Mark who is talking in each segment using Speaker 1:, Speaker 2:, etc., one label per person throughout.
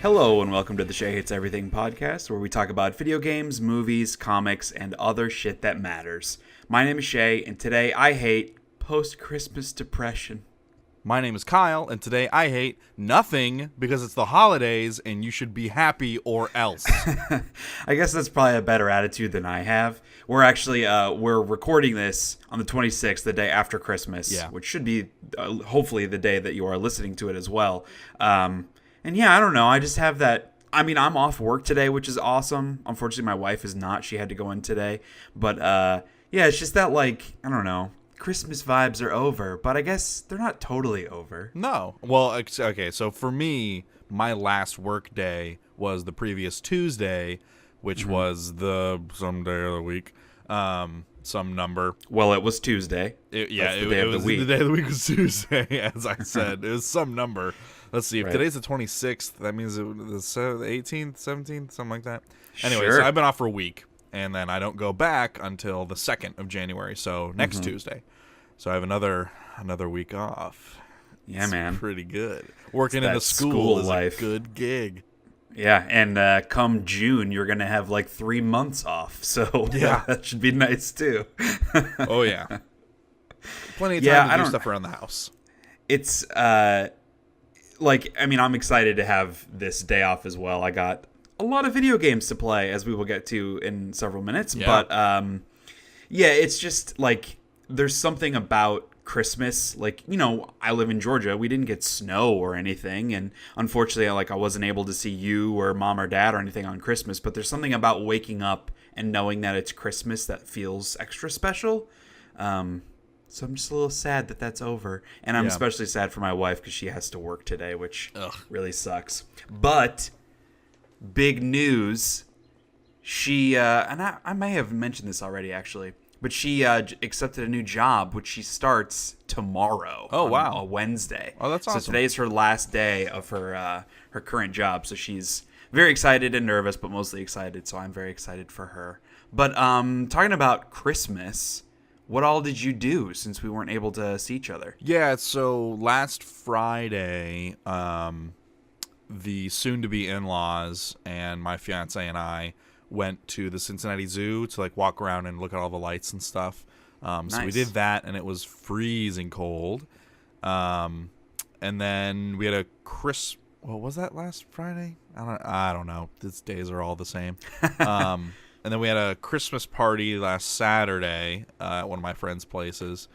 Speaker 1: Hello and welcome to the Shea Hates Everything Podcast, where we talk about video games, movies, comics, and other shit that matters. My name is Shea, and today I hate post-Christmas depression.
Speaker 2: My name is Kyle, and today I hate nothing because it's the holidays and you should be happy or else.
Speaker 1: I guess that's probably a better attitude than I have. We're actually, we're recording this on the 26th, the day after Christmas, which should be hopefully the day that you are listening to it as well. And yeah, I don't know. I just have that. I mean, I'm off work today, which is awesome. Unfortunately, my wife is not. She had to go in today. But yeah, it's just that, like, I don't know. Christmas vibes are over, but I guess they're not totally over.
Speaker 2: No. Well, okay, so for me, my last work day was the previous Tuesday, which was some day of the week, some number.
Speaker 1: Well, it was Tuesday.
Speaker 2: The day of the week was Tuesday, as I said. It was some number. Let's see. If today's the 26th, that means it was the 18th, 17th, something like that. Anyway, so I've been off for a week, and then I don't go back until the 2nd of January, so next Tuesday. So I have another week off.
Speaker 1: Yeah, man.
Speaker 2: Pretty good. Working in the school is life. A good gig.
Speaker 1: Yeah, and come June, you're going to have like 3 months off, so that should be nice too.
Speaker 2: Oh, yeah. Plenty of time to do stuff around the house.
Speaker 1: It's... Like, I mean, I'm excited to have this day off as well. I got a lot of video games to play, as we will get to in several minutes. Yeah. But, yeah, it's just, like, there's something about Christmas. Like, you know, I live in Georgia. We didn't get snow or anything. And unfortunately, I wasn't able to see you or mom or dad or anything on Christmas. But there's something about waking up and knowing that it's Christmas that feels extra special. So I'm just a little sad that that's over. And I'm especially sad for my wife because she has to work today, which really sucks. But big news, she, and I may have mentioned this already actually, but she accepted a new job, which she starts tomorrow.
Speaker 2: Oh, wow.
Speaker 1: On a Wednesday.
Speaker 2: Oh, that's awesome.
Speaker 1: So today's her last day of her current job. So she's very excited and nervous, but mostly excited. So I'm very excited for her. But talking about Christmas... What all did you do since we weren't able to see each other?
Speaker 2: Yeah, so last Friday, the soon-to-be in-laws and my fiance and I went to the Cincinnati Zoo to walk around and look at all the lights and stuff. Nice. So we did that, and it was freezing cold. And then we had a What was that last Friday? I don't know. These days are all the same. And then we had a Christmas party last Saturday at one of my friends' places.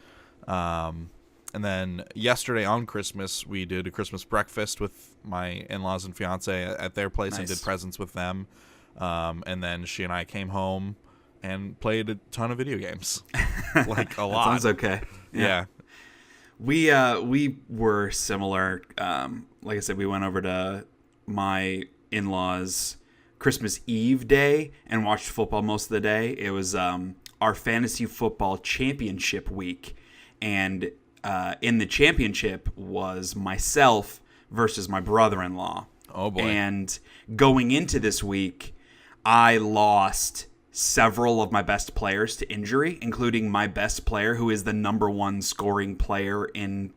Speaker 2: And then yesterday on Christmas, we did a Christmas breakfast with my in-laws and fiance at their place and did presents with them. And then she and I came home and played a ton of video games. A lot.
Speaker 1: Sounds okay.
Speaker 2: Yeah.
Speaker 1: We were similar. Like I said, we went over to my in-laws' Christmas Eve day and watched football most of the day. It was our fantasy football championship week, and in the championship was myself versus my brother-in-law.
Speaker 2: Oh boy.
Speaker 1: And going into this week, I lost several of my best players to injury, including my best player, who is the number one scoring player in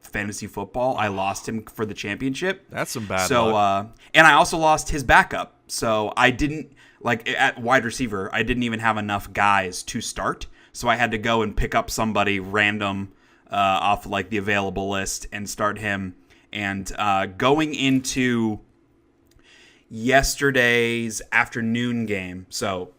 Speaker 1: fantasy football. I lost him for the championship.
Speaker 2: That's some bad luck.
Speaker 1: And I also lost his backup. So I didn't, at wide receiver, I didn't even have enough guys to start. So I had to go and pick up somebody random off the available list and start him. And going into yesterday's afternoon game, so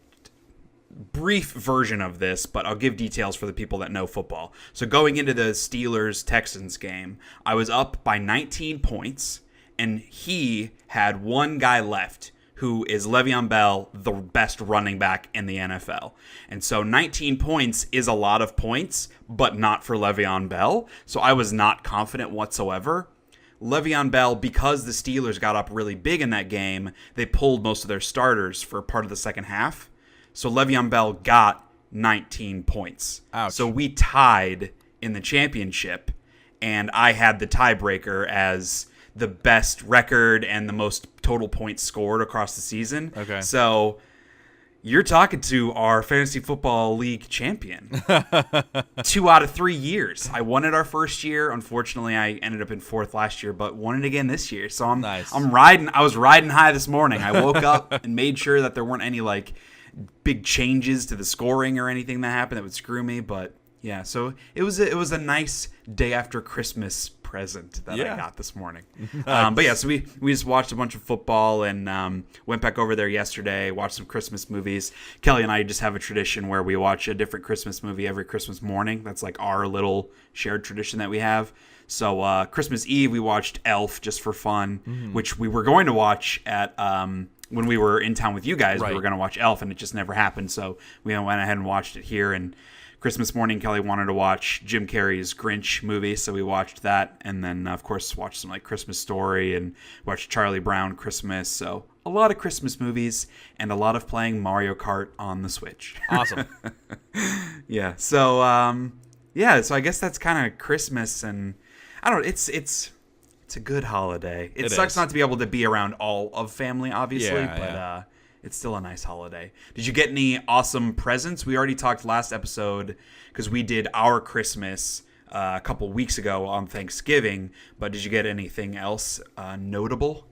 Speaker 1: brief version of this, but I'll give details for the people that know football. So going into the Steelers-Texans game, I was up by 19 points, and he had one guy left, who is Le'Veon Bell, the best running back in the NFL. And so 19 points is a lot of points, but not for Le'Veon Bell. So I was not confident whatsoever. Le'Veon Bell, because the Steelers got up really big in that game, they pulled most of their starters for part of the second half. So Le'Veon Bell got 19 points.
Speaker 2: Ouch.
Speaker 1: So we tied in the championship, and I had the tiebreaker as the best record and the most total points scored across the season.
Speaker 2: Okay.
Speaker 1: So You're talking to our fantasy football league champion. 2 out of 3 years. I won it our first year. Unfortunately, I ended up in 4th last year, but won it again this year. So
Speaker 2: Nice.
Speaker 1: I was riding high this morning. I woke up and made sure that there weren't any like big changes to the scoring or anything that happened that would screw me. But yeah, so it was a nice day after Christmas present that I got this morning. But yeah, so we just watched a bunch of football and went back over there yesterday, watched some Christmas movies. Kelly and I just have a tradition where we watch a different Christmas movie every Christmas morning. That's like our little shared tradition that we have. So Christmas Eve we watched Elf just for fun, which we were going to watch at when we were in town with you guys.
Speaker 2: Right.
Speaker 1: We were going to watch Elf and it just never happened. So we went ahead and watched it here. And Christmas morning, Kelly wanted to watch Jim Carrey's Grinch movie, so we watched that, and then of course watched some like Christmas Story and watched Charlie Brown Christmas. So a lot of Christmas movies and a lot of playing Mario Kart on the Switch.
Speaker 2: Awesome.
Speaker 1: Yeah. So so I guess that's kind of Christmas, and I don't know. It's a good holiday. It sucks not to be able to be around all of family, obviously, but it's still a nice holiday. Did you get any awesome presents? We already talked last episode because we did our Christmas a couple weeks ago on Thanksgiving, but did you get anything else notable?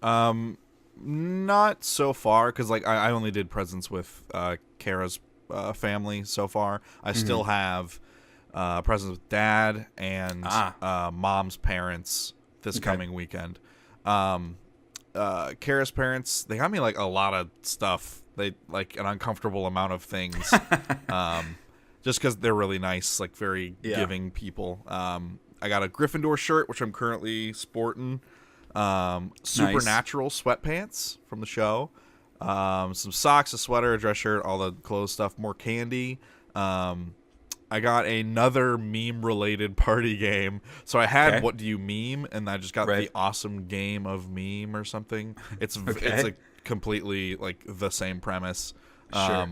Speaker 2: Not so far, because like I only did presents with Kara's family so far. I still have presents with Dad and Mom's parents this coming weekend. Kara's parents, they got me like a lot of stuff. They like an uncomfortable amount of things, just because they're really nice, like very giving people. I got a Gryffindor shirt, which I'm currently sporting. Supernatural sweatpants from the show. Some socks, a sweater, a dress shirt, all the clothes stuff. More candy. I got another meme-related party game. So I had What Do You Meme? And I just got the Awesome Game of Meme or something. It's like completely like the same premise.
Speaker 1: Sure.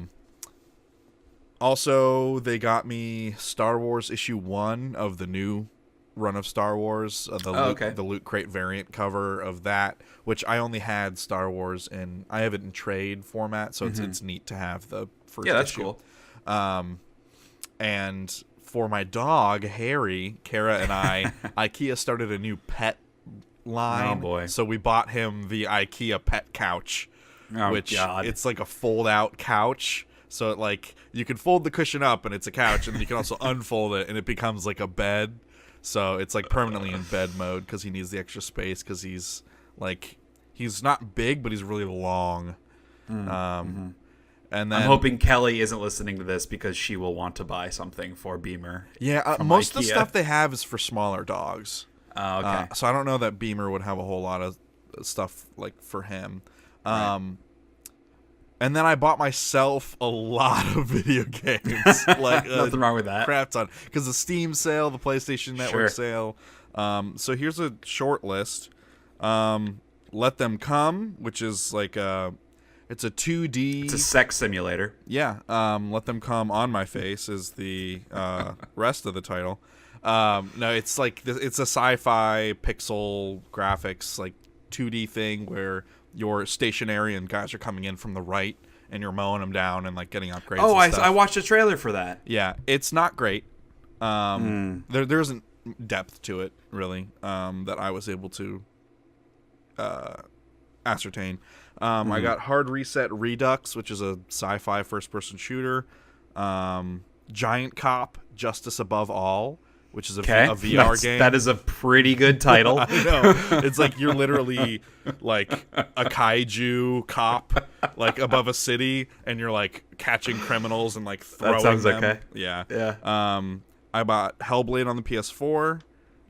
Speaker 2: Also, they got me Star Wars issue 1 of the new run of Star Wars. The Loot Crate variant cover of that, which I only had Star Wars in. I have it in trade format, so it's neat to have the first issue.
Speaker 1: Yeah, that's cool.
Speaker 2: And for my dog, Harry, Kara and I, IKEA started a new pet line.
Speaker 1: Oh, boy.
Speaker 2: So we bought him the IKEA pet couch, it's like a fold-out couch. So it, like, you can fold the cushion up and it's a couch, and then you can also unfold it and it becomes like a bed. So it's like permanently in bed mode because he needs the extra space because he's not big, but he's really long. And then
Speaker 1: I'm hoping Kelly isn't listening to this because she will want to buy something for Beamer.
Speaker 2: Yeah, most of the stuff they have is for smaller dogs.
Speaker 1: Oh, okay.
Speaker 2: So I don't know that Beamer would have a whole lot of stuff like for him. And then I bought myself a lot of video games. Like
Speaker 1: Nothing wrong with that.
Speaker 2: Crap ton. Because the Steam sale, the PlayStation Network sale. So here's a short list. Let Them Come, which is like it's a 2D.
Speaker 1: It's a sex simulator.
Speaker 2: Yeah. Let Them Come on My Face is the rest of the title. No, it's like it's a sci-fi pixel graphics like 2D thing where you're stationary and guys are coming in from the right and you're mowing them down and like getting upgrades.
Speaker 1: Oh,
Speaker 2: and stuff.
Speaker 1: I watched a trailer for that.
Speaker 2: Yeah, it's not great. There isn't depth to it really that I was able to ascertain. I got Hard Reset Redux, which is a sci-fi first-person shooter. Giant Cop: Justice Above All, which is a VR game.
Speaker 1: That is a pretty good title.
Speaker 2: I know. It's like you're literally like a kaiju cop like above a city, and you're like catching criminals and like throwing them.
Speaker 1: That sounds okay.
Speaker 2: Yeah. I bought Hellblade on the PS4.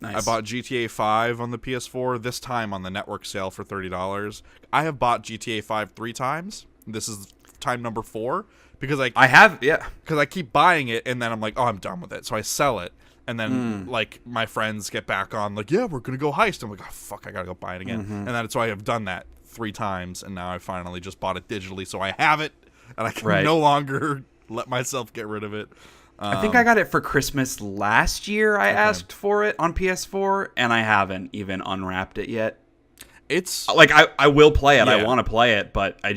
Speaker 2: Nice. I bought GTA 5 on the PS4, this time on the network sale for $30. I have bought GTA 5 3 times. This is time number 4 because because I keep buying it and then I'm like, oh, I'm done with it. So I sell it. And then like my friends get back on like, yeah, we're going to go heist. I'm like, oh, fuck, I got to go buy it again. And that's why I've done that 3 times. And now I finally just bought it digitally. So I have it and I can no longer let myself get rid of it.
Speaker 1: I think I got it for Christmas last year. I asked for it on PS4, and I haven't even unwrapped it yet.
Speaker 2: It's
Speaker 1: like I will play it. Yeah. I want to play it, but I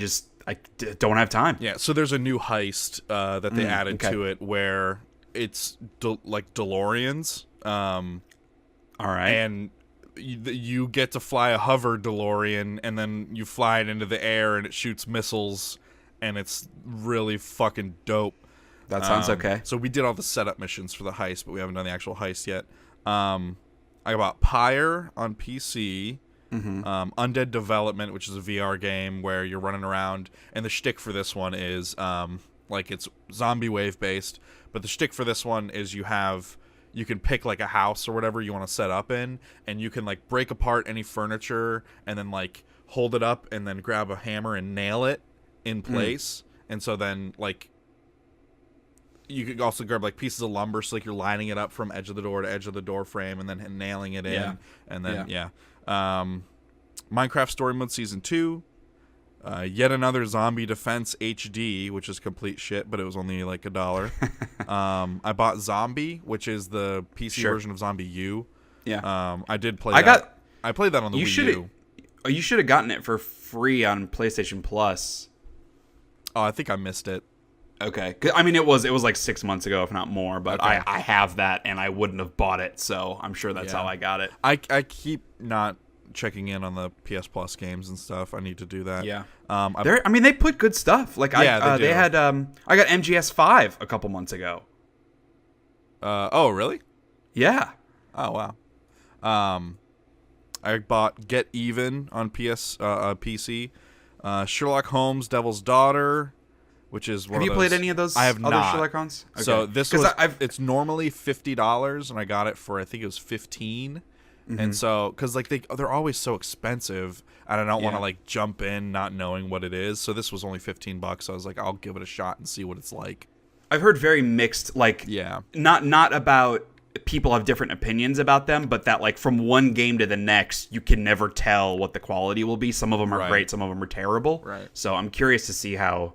Speaker 1: don't have time.
Speaker 2: Yeah, so there's a new heist that they added to it where it's like DeLoreans. All
Speaker 1: right.
Speaker 2: And you get to fly a hover DeLorean, and then you fly it into the air, and it shoots missiles, and it's really fucking dope.
Speaker 1: That sounds okay.
Speaker 2: So we did all the setup missions for the heist, but we haven't done the actual heist yet. I got Pyre on PC. Undead Development, which is a VR game where you're running around, and the shtick for this one is like it's zombie wave based, but the shtick for this one is you can pick like a house or whatever you want to set up in, and you can like break apart any furniture and then like hold it up and then grab a hammer and nail it in place. And so then like you could also grab like pieces of lumber, so like you're lining it up from edge of the door to edge of the door frame and then nailing it in. And then Minecraft Story Mode Season 2, yet another Zombie Defense HD, which is complete shit, but it was only like $1. I bought Zombie, which is the PC version of Zombie U.
Speaker 1: Yeah.
Speaker 2: I did play that. I played that on the Wii U.
Speaker 1: Oh, you should have gotten it for free on PlayStation Plus.
Speaker 2: Oh, I think I missed it.
Speaker 1: Okay. I mean, it was like 6 months ago, if not more, but okay. I have that, and I wouldn't have bought it, so I'm sure that's how I got it.
Speaker 2: I keep not checking in on the PS Plus games and stuff. I need to do that.
Speaker 1: Yeah. They put good stuff. Like they had I got MGS5 a couple months ago.
Speaker 2: Oh, really?
Speaker 1: Yeah.
Speaker 2: Oh, wow. I bought Get Even on PC. Sherlock Holmes Devil's Daughter, which is one
Speaker 1: Have
Speaker 2: of
Speaker 1: you
Speaker 2: those.
Speaker 1: played any of those
Speaker 2: I have
Speaker 1: other
Speaker 2: not.
Speaker 1: Sherlock Holmes? Okay.
Speaker 2: So this it's normally $50, and I got it for I think it was $15. And so, because like they're always so expensive, and I don't want to like jump in not knowing what it is. So this was only $15. So I was like, I'll give it a shot and see what it's like.
Speaker 1: I've heard very mixed, like not about people have different opinions about them, but that like from one game to the next, you can never tell what the quality will be. Some of them are great, some of them are terrible.
Speaker 2: Right.
Speaker 1: So I'm curious to see how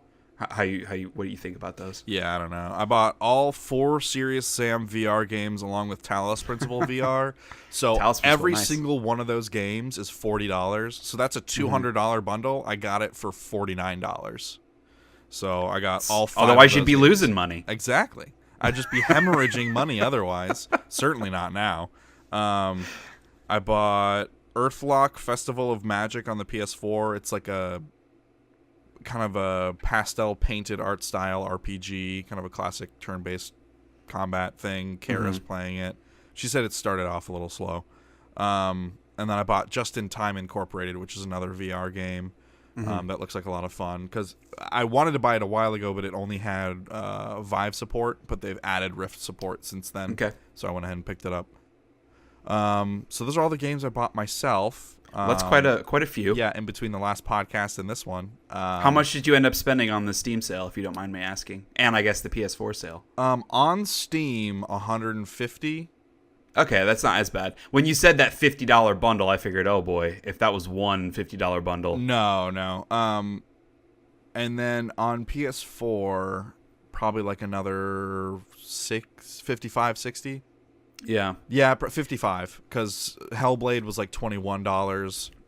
Speaker 1: you what do you think about those?
Speaker 2: Yeah, I don't know. I bought all 4 Serious Sam VR games along with Talos Principle VR. So every single one of those games is $40. So that's a $200 bundle. I got it for $49. So I got all 5.
Speaker 1: Otherwise, you'd be losing money.
Speaker 2: Exactly. I'd just be hemorrhaging money otherwise. Certainly not now. I bought Earthlock Festival of Magic on the PS4. It's like a kind of a pastel painted art style RPG, kind of a classic turn-based combat thing. Kara's playing it. She said it started off a little slow. And then I bought Just in Time Incorporated, which is another VR game that looks like a lot of fun. Because I wanted to buy it a while ago, but it only had Vive support, but they've added Rift support since then.
Speaker 1: Okay.
Speaker 2: So I went ahead and picked it up. So those are all the games I bought myself.
Speaker 1: That's quite a few.
Speaker 2: Yeah, in between the last podcast and this one.
Speaker 1: How much did you end up spending on the Steam sale, if you don't mind me asking? And I guess the PS4 sale.
Speaker 2: On Steam, $150.
Speaker 1: Okay, that's not as bad. When you said that $50 bundle, I figured, oh boy, if that was one $50 bundle.
Speaker 2: No. And then on PS4, probably like another 55, 60.
Speaker 1: Yeah,
Speaker 2: 55, because Hellblade was like $21,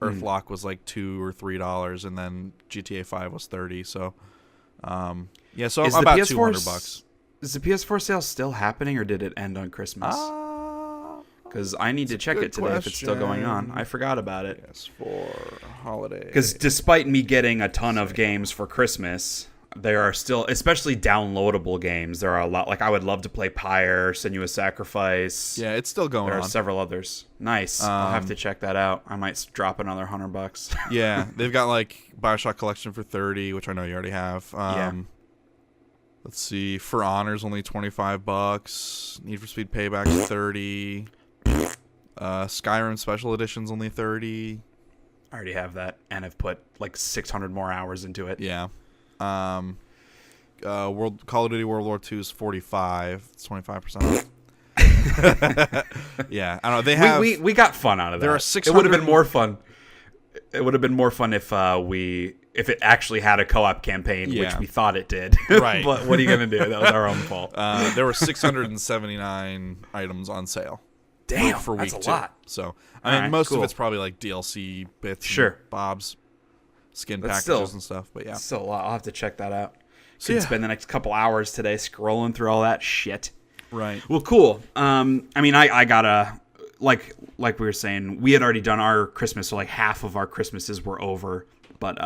Speaker 2: Earthlock was like $2 or $3, and then GTA 5 was $30. So, so
Speaker 1: is
Speaker 2: about
Speaker 1: PS4
Speaker 2: $200.
Speaker 1: Is the PS4 sale still happening, or did it end on Christmas? Because I need to check it today if it's still going on. I forgot about it.
Speaker 2: PS4 holiday.
Speaker 1: Because despite me getting a ton of games for Christmas, there are still, especially downloadable games, there are a lot. Like, I would love to play Pyre, Senua's Sacrifice.
Speaker 2: Yeah, it's still going on.
Speaker 1: There are several others. Nice. I'll have to check that out. I might drop another $100.
Speaker 2: Yeah, they've got, like, Bioshock Collection for $30, which I know you already have. Let's see. For Honor's only $25. Need for Speed Payback's $30. Skyrim Special Edition's only $30.
Speaker 1: I already have that, and I've put, like, 600 more hours into it.
Speaker 2: Yeah. Call of Duty World War II is $45. It's 25% off. Yeah, I don't know. They have
Speaker 1: we got fun out of that.
Speaker 2: There are 600.
Speaker 1: It would have been more fun. It would have been more fun if it actually had a co-op campaign, which we thought it did.
Speaker 2: Right.
Speaker 1: But what are you gonna do? That was our own fault.
Speaker 2: There were 679 items on sale.
Speaker 1: Damn,
Speaker 2: for week
Speaker 1: that's a
Speaker 2: 2.
Speaker 1: lot.
Speaker 2: So I mean, most of it's probably like DLC bits, and bobs. skin
Speaker 1: That's
Speaker 2: packages and stuff. But yeah.
Speaker 1: Still a lot. I'll have to check that out.
Speaker 2: So,
Speaker 1: Could spend the next couple hours today scrolling through all that shit.
Speaker 2: Right.
Speaker 1: Well, cool. I mean, I got like we were saying, we had already done our Christmas, so like half of our Christmases were over. But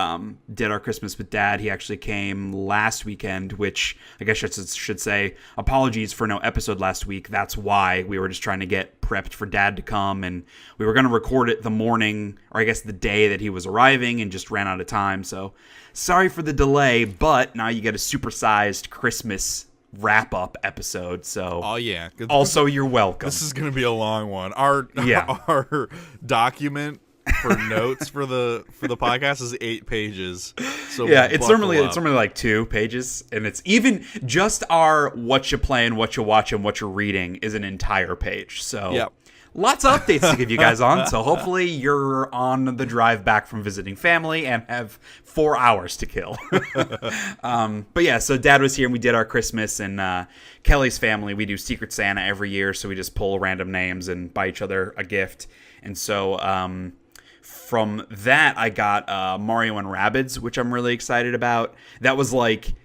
Speaker 1: did our Christmas with Dad. He actually came last weekend, which I guess I should say apologies for no episode last week. That's why we were just trying to get prepped for Dad to come, and we were going to record it the morning, or I guess the day that he was arriving, and just ran out of time. So sorry for the delay, but now you get a supersized Christmas wrap-up episode. So
Speaker 2: oh yeah.
Speaker 1: Also, you're welcome.
Speaker 2: This is going to be a long one. Our document for notes for the podcast is 8 pages. So
Speaker 1: yeah, it's normally like 2 pages, and it's even just our what you play and what you watch and what you're reading is an entire page. So
Speaker 2: yep.
Speaker 1: Lots of updates to give you guys on. So hopefully you're on the drive back from visiting family and have 4 hours to kill. But yeah, so Dad was here and we did our Christmas, and Kelly's family, we do Secret Santa every year. So we just pull random names and buy each other a gift. And so from that, I got Mario and Rabbids, which I'm really excited about. That was like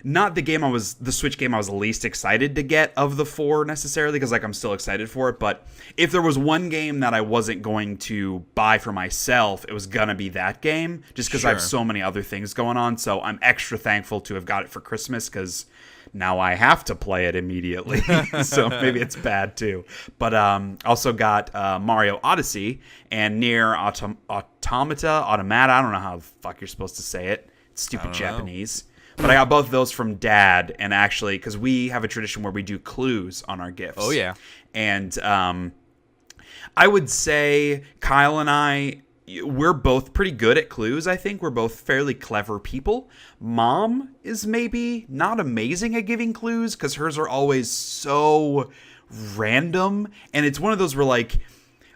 Speaker 1: not the Switch game I was least excited to get of the 4 necessarily, because like I'm still excited for it. But if there was one game that I wasn't going to buy for myself, it was gonna be that game, just because I have so many other things going on. So I'm extra thankful to have got it for Christmas, because now I have to play it immediately. So maybe it's bad too. But also got Mario Odyssey and Nier Automata. I don't know how the fuck you're supposed to say it. It's stupid Japanese. But I got both of those from Dad, and actually, because we have a tradition where we do clues on our gifts.
Speaker 2: Oh, yeah.
Speaker 1: And I would say Kyle and I, we're both pretty good at clues, I think. We're both fairly clever people. Mom is maybe not amazing at giving clues, because hers are always so random. And it's one of those where, like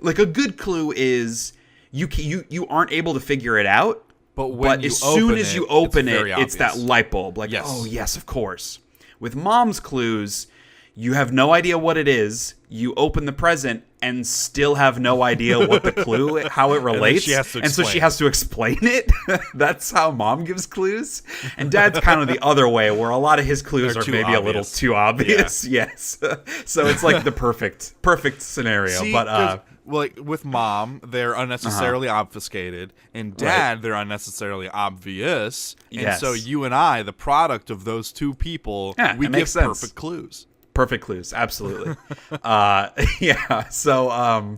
Speaker 1: a good clue is you aren't able to figure it out. But as soon as you open it, it's that light bulb. Like, yes. Oh, yes, of course. With Mom's clues, you have no idea what it is. You open the present and still have no idea what the clue, how it relates. And so she has to explain it. That's how Mom gives clues. And Dad's kind of the other way, where a lot of his clues are maybe a little too obvious. Yeah. Yes. So it's like the perfect scenario.
Speaker 2: See,
Speaker 1: but
Speaker 2: like with Mom, they're unnecessarily obfuscated, and Dad, they're unnecessarily obvious. And so you and I, the product of those two people, we give perfect clues.
Speaker 1: Perfect clues, absolutely. Yeah. So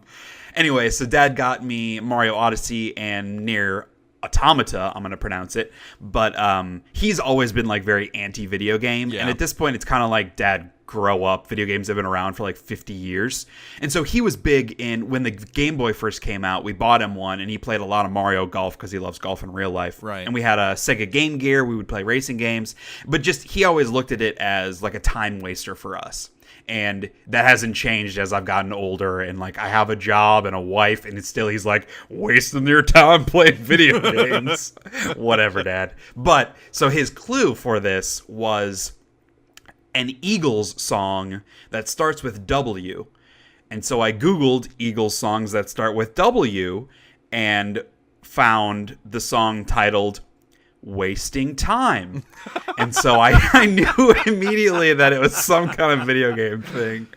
Speaker 1: anyway, so Dad got me Mario Odyssey and Nier Automata, I'm going to pronounce it. But he's always been like very anti-video game. Yeah. And at this point, it's kind of like, Dad, grow up. Video games have been around for like 50 years. And so he was big in, when the Game Boy first came out, we bought him one, and he played a lot of Mario Golf because he loves golf in real life.
Speaker 2: Right.
Speaker 1: And we had a Sega Game Gear. We would play racing games. But just, he always looked at it as like a time waster for us. And that hasn't changed as I've gotten older, and like I have a job and a wife, and it's still, he's like, wasting your time playing video games. Whatever, Dad. But so his clue for this was an Eagles song that starts with W. And so I Googled Eagles songs that start with W and found the song titled Wasting Time. And so I knew immediately that it was some kind of video game thing.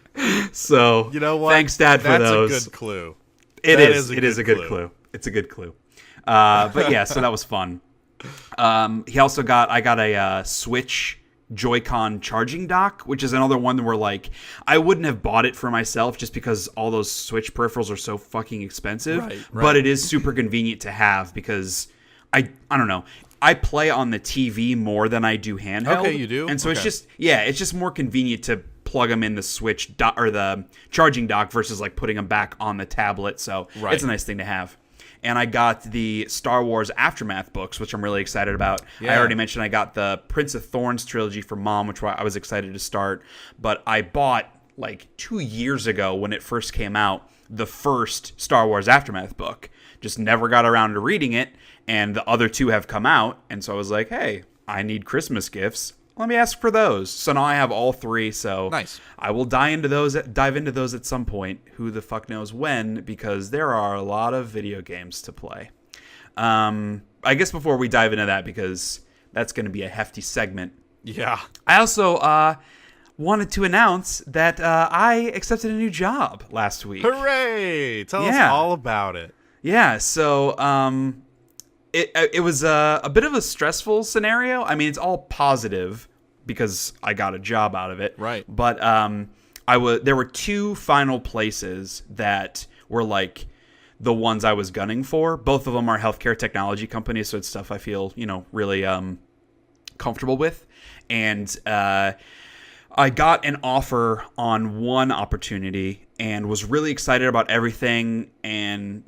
Speaker 1: So,
Speaker 2: you know what?
Speaker 1: Thanks, Dad, for those.
Speaker 2: That's a good clue.
Speaker 1: It is a good clue. It's a good clue. But yeah, so that was fun. I got a Switch Joy-Con charging dock, which is another one where like I wouldn't have bought it for myself just because all those Switch peripherals are so fucking expensive. Right. But it is super convenient to have, because I don't know. I play on the TV more than I do handheld.
Speaker 2: Okay, you do?
Speaker 1: And so it's just more convenient to plug them in the Switch or the charging dock versus like putting them back on the tablet. So it's a nice thing to have. And I got the Star Wars Aftermath books, which I'm really excited about. Yeah. I already mentioned I got the Prince of Thorns trilogy for Mom, which I was excited to start. But I bought like 2 years ago, when it first came out, the first Star Wars Aftermath book. Just never got around to reading it. And the other 2 have come out. And so I was like, hey, I need Christmas gifts. Let me ask for those. So now I have all 3. So
Speaker 2: nice.
Speaker 1: I will dive into those at some point. Who the fuck knows when, because there are a lot of video games to play. I guess before we dive into that, because that's going to be a hefty segment.
Speaker 2: Yeah.
Speaker 1: I also wanted to announce that I accepted a new job last week.
Speaker 2: Hooray! Tell us all about it.
Speaker 1: Yeah, so it was a bit of a stressful scenario. I mean, it's all positive because I got a job out of it.
Speaker 2: Right.
Speaker 1: But there were two final places that were like the ones I was gunning for. Both of them are healthcare technology companies, so it's stuff I feel, really comfortable with. And I got an offer on one opportunity and was really excited about everything, and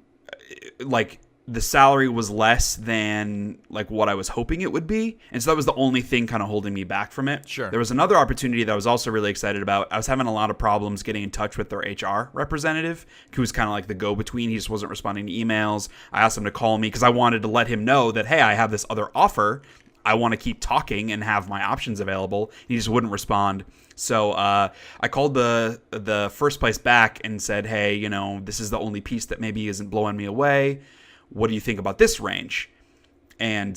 Speaker 1: like the salary was less than like what I was hoping it would be, and so that was the only thing kind of holding me back from it.
Speaker 2: Sure.
Speaker 1: There was another opportunity that I was also really excited about. I was having a lot of problems getting in touch with their HR representative, who was kind of like the go-between. He just wasn't responding to emails. I asked him to call me because I wanted to let him know that, hey, I have this other offer. I want to keep talking and have my options available. He just wouldn't respond. So I called the first place back and said, hey, this is the only piece that maybe isn't blowing me away. What do you think about this range? And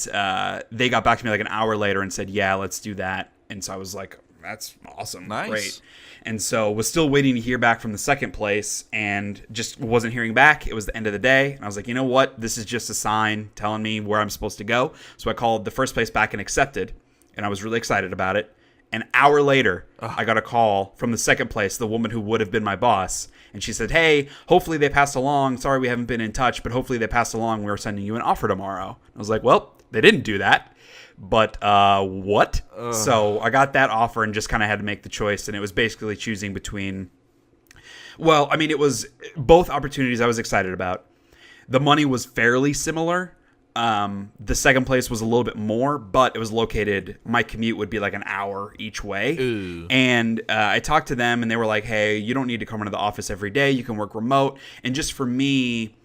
Speaker 1: they got back to me like an hour later and said, yeah, let's do that. And so I was like, that's awesome.
Speaker 2: Nice.
Speaker 1: Great. And so was still waiting to hear back from the second place and just wasn't hearing back. It was the end of the day. And I was like, you know what? This is just a sign telling me where I'm supposed to go. So I called the first place back and accepted. And I was really excited about it. An hour later, I got a call from the second place, the woman who would have been my boss. And she said, hey, hopefully they passed along. Sorry we haven't been in touch, but hopefully they passed along. We're sending you an offer tomorrow. I was like, well, they didn't do that. But what? So I got that offer and just kind of had to make the choice. And it was basically choosing between, well, I mean, it was both opportunities I was excited about. The money was fairly similar. The second place was a little bit more, but it was located, my commute would be like an hour each way.
Speaker 2: Ooh.
Speaker 1: And I talked to them and they were like, hey, you don't need to come into the office every day. You can work remote. And just for me,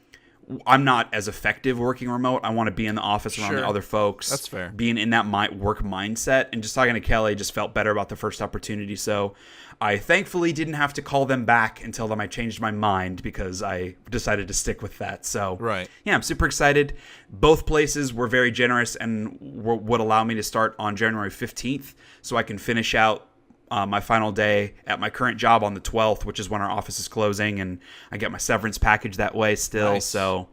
Speaker 1: I'm not as effective working remote. I want to be in the office around the other folks.
Speaker 2: That's fair.
Speaker 1: Being in that work mindset, and just talking to Kelly just felt better about the first opportunity. So I thankfully didn't have to call them back and tell them I changed my mind because I decided to stick with that. So yeah, I'm super excited. Both places were very generous and would allow me to start on January 15th so I can finish out my final day at my current job on the 12th, which is when our office is closing, and I get my severance package that way still. Nice. So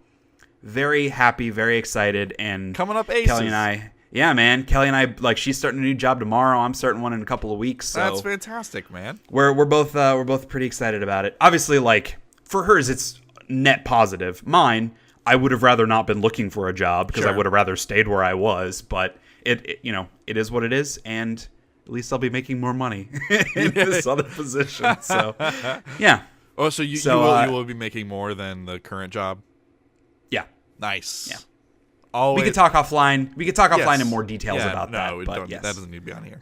Speaker 1: very happy, very excited. And
Speaker 2: coming up aces.
Speaker 1: Kelly and I, yeah, man. Kelly and I, like, she's starting a new job tomorrow. I'm starting one in a couple of weeks. So
Speaker 2: that's fantastic, man.
Speaker 1: We're both pretty excited about it. Obviously, like, for hers, it's net positive. Mine, I would have rather not been looking for a job because I would have rather stayed where I was. But it it is what it is, and at least I'll be making more money in this other position. So, yeah.
Speaker 2: Oh, so you will be making more than the current job?
Speaker 1: Yeah.
Speaker 2: Nice.
Speaker 1: Yeah.
Speaker 2: Always.
Speaker 1: We could talk offline. We could talk offline in more details about that. But
Speaker 2: that doesn't need to be on here.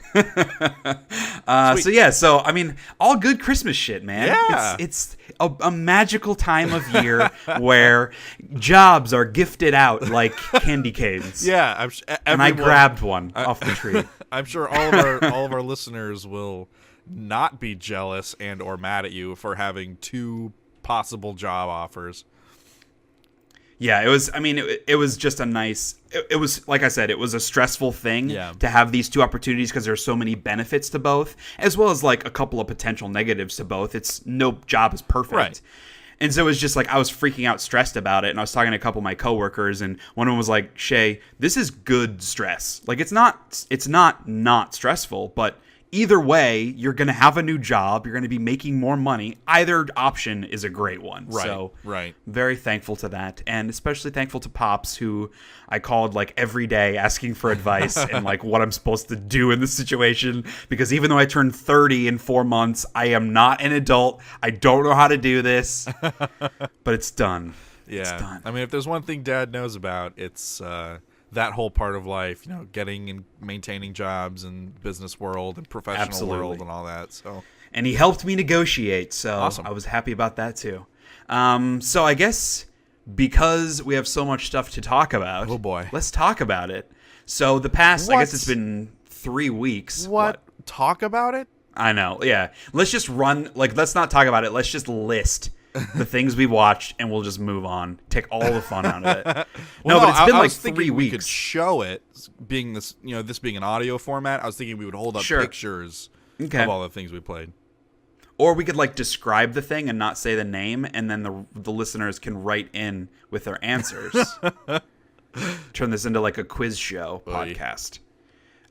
Speaker 1: So I mean, all good Christmas shit, man.
Speaker 2: Yeah.
Speaker 1: It's a magical time of year where jobs are gifted out like candy canes.
Speaker 2: Yeah,
Speaker 1: and I grabbed one off the tree.
Speaker 2: I'm sure all of our listeners will not be jealous and or mad at you for having two possible job offers.
Speaker 1: Yeah, it was. I mean, it was just a nice. It was, like I said, it was a stressful thing to have these two opportunities because there's so many benefits to both, as well as like a couple of potential negatives to both. It's no job is perfect,
Speaker 2: right?
Speaker 1: And so it was just like I was freaking out, stressed about it, and I was talking to a couple of my coworkers, and one of them was like, "Shea, this is good stress. Like it's not stressful, but." Either way, you're going to have a new job. You're going to be making more money. Either option is a great one.
Speaker 2: Right,
Speaker 1: so,
Speaker 2: right.
Speaker 1: Very thankful to that. And especially thankful to Pops, who I called like every day asking for advice and like what I'm supposed to do in this situation. Because even though I turned 30 in 4 months, I am not an adult. I don't know how to do this. But it's done.
Speaker 2: Yeah.
Speaker 1: It's done.
Speaker 2: I mean, if there's one thing Dad knows about, it's... that whole part of life, getting and maintaining jobs and business world and professional world and all that. So,
Speaker 1: and he helped me negotiate. So
Speaker 2: awesome.
Speaker 1: I was happy about that too. So I guess because we have so much stuff to talk about,
Speaker 2: oh boy,
Speaker 1: let's talk about it. So the past, I guess it's been 3 weeks.
Speaker 2: What? Talk about it?
Speaker 1: I know. Yeah. Let's just let's not talk about it. Let's just list the things we watched, and we'll just move on. Take all the fun out of it.
Speaker 2: Well,
Speaker 1: but it's been
Speaker 2: I
Speaker 1: like
Speaker 2: was
Speaker 1: 3
Speaker 2: thinking
Speaker 1: weeks.
Speaker 2: We could show it, being this, this being an audio format. I was thinking we would hold up pictures of all the things we played.
Speaker 1: Or we could like describe the thing and not say the name, and then the listeners can write in with their answers. Turn this into like a quiz show podcast.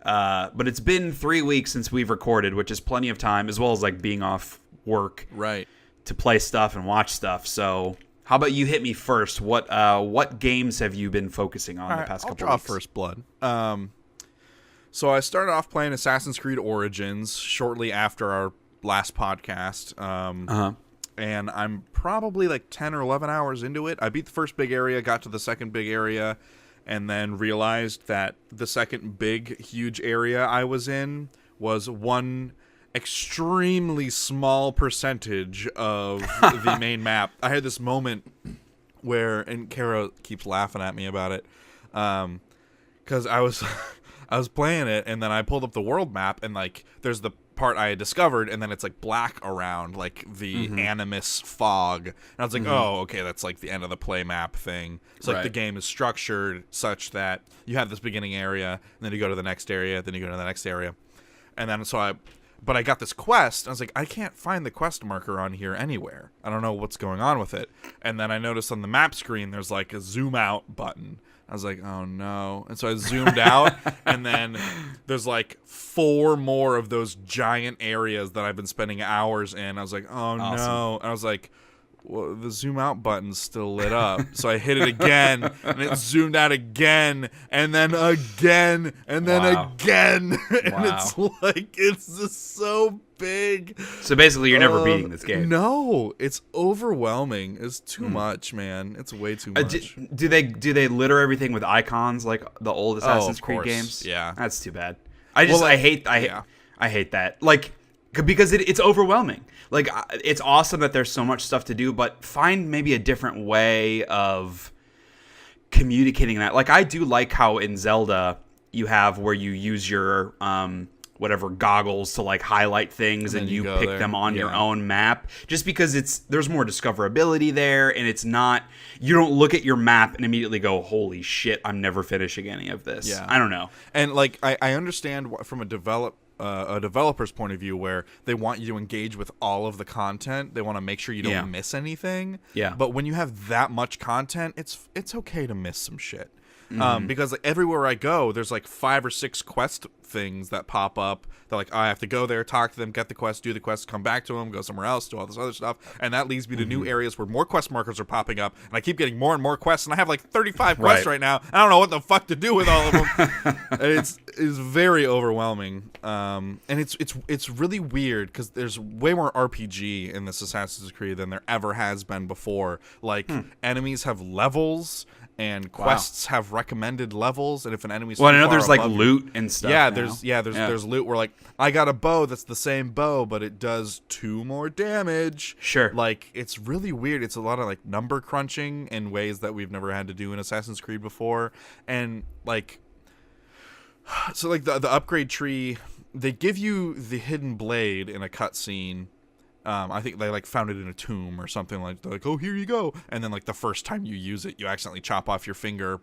Speaker 1: But it's been 3 weeks since we've recorded, which is plenty of time, as well as like being off work,
Speaker 2: right,
Speaker 1: to play stuff and watch stuff. So how about you hit me first? What games have you been focusing on the past couple
Speaker 2: I'll
Speaker 1: weeks?
Speaker 2: draw first blood. So I started off playing Assassin's Creed Origins shortly after our last podcast. And I'm probably like 10 or 11 hours into it. I beat the first big area, got to the second big area, and then realized that the second big, huge area I was in was one extremely small percentage of the main map. I had this moment where, and Kara keeps laughing at me about it, because I was playing it, and then I pulled up the world map, and like there's the part I had discovered, and then it's like black around like the Animus fog, and I was like, oh, okay, that's like the end of the play map thing. So like the game is structured such that you have this beginning area, and then you go to the next area, then you go to the next area, and then but I got this quest, and I was like, I can't find the quest marker on here anywhere. I don't know what's going on with it. And then I noticed on the map screen there's like a zoom out button. I was like, oh no. And so I zoomed out, and then there's like 4 more of those giant areas that I've been spending hours in. I was like, oh no. And I was like, well, the zoom out button's still lit up. So I hit it again, and it zoomed out again, and then again, and then again. And it's like, it's just so big.
Speaker 1: So basically, you're never beating this game.
Speaker 2: No, it's overwhelming. It's too much, man. It's way too much.
Speaker 1: Do they litter everything with icons like the old Assassin's Creed games?
Speaker 2: Yeah,
Speaker 1: that's too bad. I hate that. Like, because it's overwhelming. Like, it's awesome that there's so much stuff to do, but find maybe a different way of communicating that. Like, I do like how in Zelda you have where you use your whatever goggles to like highlight things, and you pick them on your own map, just because there's more discoverability there, and it's not, you don't look at your map and immediately go, holy shit, I'm never finishing any of this. I don't know.
Speaker 2: And like I understand from a developer's point of view, where they want you to engage with all of the content. They want to make sure you don't miss anything. But when you have that much content, it's okay to miss some shit. Because like, everywhere I go, there's like 5 or 6 quest things that pop up. They're like, I have to go there, talk to them, get the quest, do the quest, come back to them, go somewhere else, do all this other stuff, and that leads me to new areas where more quest markers are popping up, and I keep getting more and more quests, and I have like 35 quests right now. I don't know what the fuck to do with all of them. It's very overwhelming, and it's really weird because there's way more RPG in this Assassin's Creed than there ever has been before. Like enemies have levels, and quests have recommended levels, and if an enemy's
Speaker 1: I know there's like loot and stuff.
Speaker 2: There's loot where like, I got a bow that's the same bow, but it does 2 more damage.
Speaker 1: Sure.
Speaker 2: Like, it's really weird. It's a lot of like number crunching in ways that we've never had to do in Assassin's Creed before, and like, so like the upgrade tree, they give you the hidden blade in a cutscene. I think they like found it in a tomb or something. Like, they're like, oh, here you go, and then like the first time you use it, you accidentally chop off your finger.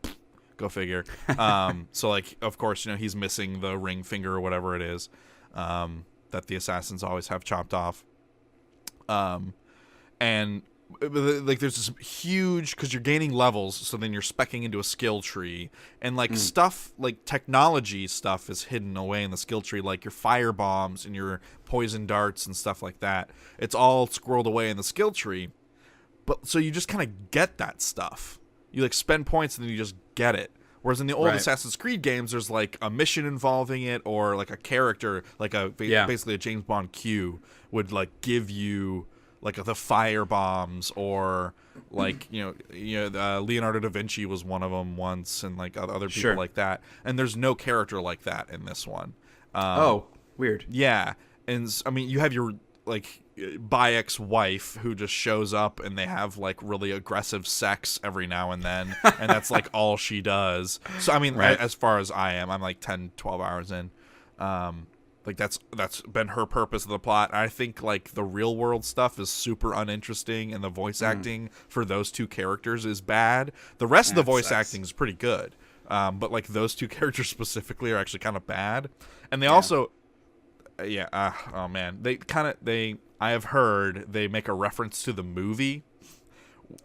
Speaker 2: Go figure. So like, of course, he's missing the ring finger or whatever it is that the assassins always have chopped off. And like, there's this huge, because you're gaining levels, so then you're speccing into a skill tree, and like stuff like technology stuff is hidden away in the skill tree, like your fire bombs and your poison darts and stuff like that. It's all squirreled away in the skill tree, but so you just kind of get that stuff. You like spend points and then you just get it. Whereas in the old Assassin's Creed games, there's like a mission involving it, or like a character, like basically a James Bond Q would like give you like the fire bombs, or like Leonardo da Vinci was one of them once, and like other people like that. And there's no character like that in this one.
Speaker 1: Weird.
Speaker 2: Yeah, and I mean, you have your like Bayek's wife who just shows up, and they have like really aggressive sex every now and then, and that's like all she does. So I mean, as far as I'm like 10-12 hours in, Like that's been her purpose of the plot. I think like the real world stuff is super uninteresting, and the voice acting for those two characters is bad. The rest of the voice acting is pretty good, but like those two characters specifically are actually kind of bad. And they also, oh man, I have heard they make a reference to the movie.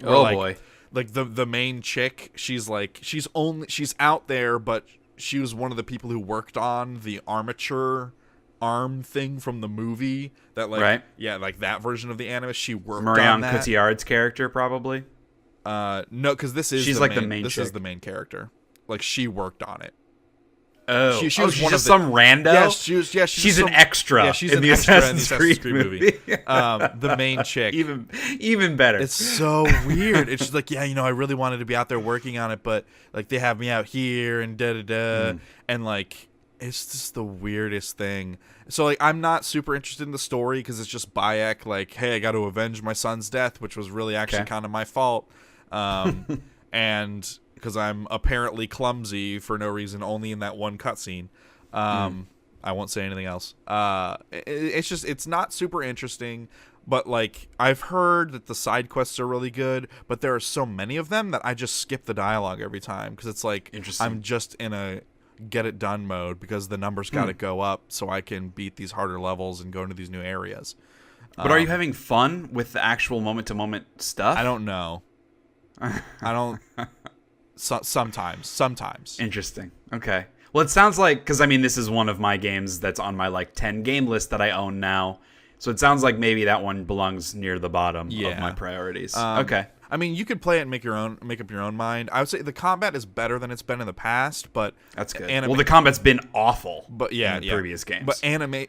Speaker 1: Boy.
Speaker 2: Like the main chick, she's out there, but she was one of the people who worked on the armature arm thing from the movie. That like like that version of the anime. She worked on that.
Speaker 1: Cotillard's character, probably.
Speaker 2: No, because she's the main. This is the main character. Like she worked on it.
Speaker 1: Oh,
Speaker 2: she was one of
Speaker 1: some rando.
Speaker 2: Yes,
Speaker 1: she's an extra.
Speaker 2: Yeah, she's
Speaker 1: in
Speaker 2: an
Speaker 1: the
Speaker 2: extra in the
Speaker 1: Assassin's Creed movie.
Speaker 2: The main chick,
Speaker 1: even better.
Speaker 2: It's so weird. It's just like, I really wanted to be out there working on it, but like they have me out here and and like it's just the weirdest thing. So like I'm not super interested in the story because it's just Bayek like, hey, I got to avenge my son's death, which was really actually kind of my fault, and because I'm apparently clumsy for no reason, only in that one cutscene. I won't say anything else. It's not super interesting, but like I've heard that the side quests are really good, but there are so many of them that I just skip the dialogue every time because it's like I'm just in a get it done mode because the numbers got to go up so I can beat these harder levels and go into these new areas.
Speaker 1: But are you having fun with the actual moment-to-moment stuff?
Speaker 2: I don't know. I don't... Sometimes.
Speaker 1: Interesting. Okay. Well, it sounds like, because I mean, this is one of my games that's on my like 10 game list that I own now. So it sounds like maybe that one belongs near the bottom of my priorities. Okay.
Speaker 2: I mean, you could play it and make up your own mind. I would say the combat is better than it's been in the past, but
Speaker 1: that's good. Well, the combat's been awful,
Speaker 2: but
Speaker 1: in the previous games.
Speaker 2: But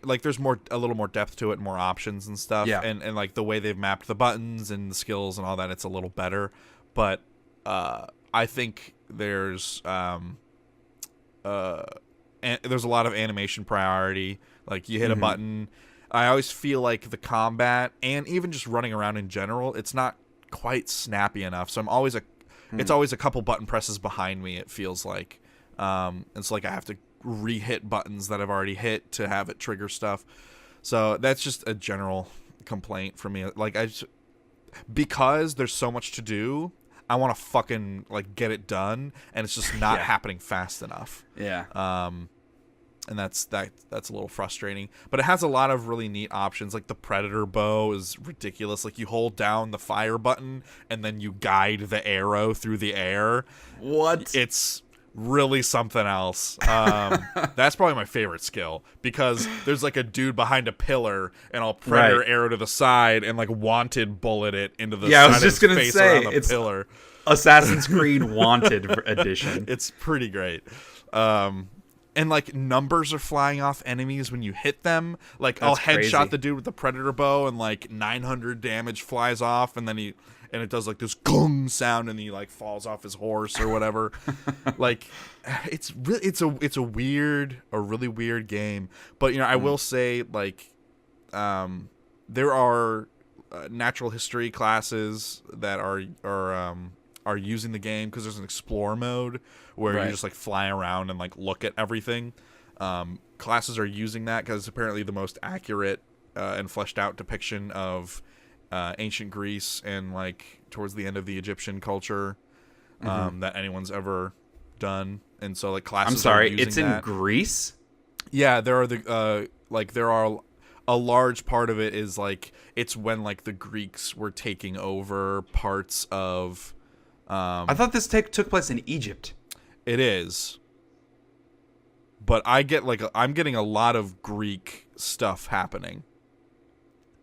Speaker 2: like there's a little more depth to it, more options and stuff.
Speaker 1: Yeah.
Speaker 2: And like the way they've mapped the buttons and the skills and all that, it's a little better. But I think there's there's a lot of animation priority. Like you hit a button. I always feel like the combat and even just running around in general, it's not quite snappy enough. So it's always a couple button presses behind me. It feels like, it's like I have to re-hit buttons that I've already hit to have it trigger stuff. So that's just a general complaint for me. Like because there's so much to do, I want to fucking like get it done, and it's just not happening fast enough.
Speaker 1: Yeah.
Speaker 2: And that's a little frustrating. But it has a lot of really neat options. Like the Predator bow is ridiculous. Like you hold down the fire button and then you guide the arrow through the air.
Speaker 1: What?
Speaker 2: It's really something else. That's probably my favorite skill because there's like a dude behind a pillar and I'll Predator arrow to the side and like wanted bullet it into the side
Speaker 1: I was just
Speaker 2: of his
Speaker 1: gonna
Speaker 2: face
Speaker 1: say,
Speaker 2: around the
Speaker 1: it's
Speaker 2: pillar.
Speaker 1: Assassin's Creed Wanted edition.
Speaker 2: It's pretty great. And like numbers are flying off enemies when you hit them. Like I'll headshot the dude with the Predator bow and like 900 damage flies off, and then it does like this gong sound, and he like falls off his horse or whatever. Like it's a really weird game. But I will say like there are natural history classes that are using the game because there's an explore mode where you just like fly around and like look at everything. Classes are using that because it's apparently the most accurate and fleshed out depiction of ancient Greece and like towards the end of the Egyptian culture that anyone's ever done. And so like classes.
Speaker 1: I'm sorry,
Speaker 2: are using
Speaker 1: it's in Greece?
Speaker 2: Yeah, there are a large part of it is like it's when like the Greeks were taking over parts of.
Speaker 1: I thought this took place in Egypt.
Speaker 2: It is, but I'm getting a lot of Greek stuff happening.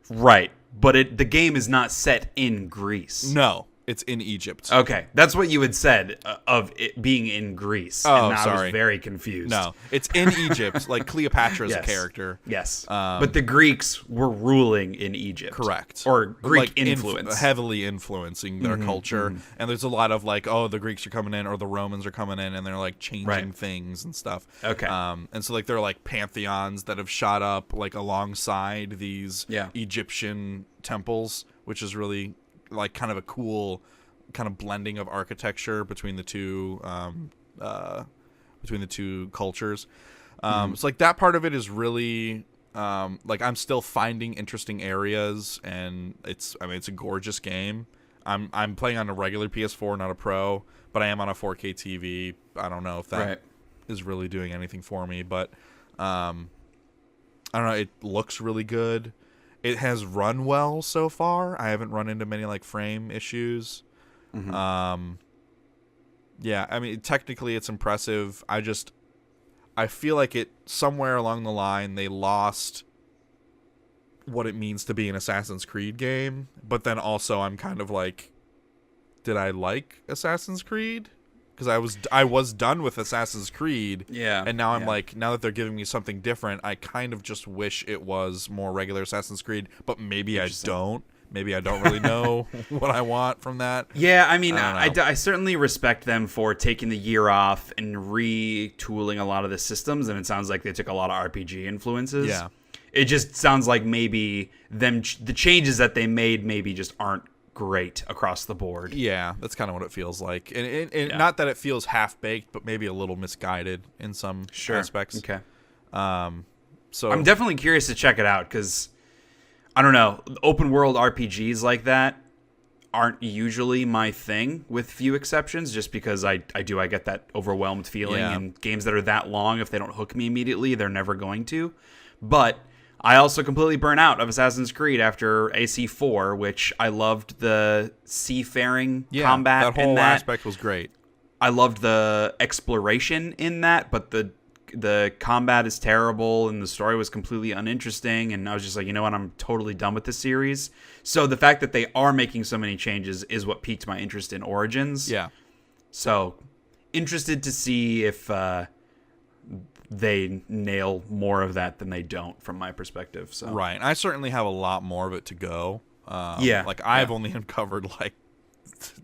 Speaker 1: Right, but the game is not set in Greece.
Speaker 2: No, it's in Egypt.
Speaker 1: Okay, that's what you had said of it being in Greece.
Speaker 2: Oh,
Speaker 1: and
Speaker 2: sorry.
Speaker 1: I was very confused.
Speaker 2: No, it's in Egypt. Like Cleopatra is a character.
Speaker 1: Yes, but the Greeks were ruling in Egypt.
Speaker 2: Correct.
Speaker 1: Or Greek
Speaker 2: like
Speaker 1: influence.
Speaker 2: Heavily influencing their culture. And there's a lot of like, oh, the Greeks are coming in or the Romans are coming in and they're like changing things and stuff.
Speaker 1: Okay.
Speaker 2: And so like there are like pantheons that have shot up like alongside these Egyptian temples, which is really like kind of a cool kind of blending of architecture between the two cultures. So like that part of it is really like I'm still finding interesting areas, and it's a gorgeous game. I'm playing on a regular PS4, not a Pro, but I am on a 4K TV. I don't know if that is really doing anything for me, but I don't know. It looks really good. It has run well so far. I haven't run into many like frame issues. Yeah, I mean, technically it's impressive. I feel like it somewhere along the line they lost what it means to be an Assassin's Creed game, but then also I'm kind of like, did I like Assassin's Creed? Because I was done with Assassin's Creed, and now I'm like, now that they're giving me something different, I kind of just wish it was more regular Assassin's Creed, but maybe I don't. Maybe I don't really know what I want from that.
Speaker 1: Yeah, I mean, I certainly respect them for taking the year off and retooling a lot of the systems, and it sounds like they took a lot of RPG influences. Yeah. It just sounds like maybe the changes that they made maybe just aren't great across the board.
Speaker 2: Yeah, that's kind of what it feels like. And not that it feels half-baked, but maybe a little misguided in some aspects.
Speaker 1: Okay.
Speaker 2: So
Speaker 1: I'm definitely curious to check it out, because I don't know, open world RPGs like that aren't usually my thing, with few exceptions, just because I get that overwhelmed feeling, and games that are that long, if they don't hook me immediately, they're never going to. But I also completely burnt out of Assassin's Creed after AC4, which I loved the seafaring combat.
Speaker 2: That whole aspect was great.
Speaker 1: I loved the exploration in that, but the combat is terrible, and the story was completely uninteresting, and I was just like, you know what, I'm totally done with this series. So the fact that they are making so many changes is what piqued my interest in Origins.
Speaker 2: Yeah.
Speaker 1: So interested to see if they nail more of that than they don't, from my perspective. So
Speaker 2: right. I certainly have a lot more of it to go. Like I've only uncovered like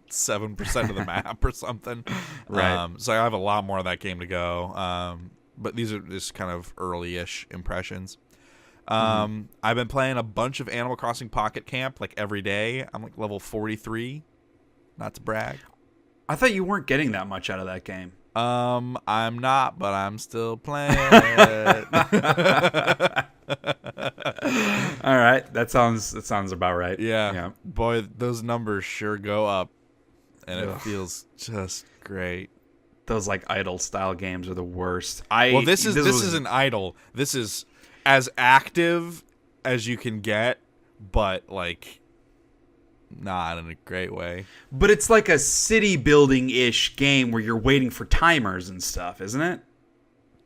Speaker 2: 7% of the map or something.
Speaker 1: Right.
Speaker 2: So I have a lot more of that game to go. But these are just kind of early-ish impressions. I've been playing a bunch of Animal Crossing Pocket Camp like every day. I'm like level 43. Not to brag.
Speaker 1: I thought you weren't getting that much out of that game.
Speaker 2: I'm not, but I'm still playing it.
Speaker 1: All right, that sounds about right.
Speaker 2: Yeah. Boy, those numbers sure go up, and it feels just great.
Speaker 1: Those like idle style games are the worst.
Speaker 2: This isn't idle. This is as active as you can get, but like not in a great way.
Speaker 1: But it's like a city building ish game where you're waiting for timers and stuff, isn't it?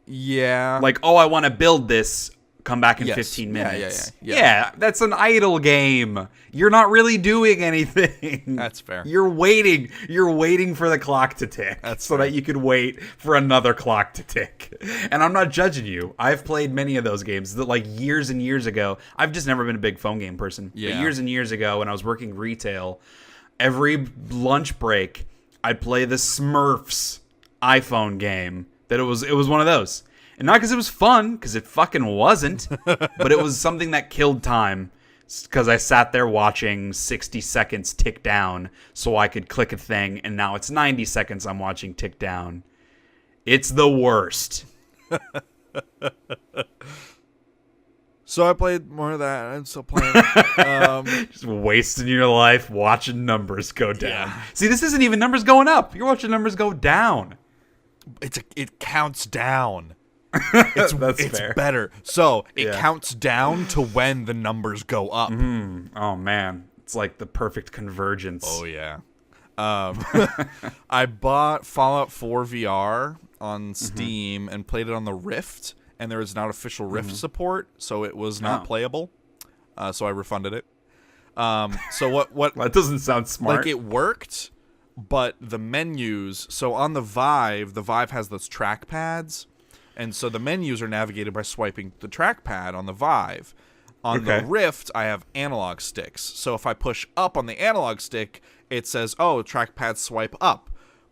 Speaker 2: Yeah.
Speaker 1: Like, oh, I want to build this. Come back in 15 minutes. Yeah, that's an idle game. You're not really doing anything.
Speaker 2: That's fair.
Speaker 1: You're waiting for the clock to tick.
Speaker 2: That's
Speaker 1: so
Speaker 2: fair.
Speaker 1: that you could wait for another clock to tick. And I'm not judging you. I've played many of those games that like years and years ago. I've just never been a big phone game person.
Speaker 2: Yeah.
Speaker 1: But years and years ago when I was working retail, every lunch break I'd play the Smurfs iPhone game. That it was one of those. And not because it was fun, because it fucking wasn't, but it was something that killed time, because I sat there watching 60 seconds tick down so I could click a thing, and now it's 90 seconds I'm watching tick down. It's the worst.
Speaker 2: So I played more of that. I'm still playing it.
Speaker 1: Just wasting your life watching numbers go down.
Speaker 2: Yeah.
Speaker 1: See, this isn't even numbers going up. You're watching numbers go down.
Speaker 2: It counts down.
Speaker 1: That's
Speaker 2: it's
Speaker 1: fair.
Speaker 2: better. So it counts down to when the numbers go up.
Speaker 1: Oh man, it's like the perfect convergence.
Speaker 2: Oh yeah. I bought Fallout 4 VR on Steam and played it on the Rift, and there is not official Rift support, so it was not playable. So I refunded it. So what?
Speaker 1: That doesn't sound smart.
Speaker 2: Like, it worked, but the menus. So on the Vive has those trackpads. And so the menus are navigated by swiping the trackpad on the Vive. On the Rift, I have analog sticks. So if I push up on the analog stick, it says, oh, trackpad swipe up.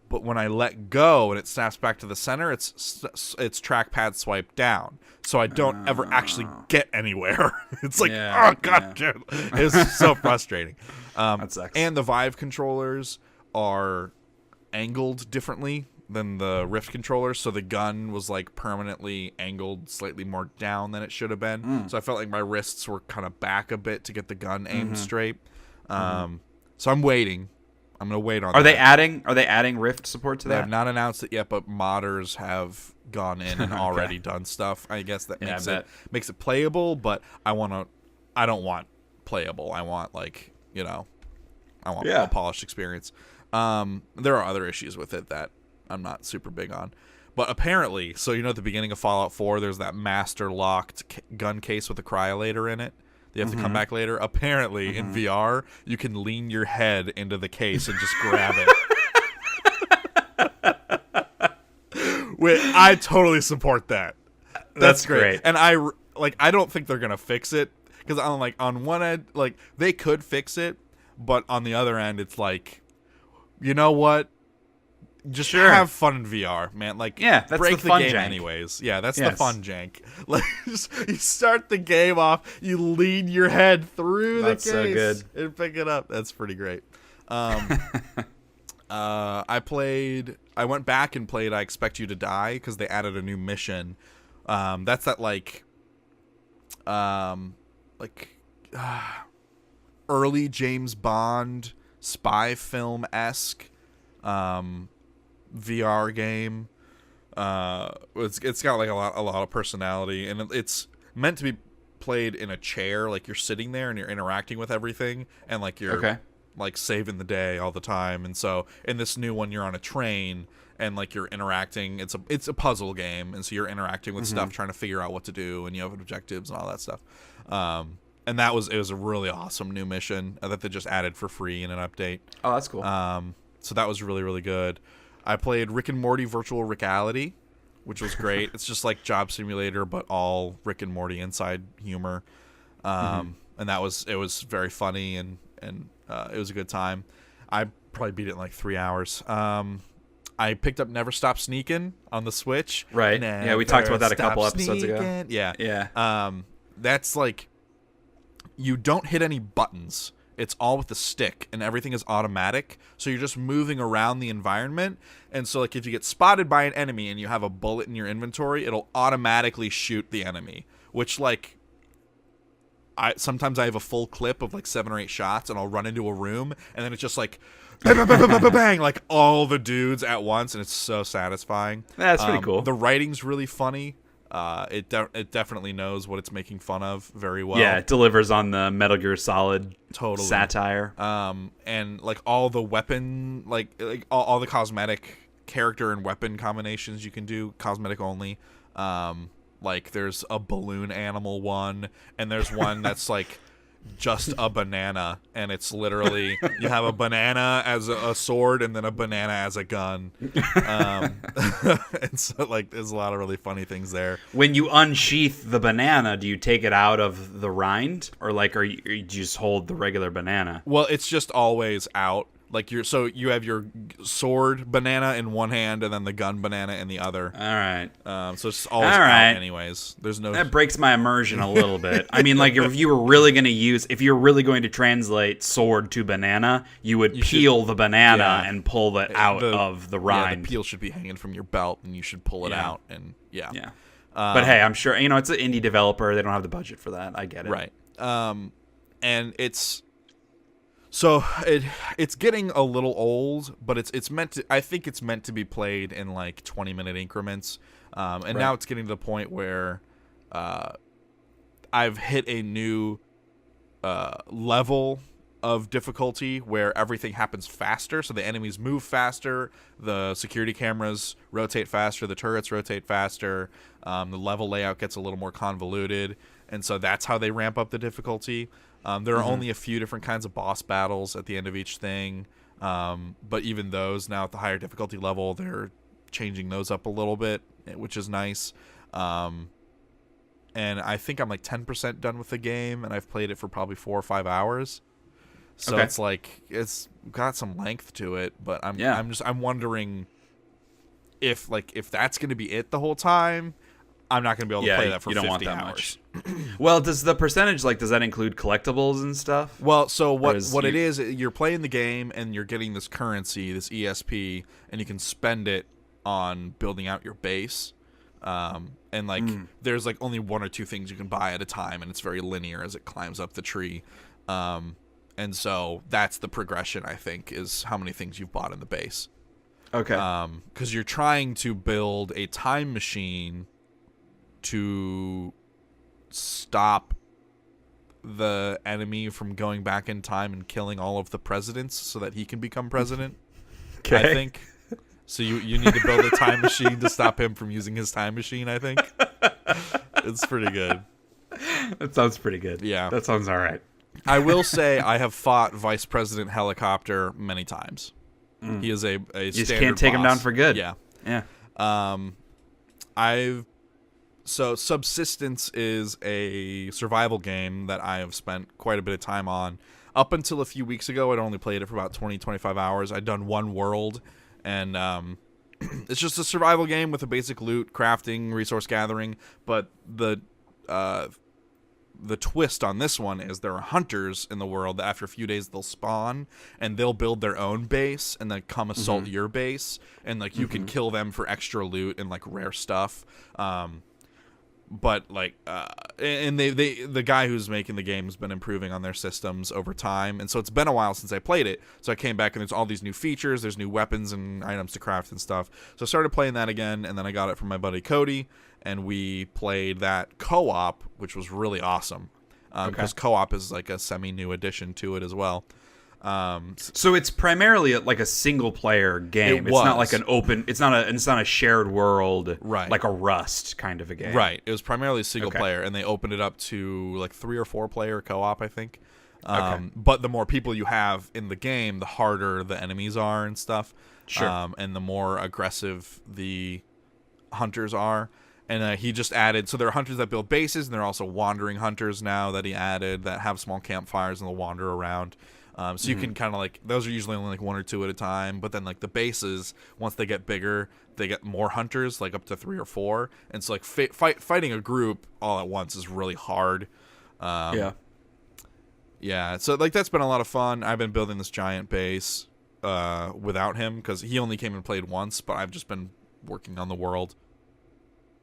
Speaker 2: But when I let go and it snaps back to the center, it's trackpad swipe down. So I don't ever actually get anywhere. It's like, God damn. It's so frustrating.
Speaker 1: That sucks.
Speaker 2: And the Vive controllers are angled differently than the Rift controller, so the gun was like permanently angled slightly more down than it should have been. So I felt like my wrists were kind of back a bit to get the gun aimed straight. So I'm waiting. I'm gonna wait on.
Speaker 1: Are they adding Rift support to
Speaker 2: They
Speaker 1: that?
Speaker 2: have not announced it yet, but modders have gone in and already done stuff. I guess that makes it playable, but I don't want playable. I want a polished experience. There are other issues with it that I'm not super big on. But apparently, so at the beginning of Fallout 4, there's that master locked gun case with a cryolator in it. You have to come back later. Apparently, in VR, you can lean your head into the case and just grab it. I totally support that.
Speaker 1: That's great.
Speaker 2: And I don't think they're gonna fix it, because on one end, they could fix it, but on the other end, it's like, you know what? Just have fun in VR, man.
Speaker 1: That's
Speaker 2: break
Speaker 1: the fun
Speaker 2: game
Speaker 1: jank.
Speaker 2: anyways. Yeah, that's the fun jank. You start the game off, you lean your head through the case
Speaker 1: so good.
Speaker 2: and pick it up. That's pretty great. I went back and played I Expect You to Die, because they added a new mission. That's that early James Bond spy film-esque VR game. It's got a lot of personality, and it's meant to be played in a chair, you're sitting there and you're interacting with everything, and you're saving the day all the time. And so in this new one, you're on a train and you're interacting. It's a puzzle game, and so you're interacting with stuff, trying to figure out what to do, and you have objectives and all that stuff. And it was a really awesome new mission that they just added for free in an update.
Speaker 1: Oh, that's cool.
Speaker 2: So that was really, really good. I played Rick and Morty Virtual Reality, which was great. It's just like Job Simulator, but all Rick and Morty inside humor. And it was very funny, and it was a good time. I probably beat it in 3 hours. I picked up Never Stop Sneaking on the Switch.
Speaker 1: Right. Yeah, we talked about that a couple episodes ago.
Speaker 2: Yeah.
Speaker 1: Yeah.
Speaker 2: That's you don't hit any buttons. It's all with the stick, and everything is automatic. So you're just moving around the environment. And so if you get spotted by an enemy and you have a bullet in your inventory, it'll automatically shoot the enemy. Which sometimes I have a full clip of 7 or 8 shots, and I'll run into a room, and then it's just bang, bang, bang, bang, bang, bang, all the dudes at once, and it's so satisfying.
Speaker 1: That's pretty cool.
Speaker 2: The writing's really funny. It definitely knows what it's making fun of very well.
Speaker 1: Yeah, it delivers on the Metal Gear Solid
Speaker 2: totally
Speaker 1: satire.
Speaker 2: And all the weapon, all the cosmetic character and weapon combinations you can do, cosmetic only. There's a balloon animal one, and there's one that's just a banana, and it's literally you have a banana as a sword and then a banana as a gun. And so there's a lot of really funny things there.
Speaker 1: When you unsheath the banana, do you take it out of the rind, or or you just hold the regular banana?
Speaker 2: Well, it's just always out. You have your sword banana in one hand and then the gun banana in the other.
Speaker 1: All right.
Speaker 2: So it's always out anyways. There's no.
Speaker 1: That breaks my immersion a little bit. I mean, if you were really going to translate sword to banana, you would peel the banana and pull it out of the rind.
Speaker 2: Yeah, the peel should be hanging from your belt, and you should pull it out. And
Speaker 1: yeah. But hey, I'm sure it's an indie developer. They don't have the budget for that. I get it.
Speaker 2: Right. And it's. So it's getting a little old, but it's meant to. I think it's meant to be played in 20-minute increments, and now it's getting to the point where I've hit a new level of difficulty where everything happens faster. So the enemies move faster, the security cameras rotate faster, the turrets rotate faster, the level layout gets a little more convoluted, and so that's how they ramp up the difficulty. There are only a few different kinds of boss battles at the end of each thing, but even those now at the higher difficulty level, they're changing those up a little bit, which is nice. And I think I'm 10% done with the game, and I've played it for probably 4 or 5 hours. So it's it's got some length to it, but I'm wondering if that's going to be it the whole time. I'm not going to be able to play that for 50 hours.
Speaker 1: Well, does the percentage, does that include collectibles and stuff?
Speaker 2: Well, so what it is, you're playing the game and you're getting this currency, this ESP, and you can spend it on building out your base. And like there's like only one or two things you can buy at a time, and it's very linear as it climbs up the tree. And so that's the progression, I think, is how many things you've bought in the base.
Speaker 1: Okay.
Speaker 2: Because you're trying to build a time machine to stop the enemy from going back in time and killing all of the presidents so that he can become president.
Speaker 1: Okay.
Speaker 2: I think. So you need to build a time machine to stop him from using his time machine, I think. It's pretty good.
Speaker 1: That sounds pretty good.
Speaker 2: Yeah.
Speaker 1: That sounds all right.
Speaker 2: I will say I have fought Vice President Helicopter many times. He is a standard
Speaker 1: You just can't take him down for good.
Speaker 2: Yeah.
Speaker 1: Yeah.
Speaker 2: So Subsistence is a survival game that I have spent quite a bit of time on. Up until a few weeks ago, I'd only played it for about 20, 25 hours. I'd done one world, and it's just a survival game with a basic loot, crafting, resource gathering, but the twist on this one is there are hunters in the world that after a few days they'll spawn and they'll build their own base and then come assault your base, and like you can kill them for extra loot and like rare stuff. But like and the guy who's making the game has been improving on their systems over time, and so it's been a while since I played it. So I came back and there's all these new features, there's new weapons and items to craft and stuff. So I started playing that again, and then I got it from my buddy Cody, and we played that co-op, which was really awesome. Because co-op is like a semi-new addition to it as well.
Speaker 1: So it's primarily like a single player game. It's not like an open. It's not a shared world.
Speaker 2: Right.
Speaker 1: Like a Rust kind of a game.
Speaker 2: Right. It was primarily single player, and they opened it up to like 3 or 4 player co-op, I think. But the more people you have in the game, the harder the enemies are and stuff.
Speaker 1: Sure.
Speaker 2: And the more aggressive the hunters are. And he just added, so there are hunters that build bases, and there are also wandering hunters now that he added that have small campfires and they'll wander around. So you can kind of like, those are usually only like 1 or 2 at a time, but then like the bases, once they get bigger, they get more hunters, like up to 3 or 4. And so like fighting a group all at once is really hard. Yeah. So like that's been a lot of fun. I've been building this giant base without him because he only came and played once, but I've just been working on the world.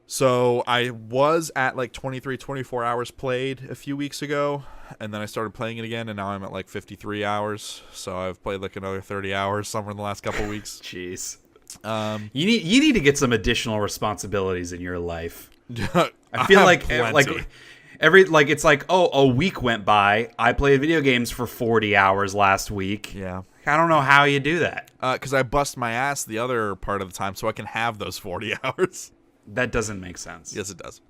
Speaker 2: So I was at like 23, 24 hours played a few weeks ago, and then I started playing it again, and now I'm at like 53 hours. So I've played like another 30 hours somewhere in the last couple weeks.
Speaker 1: Jeez. You need to get some additional responsibilities in your life. I feel like it's like, oh, a week went by. I played video games for 40 hours last week.
Speaker 2: Yeah.
Speaker 1: I don't know how you do that.
Speaker 2: Because I bust my ass the other part of the time so I can have those 40 hours.
Speaker 1: That doesn't make sense.
Speaker 2: Yes, it does.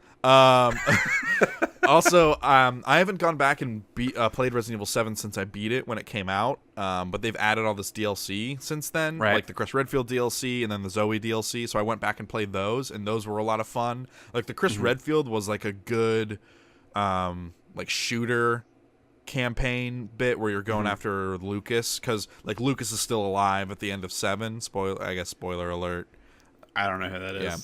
Speaker 2: Also, I haven't gone back and played Resident Evil 7 since I beat it when it came out. But they've added all this DLC since then,
Speaker 1: right?
Speaker 2: Like the Chris Redfield DLC and then the Zoe DLC. So I went back and played those, and those were a lot of fun. Like the Chris Redfield was like a good, like shooter campaign bit where you're going after Lucas, because like Lucas is still alive at the end of 7. Spoiler alert.
Speaker 1: I don't know who that is.
Speaker 2: Yeah.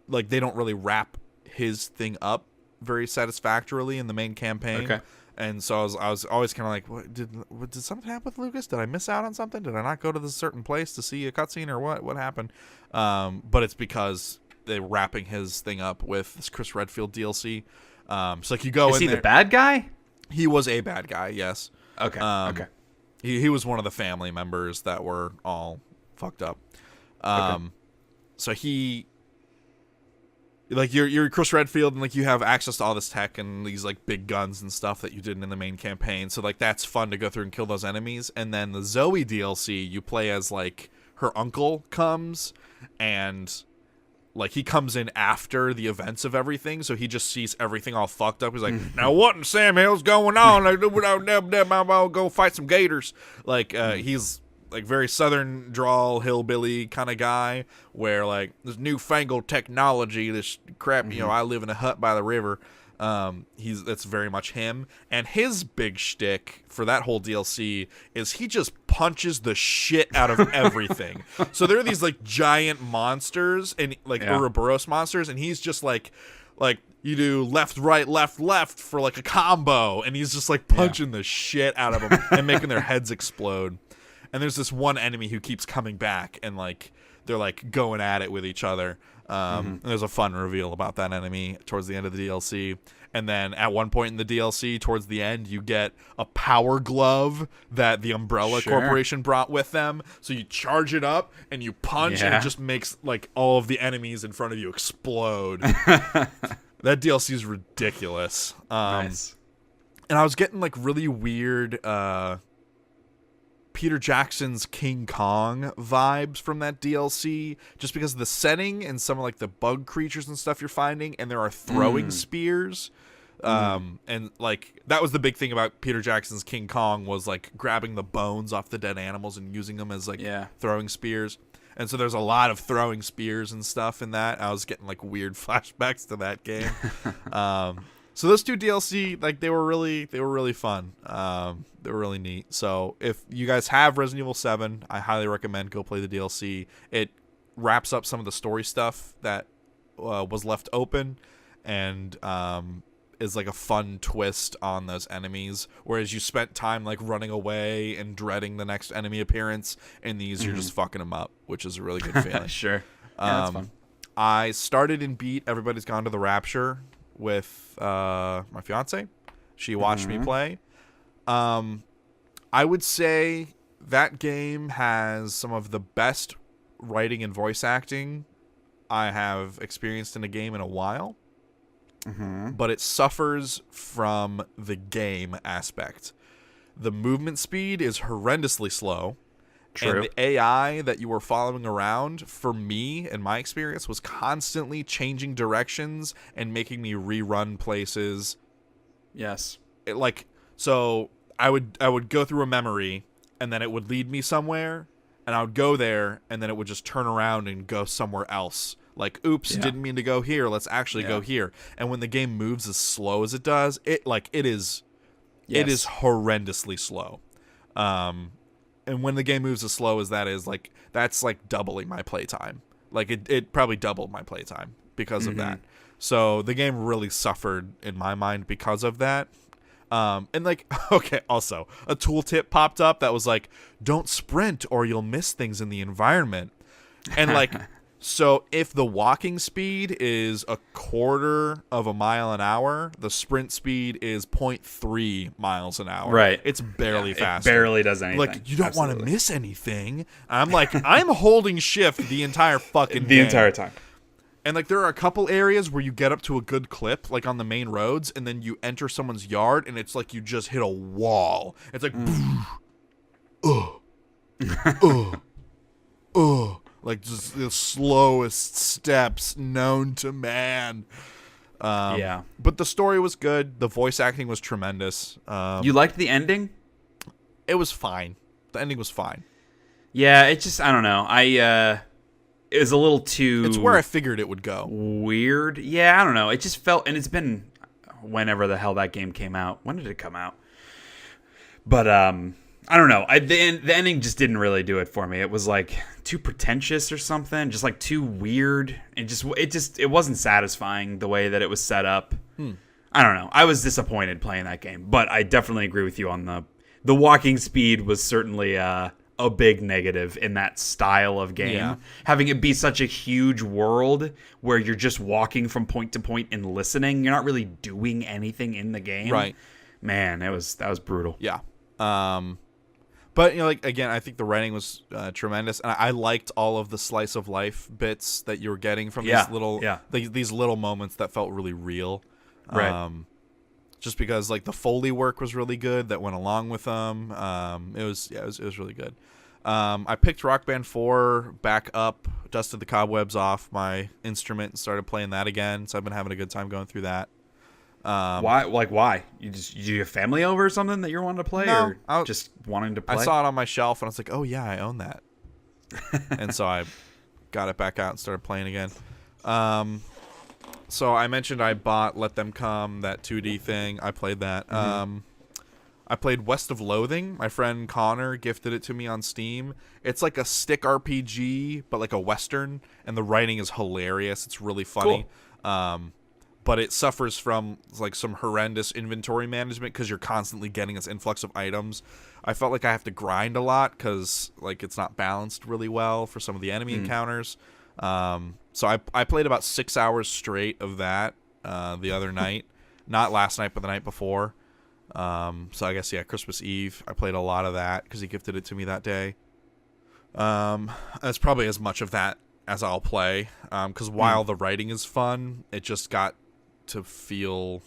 Speaker 2: Like they don't really wrap his thing up very satisfactorily in the main campaign. Okay. And so I was always kind of like, did something happen with Lucas? Did I miss out on something? Did I not go to this certain place to see a cutscene or what happened? But it's because they're wrapping his thing up with this Chris Redfield DLC. So like you go in there.
Speaker 1: Is he the bad guy?
Speaker 2: He was a bad guy, yes.
Speaker 1: Okay. Okay.
Speaker 2: He was one of the family members that were all fucked up. So he, like you're Chris Redfield, and like you have access to all this tech and these like big guns and stuff that you didn't in the main campaign. So like that's fun to go through and kill those enemies. And then the Zoe DLC, you play as like her uncle comes, and like he comes in after the events of everything, so he just sees everything all fucked up. He's like, now what in Sam Hill's going on? Like, I'll go fight some gators. Like he's like very southern drawl hillbilly kind of guy, where like this newfangled technology, this crap, I live in a hut by the river. That's very much him, and his big shtick for that whole DLC is he just punches the shit out of everything. So there are these like giant monsters and like Ouroboros monsters, and he's just like you do left, right, left, left for like a combo, and he's just like punching the shit out of them and making their heads explode. And there's this one enemy who keeps coming back, and like they're like going at it with each other. And there's a fun reveal about that enemy towards the end of the DLC. And then at one point in the DLC, towards the end, you get a power glove that the Umbrella Corporation brought with them. So you charge it up and you punch, and it just makes like all of the enemies in front of you explode. That DLC is ridiculous.
Speaker 1: Nice.
Speaker 2: And I was getting like really weird Peter Jackson's King Kong vibes from that DLC, just because of the setting and some of like the bug creatures and stuff you're finding, and there are throwing spears. And like that was the big thing about Peter Jackson's King Kong, was like grabbing the bones off the dead animals and using them as like throwing spears. And so there's a lot of throwing spears and stuff in that. I was getting like weird flashbacks to that game. So those two DLC, like they were really fun. They were really neat. So if you guys have Resident Evil 7, I highly recommend go play the DLC. It wraps up some of the story stuff that was left open, and is like a fun twist on those enemies. Whereas you spent time like running away and dreading the next enemy appearance, and these you're just fucking them up, which is a really good feeling.
Speaker 1: Sure. Yeah, that's fun.
Speaker 2: I started and beat Everybody's Gone to the Rapture with my fiance. She watched me play. I would say that game has some of the best writing and voice acting I have experienced in a game in a while. But it suffers from the game aspect. The movement speed is horrendously slow. True. And the AI that you were following around, for me, in my experience, was constantly changing directions and making me rerun places.
Speaker 1: Yes.
Speaker 2: So I would go through a memory, and then it would lead me somewhere, and I would go there, and then it would just turn around and go somewhere else. Like, oops, didn't mean to go here. Let's actually go here. And when the game moves as slow as it does, it is horrendously slow. And when the game moves as slow as that is, like, that's like doubling my playtime. Like it probably doubled my playtime because of that. So the game really suffered in my mind because of that. And like, okay, also a tooltip popped up that was like, don't sprint or you'll miss things in the environment. And like, so if the walking speed is 1/4 mile an hour, the sprint speed is 0.3 miles an hour.
Speaker 1: Right.
Speaker 2: It's barely faster.
Speaker 1: It barely does anything.
Speaker 2: Like, you don't want to miss anything. I'm like, I'm holding shift the entire fucking game.
Speaker 1: Entire time.
Speaker 2: And like, there are a couple areas where you get up to a good clip, like on the main roads, and then you enter someone's yard, and it's like you just hit a wall. It's like, like just the slowest steps known to man. But the story was good. The voice acting was tremendous.
Speaker 1: You liked the ending?
Speaker 2: It was fine. The ending was fine.
Speaker 1: Yeah, it just, I don't know. It was a little too...
Speaker 2: It's where I figured it would go.
Speaker 1: Weird. Yeah, I don't know. It just felt... And it's been whenever the hell that game came out. When did it come out? But, I don't know. The ending just didn't really do it for me. It was, like, too pretentious or something. Just, like, too weird. It wasn't satisfying the way that it was set up. I don't know. I was disappointed playing that game. But I definitely agree with you on the walking speed was certainly... a big negative in that style of game. Having it be such a huge world where you're just walking from point to point and listening, you're not really doing anything in the game.
Speaker 2: Right.
Speaker 1: Man, that was brutal.
Speaker 2: Yeah. But, you know, like, again, I think the writing was tremendous, and I liked all of the slice of life bits that you were getting from these little moments that felt really real.
Speaker 1: Right.
Speaker 2: Just because, like, the Foley work was really good that went along with them. It was really good. I picked Rock Band 4 back up, dusted the cobwebs off my instrument, and started playing that again. So I've been having a good time going through that.
Speaker 1: Why? Like, why? You have family over or something that you're wanting to play,
Speaker 2: no,
Speaker 1: or just wanting to play?
Speaker 2: I saw it on my shelf, and I was like, oh, yeah, I own that. And so I got it back out and started playing again. So I mentioned I bought Let Them Come, that 2D thing. I played that. I played West of Loathing. My friend Connor gifted it to me on Steam. It's like a stick RPG, but like a Western, and the writing is hilarious. It's really funny. Cool. but it suffers from like some horrendous inventory management because you're constantly getting this influx of items. I felt like I have to grind a lot because like it's not balanced really well for some of the enemy encounters. So I played about 6 hours straight of that the other night, not last night, but the night before. So I guess, yeah, Christmas Eve, I played a lot of that because he gifted it to me that day. That's probably as much of that as I'll play. Because while the writing is fun, it just got to feel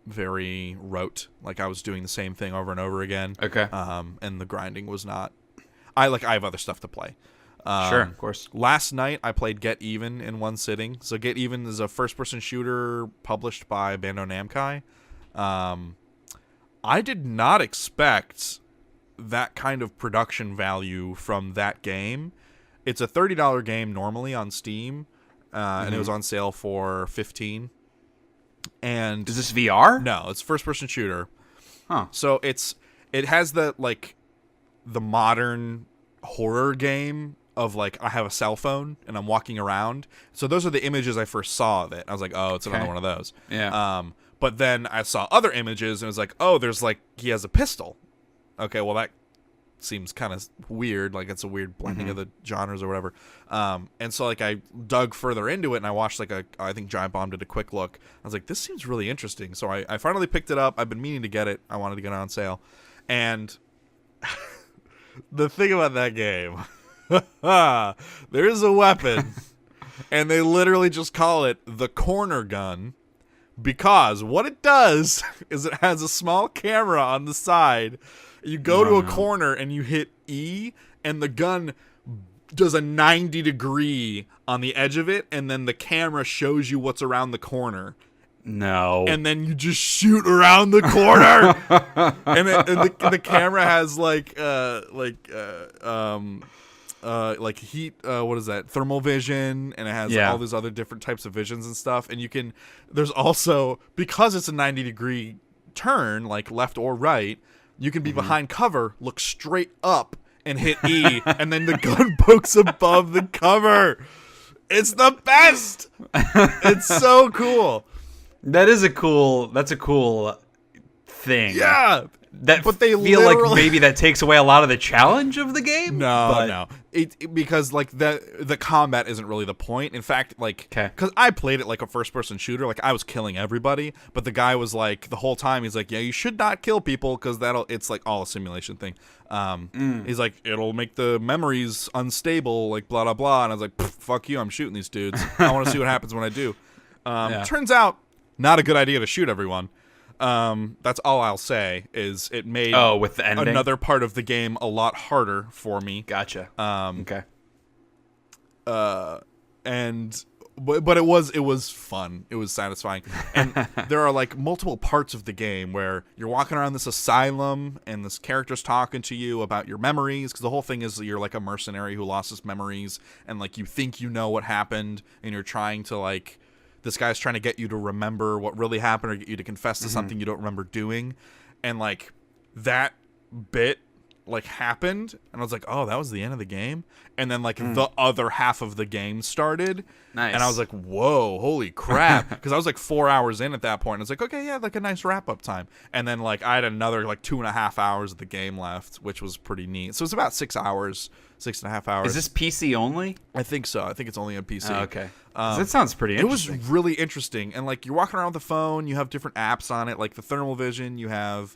Speaker 2: very rote. Like I was doing the same thing over and over again.
Speaker 1: Okay.
Speaker 2: And the grinding was not... I have other stuff to play.
Speaker 1: Sure, of course.
Speaker 2: Last night, I played Get Even in one sitting. So Get Even is a first-person shooter published by Bandai Namco. I did not expect that kind of production value from that game. It's a $30 game normally on Steam, and it was on sale for $15. And
Speaker 1: is this VR?
Speaker 2: No, it's first-person shooter.
Speaker 1: Huh.
Speaker 2: So it has the modern horror game of like I have a cell phone and I'm walking around. So those are the images I first saw of it. I was like, oh, it's another one of those.
Speaker 1: Yeah.
Speaker 2: But then I saw other images and it was like, oh, there's like he has a pistol. Okay, well that seems kind of weird. Like it's a weird blending of the genres or whatever. And so like I dug further into it and I watched I think Giant Bomb did a quick look. I was like, this seems really interesting. So I finally picked it up. I've been meaning to get it. I wanted to get it on sale. And the thing about that game, there is a weapon, and they literally just call it the corner gun, because what it does is it has a small camera on the side. You go to a corner and you hit E, and the gun does a 90-degree on the edge of it, and then the camera shows you what's around the corner.
Speaker 1: No.
Speaker 2: And then you just shoot around the corner. and the camera has like heat, what is that? Thermal vision, and it has all these other different types of visions and stuff. And there's also, because it's a 90-degree turn, like left or right, you can be behind cover, look straight up and hit E, and then the gun pokes above the cover. It's the best. It's so cool.
Speaker 1: That's a cool thing.
Speaker 2: Yeah.
Speaker 1: But they feel like maybe that takes away a lot of the challenge of the game.
Speaker 2: No. Because like the combat isn't really the point. In fact, like, because I played it like a first-person shooter, like I was killing everybody, but the guy was like the whole time he's like, yeah, you should not kill people because it's like all a simulation thing. He's like, it'll make the memories unstable, like blah blah blah, and I was like, fuck you, I'm shooting these dudes. I want to see what happens when I do. Turns out, not a good idea to shoot everyone. That's all I'll say. Is it made
Speaker 1: with the ending?
Speaker 2: Another part of the game a lot harder for me.
Speaker 1: Gotcha. Okay.
Speaker 2: But it was fun. It was satisfying. And there are like multiple parts of the game where you're walking around this asylum and this character's talking to you about your memories, because the whole thing is you're like a mercenary who lost his memories, and like you think you know what happened, and you're trying to like. This guy's trying to get you to remember what really happened or get you to confess to something you don't remember doing. And, like, that bit, like, happened. And I was like, oh, that was the end of the game? And then, like, the other half of the game started.
Speaker 1: Nice.
Speaker 2: And I was like, whoa, holy crap. Because I was, like, 4 hours in at that point. And I was like, okay, yeah, like a nice wrap-up time. And then, like, I had another, like, 2.5 hours of the game left, which was pretty neat. So it's about 6 hours. 6.5 hours.
Speaker 1: Is this PC only?
Speaker 2: I think so. I think it's only on PC.
Speaker 1: Oh, okay. That sounds pretty interesting.
Speaker 2: It was really interesting. And, like, you're walking around with the phone. You have different apps on it, like the thermal vision. You have,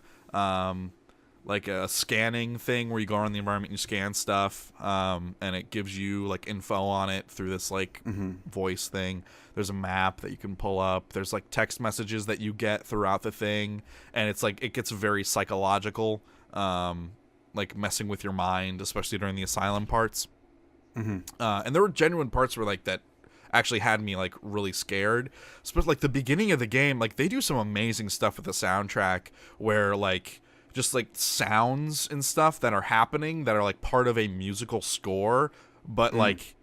Speaker 2: like, a scanning thing where you go around the environment and you scan stuff. And it gives you, like, info on it through this, like, voice thing. There's a map that you can pull up. There's, like, text messages that you get throughout the thing. And it's, like, it gets very psychological. Like messing with your mind, especially during the asylum parts. And there were genuine parts where like that actually had me like really scared. Especially like the beginning of the game, like they do some amazing stuff with the soundtrack where like just like sounds and stuff that are happening that are like part of a musical score, but like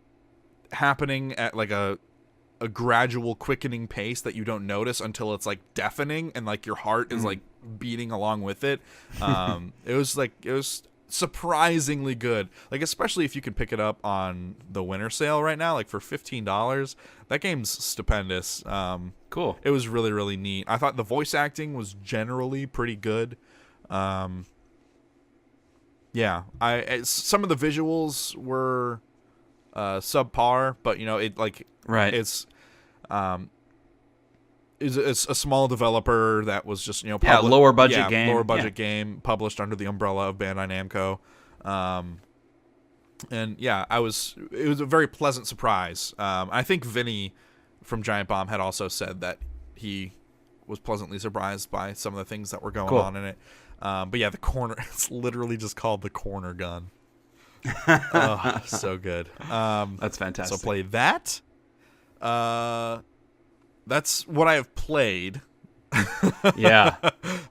Speaker 2: happening at like a gradual quickening pace that you don't notice until it's like deafening and like your heart is like beating along with it. It was surprisingly good. Like, especially if you can pick it up on the winter sale right now, like for $15. That game's stupendous.
Speaker 1: Cool.
Speaker 2: It was really, really neat. I thought the voice acting was generally pretty good. Yeah, some of the visuals were subpar, but it like
Speaker 1: right.
Speaker 2: It's a small developer that was just
Speaker 1: lower budget
Speaker 2: game published under the umbrella of Bandai Namco, and yeah, it was a very pleasant surprise. I think Vinny from Giant Bomb had also said that he was pleasantly surprised by some of the things that were going on in it. But yeah, the corner, it's literally just called the corner gun. Oh, so good.
Speaker 1: That's fantastic.
Speaker 2: So play that. That's what I have played.
Speaker 1: Yeah.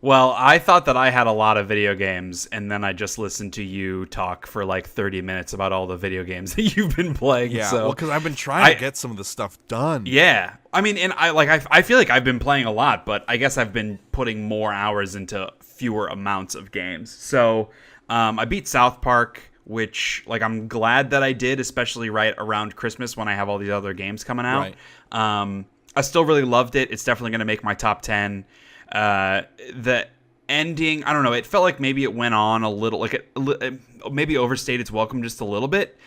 Speaker 1: Well, I thought that I had a lot of video games, and then I just listened to you talk for like 30 minutes about all the video games that you've been playing.
Speaker 2: Yeah,
Speaker 1: so
Speaker 2: well, because I've been trying to get some of the stuff done.
Speaker 1: Yeah. I mean, and I feel like I've been playing a lot, but I guess I've been putting more hours into fewer amounts of games. So I beat South Park, which like I'm glad that I did, especially right around Christmas when I have all these other games coming out.
Speaker 2: Right.
Speaker 1: I still really loved it. It's definitely going to make my top 10. The ending, I don't know. It felt like maybe it went on a little, like it maybe overstayed its welcome just a little bit.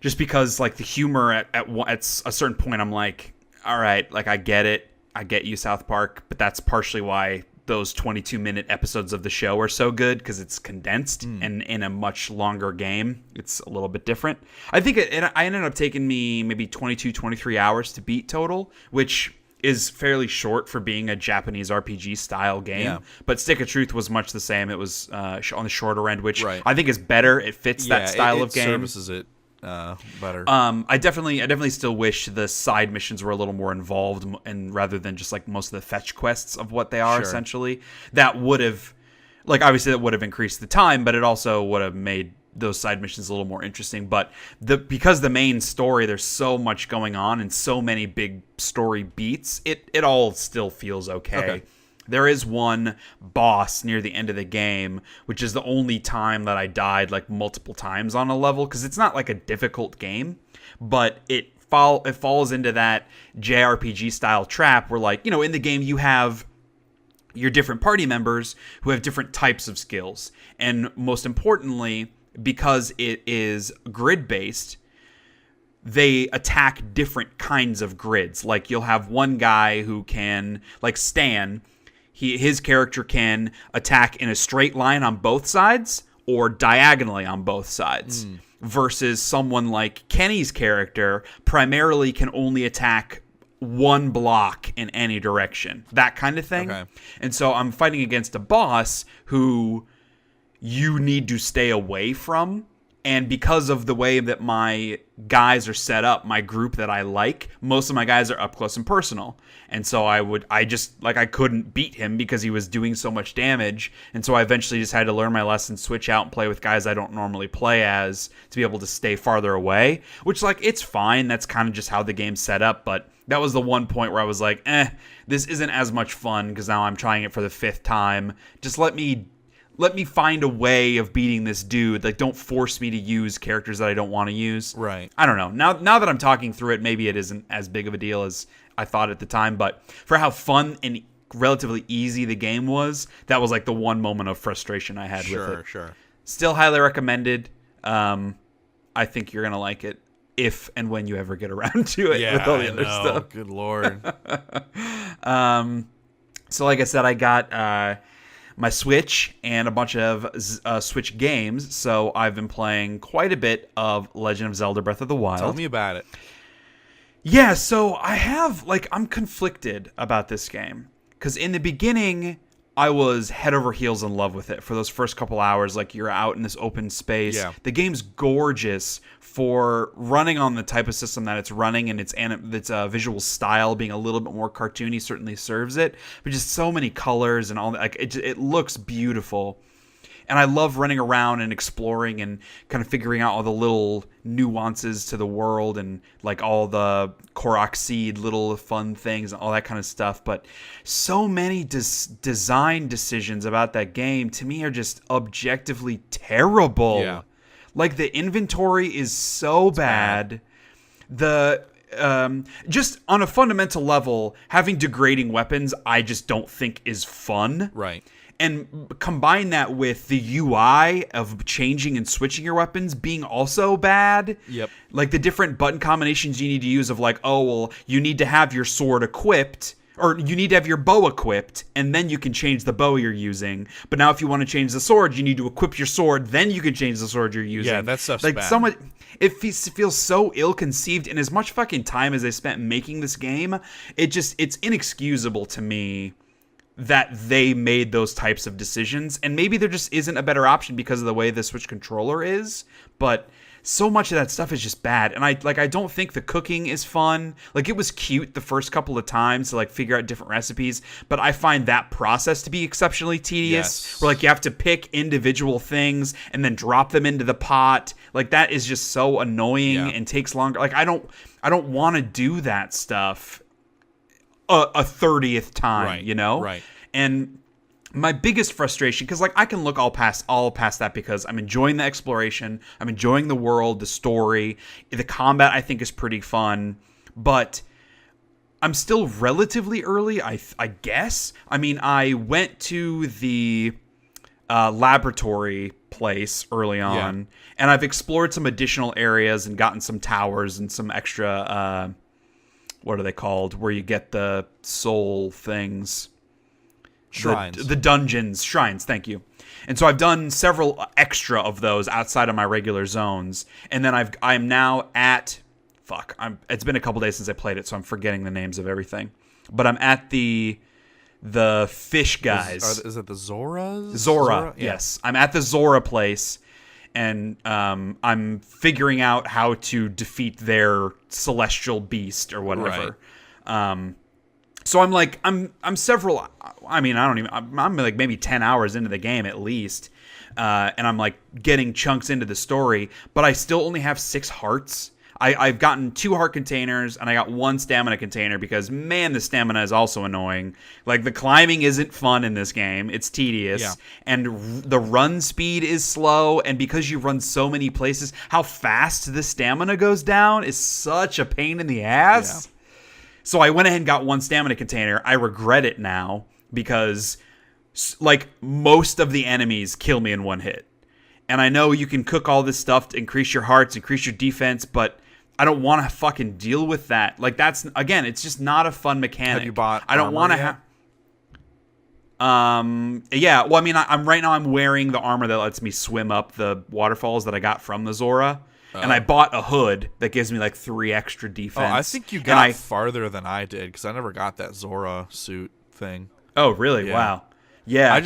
Speaker 1: Just because like the humor at a certain point, I'm like, all right, like I get it. I get you, South Park. But that's partially why those 22-minute episodes of the show are so good, because it's condensed and in a much longer game. It's a little bit different. I think I ended up taking me maybe 22, 23 hours to beat total, which is fairly short for being a Japanese RPG style game. Yeah. But Stick of Truth was much the same. It was on the shorter end, which I think is better. It fits that style of game.
Speaker 2: Services it better.
Speaker 1: I definitely still wish the side missions were a little more involved, and rather than just like most of the fetch quests of what they are essentially. That would have, like, obviously that would have increased the time, but it also would have made those side missions a little more interesting. But because the main story, there's so much going on and so many big story beats, it all still feels okay. There is one boss near the end of the game, which is the only time that I died like multiple times on a level, because it's not like a difficult game, but it falls into that JRPG style trap where, like, in the game you have your different party members who have different types of skills, and most importantly, because it is grid based, they attack different kinds of grids. Like, you'll have one guy who can, like Stan, his character can attack in a straight line on both sides or diagonally on both sides, versus someone like Kenny's character primarily can only attack one block in any direction, that kind of thing. And so I'm fighting against a boss who you need to stay away from. And because of the way that my guys are set up, my group that I like, most of my guys are up close and personal. And so I couldn't beat him because he was doing so much damage. And so I eventually just had to learn my lesson, switch out and play with guys I don't normally play as, to be able to stay farther away. Which, like, it's fine. That's kind of just how the game's set up. But that was the one point where I was like, this isn't as much fun because now I'm trying it for the 5th time. Just let me find a way of beating this dude. Like, don't force me to use characters that I don't want to use.
Speaker 2: Right.
Speaker 1: I don't know. Now that I'm talking through it, maybe it isn't as big of a deal as I thought at the time. But for how fun and relatively easy the game was, that was like the one moment of frustration I had with it.
Speaker 2: Sure.
Speaker 1: Still highly recommended. I think you're going to like it if and when you ever get around to it with all the other stuff.
Speaker 2: Good Lord.
Speaker 1: So like I said, I got my Switch and a bunch of Switch games, so I've been playing quite a bit of Legend of Zelda Breath of the Wild.
Speaker 2: Tell me about it.
Speaker 1: Yeah, so I'm conflicted about this game, because in the beginning, I was head over heels in love with it for those first couple hours. Like, you're out in this open space. Yeah. The game's gorgeous for running on the type of system that it's running, and its visual style being a little bit more cartoony certainly serves it. But just so many colors and all that. Like, it looks beautiful. And I love running around and exploring and kind of figuring out all the little nuances to the world and like all the Korok seed little fun things and all that kind of stuff. But so many design decisions about that game to me are just objectively terrible.
Speaker 2: Yeah.
Speaker 1: Like the inventory is so bad. The just on a fundamental level, having degrading weapons I just don't think is fun.
Speaker 2: Right.
Speaker 1: And combine that with the UI of changing and switching your weapons being also bad.
Speaker 2: Yep.
Speaker 1: Like the different button combinations you need to use of like, oh, well, you need to have your sword equipped, or you need to have your bow equipped, and then you can change the bow you're using. But now if you want to change the sword, you need to equip your sword, then you can change the sword you're using.
Speaker 2: Yeah, that stuff's
Speaker 1: like
Speaker 2: bad.
Speaker 1: Somewhat, it feels so ill-conceived, and as much fucking time as they spent making this game, it's inexcusable to me that they made those types of decisions. And maybe there just isn't a better option because of the way the Switch controller is, but so much of that stuff is just bad. And I don't think the cooking is fun. Like, it was cute the first couple of times to like figure out different recipes, but I find that process to be exceptionally tedious.
Speaker 2: Yes.
Speaker 1: Where like you have to pick individual things and then drop them into the pot. Like, that is just so annoying and takes longer. Like, I don't want to do that stuff a 30th time,
Speaker 2: right.
Speaker 1: you know?
Speaker 2: Right.
Speaker 1: And my biggest frustration, because like I can look all past that because I'm enjoying the exploration, I'm enjoying the world, the story, the combat I think is pretty fun, but I'm still relatively early, I guess. I mean, I went to the laboratory place early on, and I've explored some additional areas and gotten some towers and some extra what are they called? Where you get the soul things.
Speaker 2: Shrines.
Speaker 1: The dungeons. Shrines, thank you. And so I've done several extra of those outside of my regular zones. And then I'm now at... it's been a couple days since I played it, so I'm forgetting the names of everything. But I'm at the fish guys.
Speaker 2: Is it the Zoras?
Speaker 1: Zora, yes. I'm at the Zora place. And I'm figuring out how to defeat their celestial beast or whatever. Right. So I'm like, I'm several. I mean, I'm like maybe 10 hours into the game at least, and I'm like getting chunks into the story. But I still only have 6 hearts. I've gotten 2 heart containers, and I got 1 stamina container because, man, the stamina is also annoying. Like, the climbing isn't fun in this game. It's tedious. And the run speed is slow, and because you run so many places, how fast the stamina goes down is such a pain in the ass. Yeah. So I went ahead and got 1 stamina container. I regret it now because, like, most of the enemies kill me in 1 hit. And I know you can cook all this stuff to increase your hearts, increase your defense, but I don't want to fucking deal with that. Like, that's, again, it's just not a fun mechanic.
Speaker 2: Have you bought
Speaker 1: I don't want to have... Yeah, well, I mean, I'm right now I'm wearing the armor that lets me swim up the waterfalls that I got from the Zora. And I bought a hood that gives me like 3 extra defense.
Speaker 2: Oh, I think you got farther than I did because I never got that Zora suit thing.
Speaker 1: Oh, really? Yeah. Wow. Yeah,
Speaker 2: I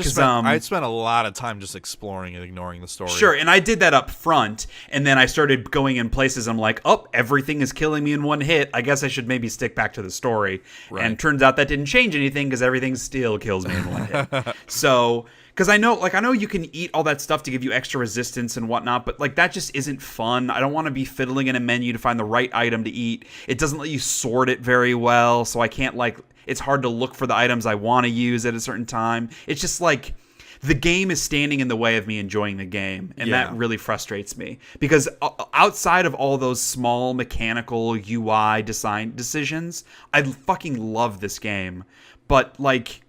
Speaker 2: spent a lot of time just exploring and ignoring the story.
Speaker 1: Sure, and I did that up front, and then I started going in places. I'm like, oh, everything is killing me in 1 hit. I guess I should maybe stick back to the story. Right. And turns out that didn't change anything because everything still kills me in 1 hit. So, because I know you can eat all that stuff to give you extra resistance and whatnot, but like that just isn't fun. I don't want to be fiddling in a menu to find the right item to eat. It doesn't let you sort it very well, so I can't like. It's hard to look for the items I want to use at a certain time. It's just like the game is standing in the way of me enjoying the game, and that really frustrates me. Because outside of all those small mechanical UI design decisions, I fucking love this game. But like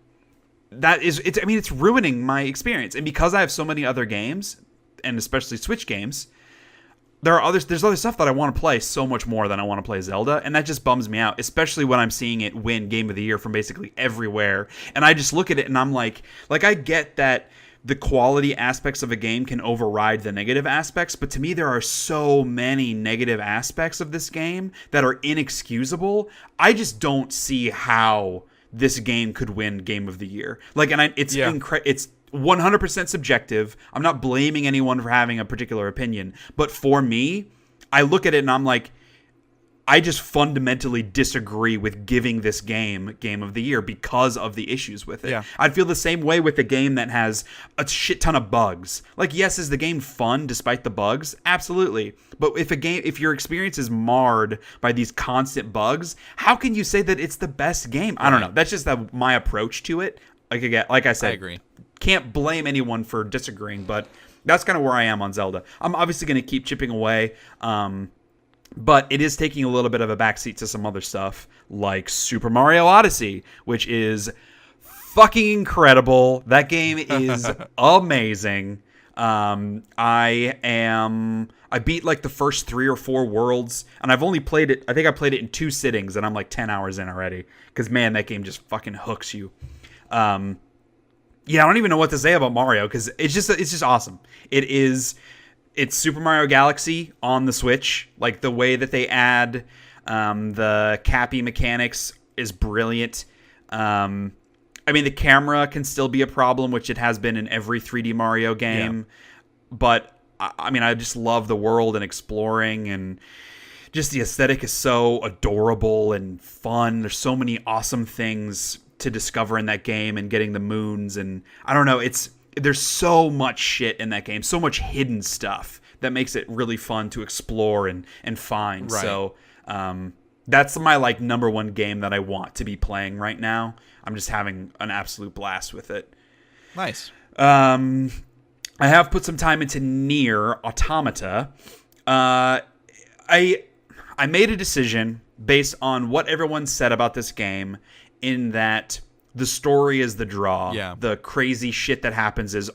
Speaker 1: it's ruining my experience. And because I have so many other games, and especially Switch games, there's other stuff that I want to play so much more than I want to play Zelda, and that just bums me out, especially when I'm seeing it win Game of the Year from basically everywhere. And I just look at it and I'm like I get that the quality aspects of a game can override the negative aspects, but to me there are so many negative aspects of this game that are inexcusable. I just don't see how this game could win Game of the Year. Like, and it's 100% subjective. I'm not blaming anyone for having a particular opinion. But for me, I look at it and I'm like, I just fundamentally disagree with giving this game Game of the Year because of the issues with it.
Speaker 2: Yeah.
Speaker 1: I'd feel the same way with a game that has a shit ton of bugs. Like, yes, is the game fun despite the bugs? Absolutely. But if your experience is marred by these constant bugs, how can you say that it's the best game? I don't know. That's just my approach to it. Like I said,
Speaker 2: I agree.
Speaker 1: Can't blame anyone for disagreeing, but that's kind of where I am on Zelda. I'm obviously going to keep chipping away, but it is taking a little bit of a backseat to some other stuff, like Super Mario Odyssey, which is fucking incredible. That game is amazing. I beat like the first 3 or 4 worlds, and I've only played it. I think I played it in 2 sittings, and I'm like 10 hours in already. Because man, that game just fucking hooks you. Yeah, I don't even know what to say about Mario because it's just awesome. It's Super Mario Galaxy on the Switch. Like the way that they add the Cappy mechanics is brilliant. I mean, the camera can still be a problem, which it has been in every 3D Mario game. Yeah. But I mean, I just love the world and exploring, and just the aesthetic is so adorable and fun. There's so many awesome things to discover in that game, and getting the moons, and I don't know, there's so much shit in that game, so much hidden stuff that makes it really fun to explore and find. Right. So that's my like number one game that I want to be playing right now. I'm just having an absolute blast with it.
Speaker 2: Nice.
Speaker 1: I have put some time into Nier Automata. I made a decision based on what everyone said about this game, in that the story is the draw. Yeah. The crazy shit that happens is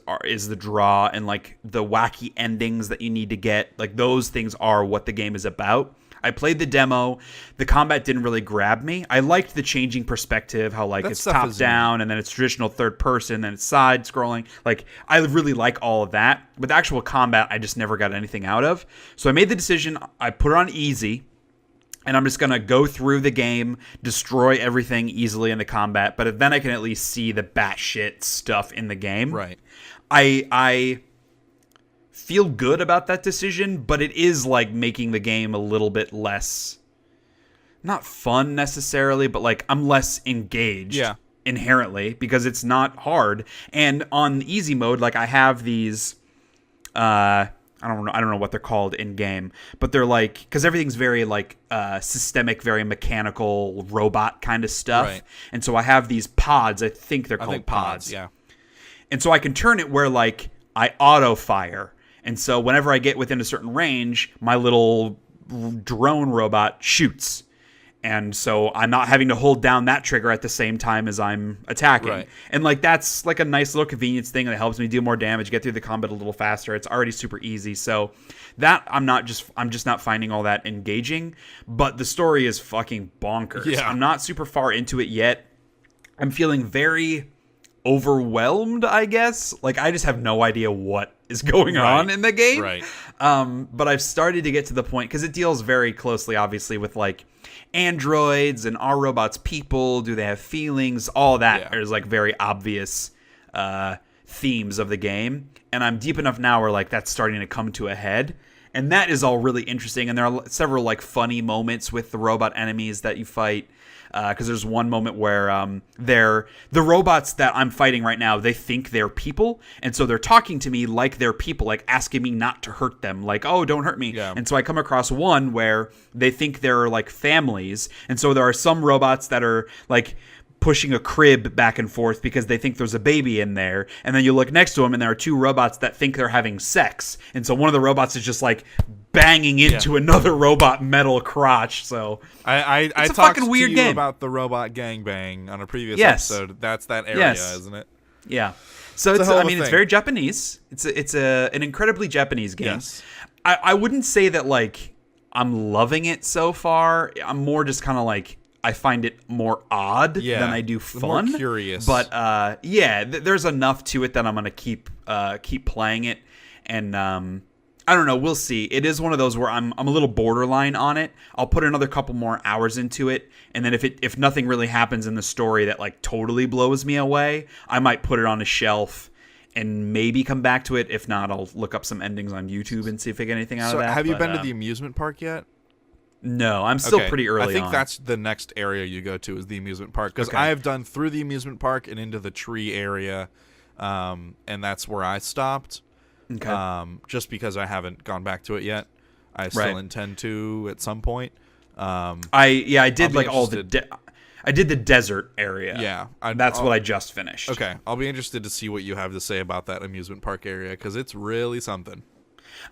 Speaker 1: the draw, and like the wacky endings that you need to get, like those things are what the game is about. I played the demo. The combat didn't really grab me. I liked the changing perspective, how like it's top down and then it's traditional third person, then it's side scrolling. Like I really like all of that. But the actual combat, I just never got anything out of. So I made the decision. I put it on easy. And I'm just going to go through the game, destroy everything easily in the combat, but then I can at least see the batshit stuff in the game.
Speaker 2: Right.
Speaker 1: I feel good about that decision, but it is like making the game a little bit less, not fun necessarily, but like I'm less engaged inherently because it's not hard. And on easy mode, like I have these... I don't know what they're called in game, but they're like, because everything's very like systemic, very mechanical robot kind of stuff. Right. And so I have these pods. I think they're called pods. Yeah. And so I can turn it where like I auto fire. And so whenever I get within a certain range, my little drone robot shoots. And so I'm not having to hold down that trigger at the same time as I'm attacking. Right. And like that's like a nice little convenience thing that helps me do more damage, get through the combat a little faster. It's already super easy. So that I'm just not finding all that engaging. But the story is fucking bonkers. Yeah. I'm not super far into it yet. I'm feeling very overwhelmed, I guess. Like I just have no idea what is going on in the game. Right. But I've started to get to the point, because it deals very closely, obviously, with like androids and are robots people? Do they have feelings? All that is like very obvious themes of the game. And I'm deep enough now where like that's starting to come to a head. And that is all really interesting. And there are several like funny moments with the robot enemies that you fight. Because there's one moment where the robots that I'm fighting right now, they think they're people. And so they're talking to me like they're people, like asking me not to hurt them. Like, oh, don't hurt me. Yeah. And so I come across one where they think they're like families. And so there are some robots that are like pushing a crib back and forth because they think there's a baby in there. And then you look next to them and there are 2 robots that think they're having sex. And so one of the robots is just like banging into another robot metal crotch. So
Speaker 2: I talked to you about the robot gangbang on a previous episode. That's that area, isn't it?
Speaker 1: Yeah. So it's very Japanese. It's an incredibly Japanese game. Yes. I wouldn't say that like I'm loving it so far. I'm more just kind of like I find it more odd than I do fun.
Speaker 2: More curious.
Speaker 1: But there's enough to it that I'm gonna keep playing it, and I don't know. We'll see. It is one of those where I'm a little borderline on it. I'll put another couple more hours into it, and then if nothing really happens in the story that like totally blows me away, I might put it on a shelf and maybe come back to it. If not, I'll look up some endings on YouTube and see if I get anything out of that.
Speaker 2: Have you been to the amusement park yet?
Speaker 1: No, I'm still pretty early on.
Speaker 2: I think that's the next area you go to is the amusement park, because I have done through the amusement park and into the tree area, and that's where I stopped.
Speaker 1: Okay.
Speaker 2: Just because I haven't gone back to it yet. I still intend to at some point.
Speaker 1: I did like all the I did the desert area.
Speaker 2: Yeah.
Speaker 1: That's what I just finished.
Speaker 2: Okay. I'll be interested to see what you have to say about that amusement park area, because it's really something.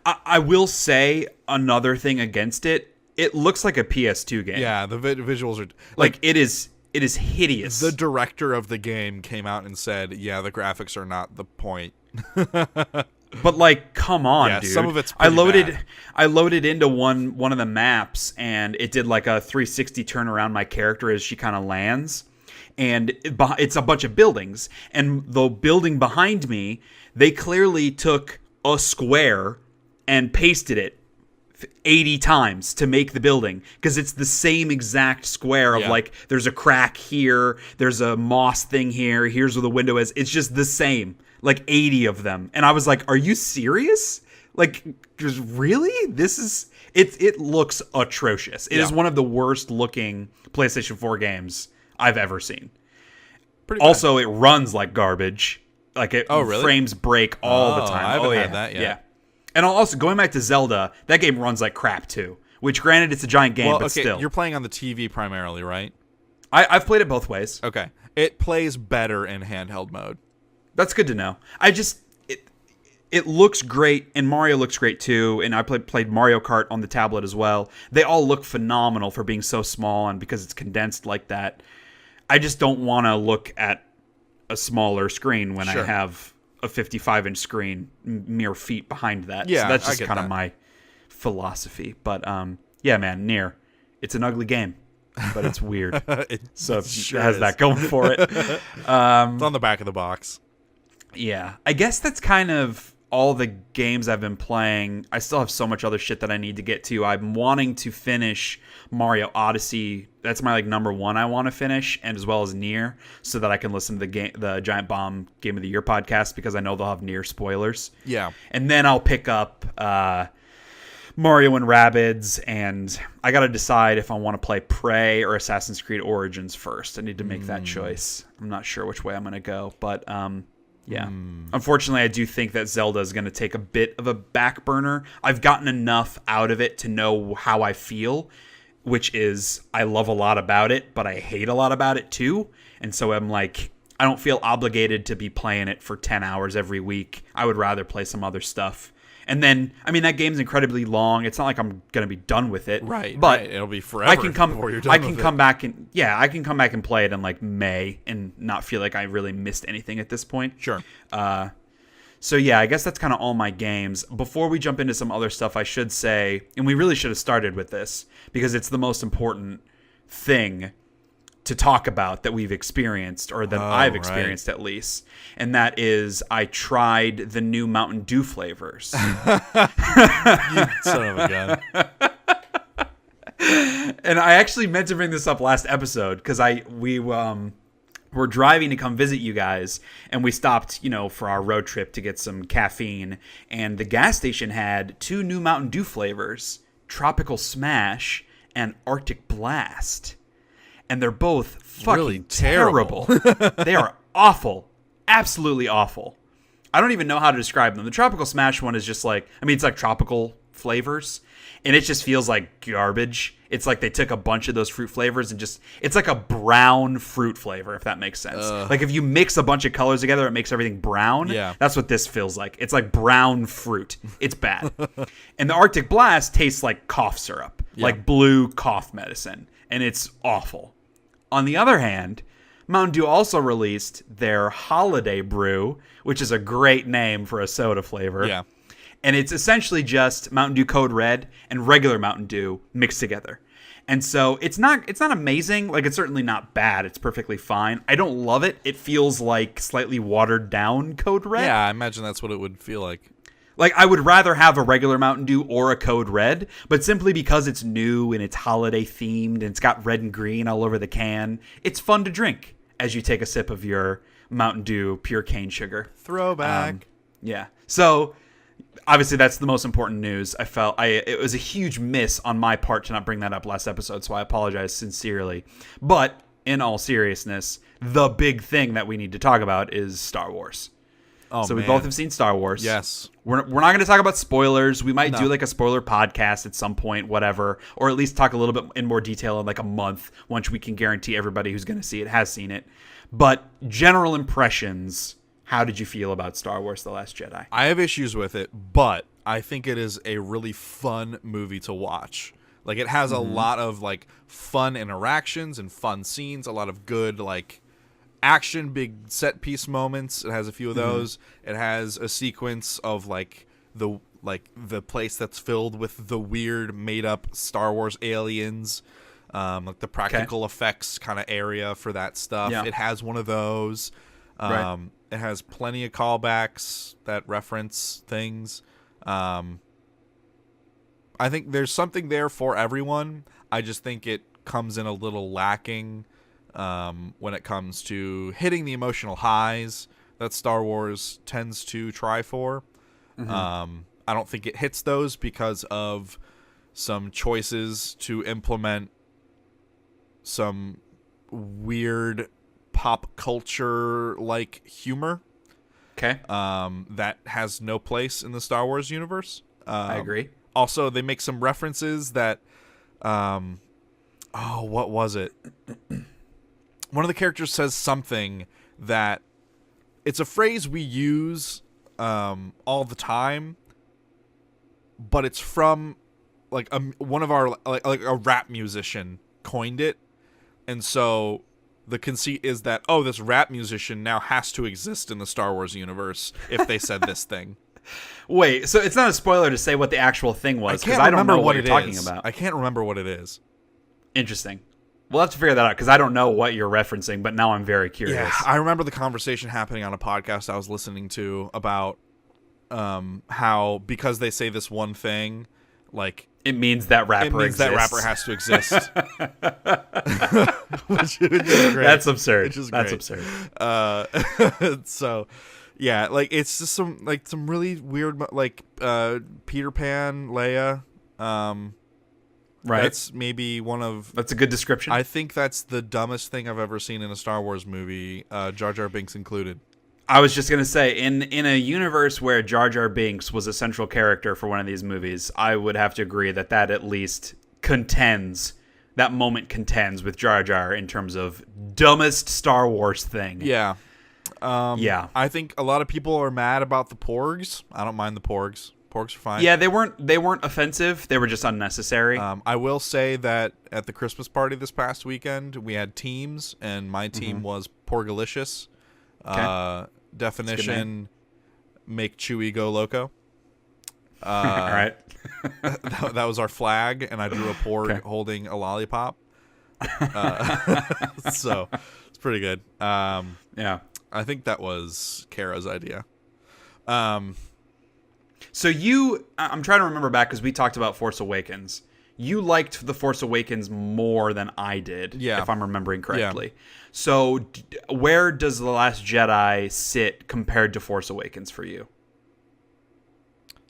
Speaker 1: I will say another thing against it. It looks like a PS2 game.
Speaker 2: Yeah, the visuals are...
Speaker 1: Like it is hideous.
Speaker 2: The director of the game came out and said, yeah, the graphics are not the point.
Speaker 1: But like, come on, dude.
Speaker 2: Some of it's
Speaker 1: I
Speaker 2: bad.
Speaker 1: loaded into one of the maps, and it did like a 360 turn around my character as she kind of lands, and it's a bunch of buildings, and the building behind me, they clearly took a square and pasted it 80 times to make the building, because it's the same exact square of like, there's a crack here, there's a moss thing here, here's where the window is. It's just the same. Like 80 of them. And I was like, are you serious? Like, really? This is... It looks atrocious. It is one of the worst looking PlayStation 4 games I've ever seen. Also, it runs like garbage. Like, frames break all the time.
Speaker 2: I haven't had that yet.
Speaker 1: Yeah. And also, going back to Zelda, that game runs like crap too. Which, granted, it's a giant game, but still.
Speaker 2: You're playing on the TV primarily, right?
Speaker 1: I've played it both ways.
Speaker 2: Okay. It plays better in handheld mode.
Speaker 1: That's good to know. It looks great, and Mario looks great too, and I played Mario Kart on the tablet as well. They all look phenomenal for being so small and because it's condensed like that. I just don't want to look at a smaller screen when I have a 55-inch screen mere feet behind that.
Speaker 2: Yeah,
Speaker 1: so that's just kind of my philosophy. But yeah, man, Nier. It's an ugly game, but it's weird. It has that going for it. It's
Speaker 2: on the back of the box.
Speaker 1: Yeah, I guess that's kind of all the games I've been playing. I still have so much other shit that I need to get to. I'm wanting to finish Mario Odyssey. That's my like number one I want to finish, and as well as Nier, so that I can listen to the Giant Bomb Game of the Year podcast, because I know they'll have Nier spoilers.
Speaker 2: Yeah.
Speaker 1: And then I'll pick up Mario and Rabbids, and I got to decide if I want to play Prey or Assassin's Creed Origins first. I need to make that choice. I'm not sure which way I'm going to go, but yeah. Unfortunately, I do think that Zelda is going to take a bit of a back burner. I've gotten enough out of it to know how I feel, which is I love a lot about it, but I hate a lot about it too. And so I'm like, I don't feel obligated to be playing it for 10 hours every week. I would rather play some other stuff. And then, I mean, that game's incredibly long. It's not like I'm going to be done with it.
Speaker 2: Right.
Speaker 1: But
Speaker 2: it'll be forever
Speaker 1: I can come back and play it in like May and not feel like I really missed anything at this point.
Speaker 2: Sure.
Speaker 1: So yeah, I guess that's kind of all my games. Before we jump into some other stuff, I should say, and we really should have started with this because it's the most important thing to talk about that we've experienced, or that I've experienced at least. And that is, I tried the new Mountain Dew flavors.
Speaker 2: You son of a gun.
Speaker 1: And I actually meant to bring this up last episode because we were driving to come visit you guys, and we stopped, for our road trip to get some caffeine. And the gas station had 2 new Mountain Dew flavors, Tropical Smash and Arctic Blast. And they're both fucking
Speaker 2: really terrible.
Speaker 1: They are awful. Absolutely awful. I don't even know how to describe them. The Tropical Smash one is just like, it's like tropical flavors, and it just feels like garbage. It's like they took a bunch of those fruit flavors and it's like a brown fruit flavor, if that makes sense. Like if you mix a bunch of colors together, it makes everything brown.
Speaker 2: Yeah.
Speaker 1: That's what this feels like. It's like brown fruit. It's bad. And the Arctic Blast tastes like cough syrup, like blue cough medicine, and it's awful. On the other hand, Mountain Dew also released their Holiday Brew, which is a great name for a soda flavor.
Speaker 2: Yeah.
Speaker 1: And it's essentially just Mountain Dew Code Red and regular Mountain Dew mixed together. And so it's not amazing. Like, it's certainly not bad. It's perfectly fine. I don't love it. It feels like slightly watered down Code Red.
Speaker 2: Yeah, I imagine that's what it would feel like.
Speaker 1: Like, I would rather have a regular Mountain Dew or a Code Red, but simply because it's new and it's holiday themed and it's got red and green all over the can, it's fun to drink as you take a sip of your Mountain Dew pure cane sugar.
Speaker 2: Throwback.
Speaker 1: Yeah. So obviously that's the most important news. It was a huge miss on my part to not bring that up last episode, so I apologize sincerely. But in all seriousness, the big thing that we need to talk about is Star Wars.
Speaker 2: Oh,
Speaker 1: so
Speaker 2: man.
Speaker 1: we both have seen Star Wars.
Speaker 2: Yes.
Speaker 1: We're not going to talk about spoilers. We might do like a spoiler podcast at some point, whatever, or at least talk a little bit in more detail in like a month once we can guarantee everybody who's going to see it has seen it. But general impressions, how did you feel about Star Wars: The Last Jedi?
Speaker 2: I have issues with it, but I think it is a really fun movie to watch. Like, it has a lot of like fun interactions and fun scenes, a lot of good like action, big set piece moments. It has a few of those. It has a sequence of like the place that's filled with the weird made up Star Wars aliens, like the practical effects kind of area for that stuff.
Speaker 1: Yeah.
Speaker 2: It has one of those.
Speaker 1: Right.
Speaker 2: It has plenty of callbacks that reference things. I think there's something there for everyone. I just think it comes in a little lacking when it comes to hitting the emotional highs that Star Wars tends to try for. I don't think it hits those because of some choices to implement some weird pop culture like humor.
Speaker 1: Okay.
Speaker 2: That has no place in the Star Wars universe.
Speaker 1: I agree.
Speaker 2: Also, they make some references that what was it? One of the characters says something that it's a phrase we use all the time, but it's from like one of our like a rap musician coined it, and so the conceit is that this rap musician now has to exist in the Star Wars universe if they said this thing.
Speaker 1: Wait, so it's not a spoiler to say what the actual thing was, because I don't know what you're talking about.
Speaker 2: I can't remember what it is.
Speaker 1: Interesting. We'll have to figure that out, because I don't know what you're referencing, but now I'm very curious.
Speaker 2: Yeah, I remember the conversation happening on a podcast I was listening to about how because they say this one thing, like
Speaker 1: it means that rapper exists.
Speaker 2: That rapper has to exist. which is great.
Speaker 1: That's absurd.
Speaker 2: Which is
Speaker 1: That's
Speaker 2: great.
Speaker 1: absurd.
Speaker 2: So, yeah, like it's just some really weird like Peter Pan, Leia.
Speaker 1: Right.
Speaker 2: That's maybe
Speaker 1: That's a good description.
Speaker 2: I think that's the dumbest thing I've ever seen in a Star Wars movie, Jar Jar Binks included.
Speaker 1: I was just gonna say, in a universe where Jar Jar Binks was a central character for one of these movies, I would have to agree that at least contends. That moment contends with Jar Jar in terms of dumbest Star Wars thing.
Speaker 2: Yeah.
Speaker 1: Yeah.
Speaker 2: I think a lot of people are mad about the Porgs. I don't mind the Porgs. Porgs are fine.
Speaker 1: Yeah, they weren't offensive. They were just unnecessary.
Speaker 2: I will say that at the Christmas party this past weekend, we had teams, and my team was Porgalicious.
Speaker 1: Okay.
Speaker 2: Definition: make Chewie go loco.
Speaker 1: All right.
Speaker 2: that was our flag, and I drew a porg holding a lollipop. So it's pretty good.
Speaker 1: Yeah.
Speaker 2: I think that was Kara's idea.
Speaker 1: So I'm trying to remember back, because we talked about Force Awakens. You liked The Force Awakens more than I did, if I'm remembering correctly. Yeah. So where does The Last Jedi sit compared to Force Awakens for you?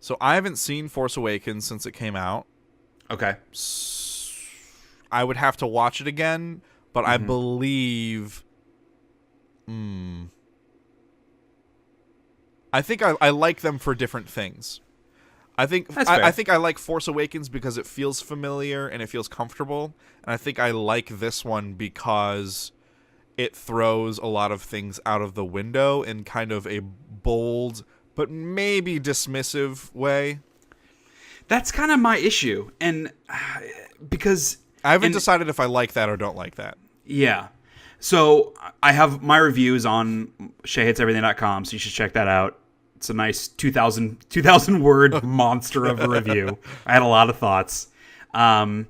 Speaker 2: So I haven't seen Force Awakens since it came out. Okay. I would have to watch it again, but I believe... I think I like them for different things. I think I like Force Awakens because it feels familiar and it feels comfortable, and I think I like this one because it throws a lot of things out of the window in kind of a bold but maybe dismissive way.
Speaker 1: That's kind of my issue, and because
Speaker 2: I haven't decided if I like that or don't like that.
Speaker 1: Yeah. So I have my reviews on SheaHatesEverything.com, so you should check that out. It's a nice 2,000 word monster of a review. I had a lot of thoughts. So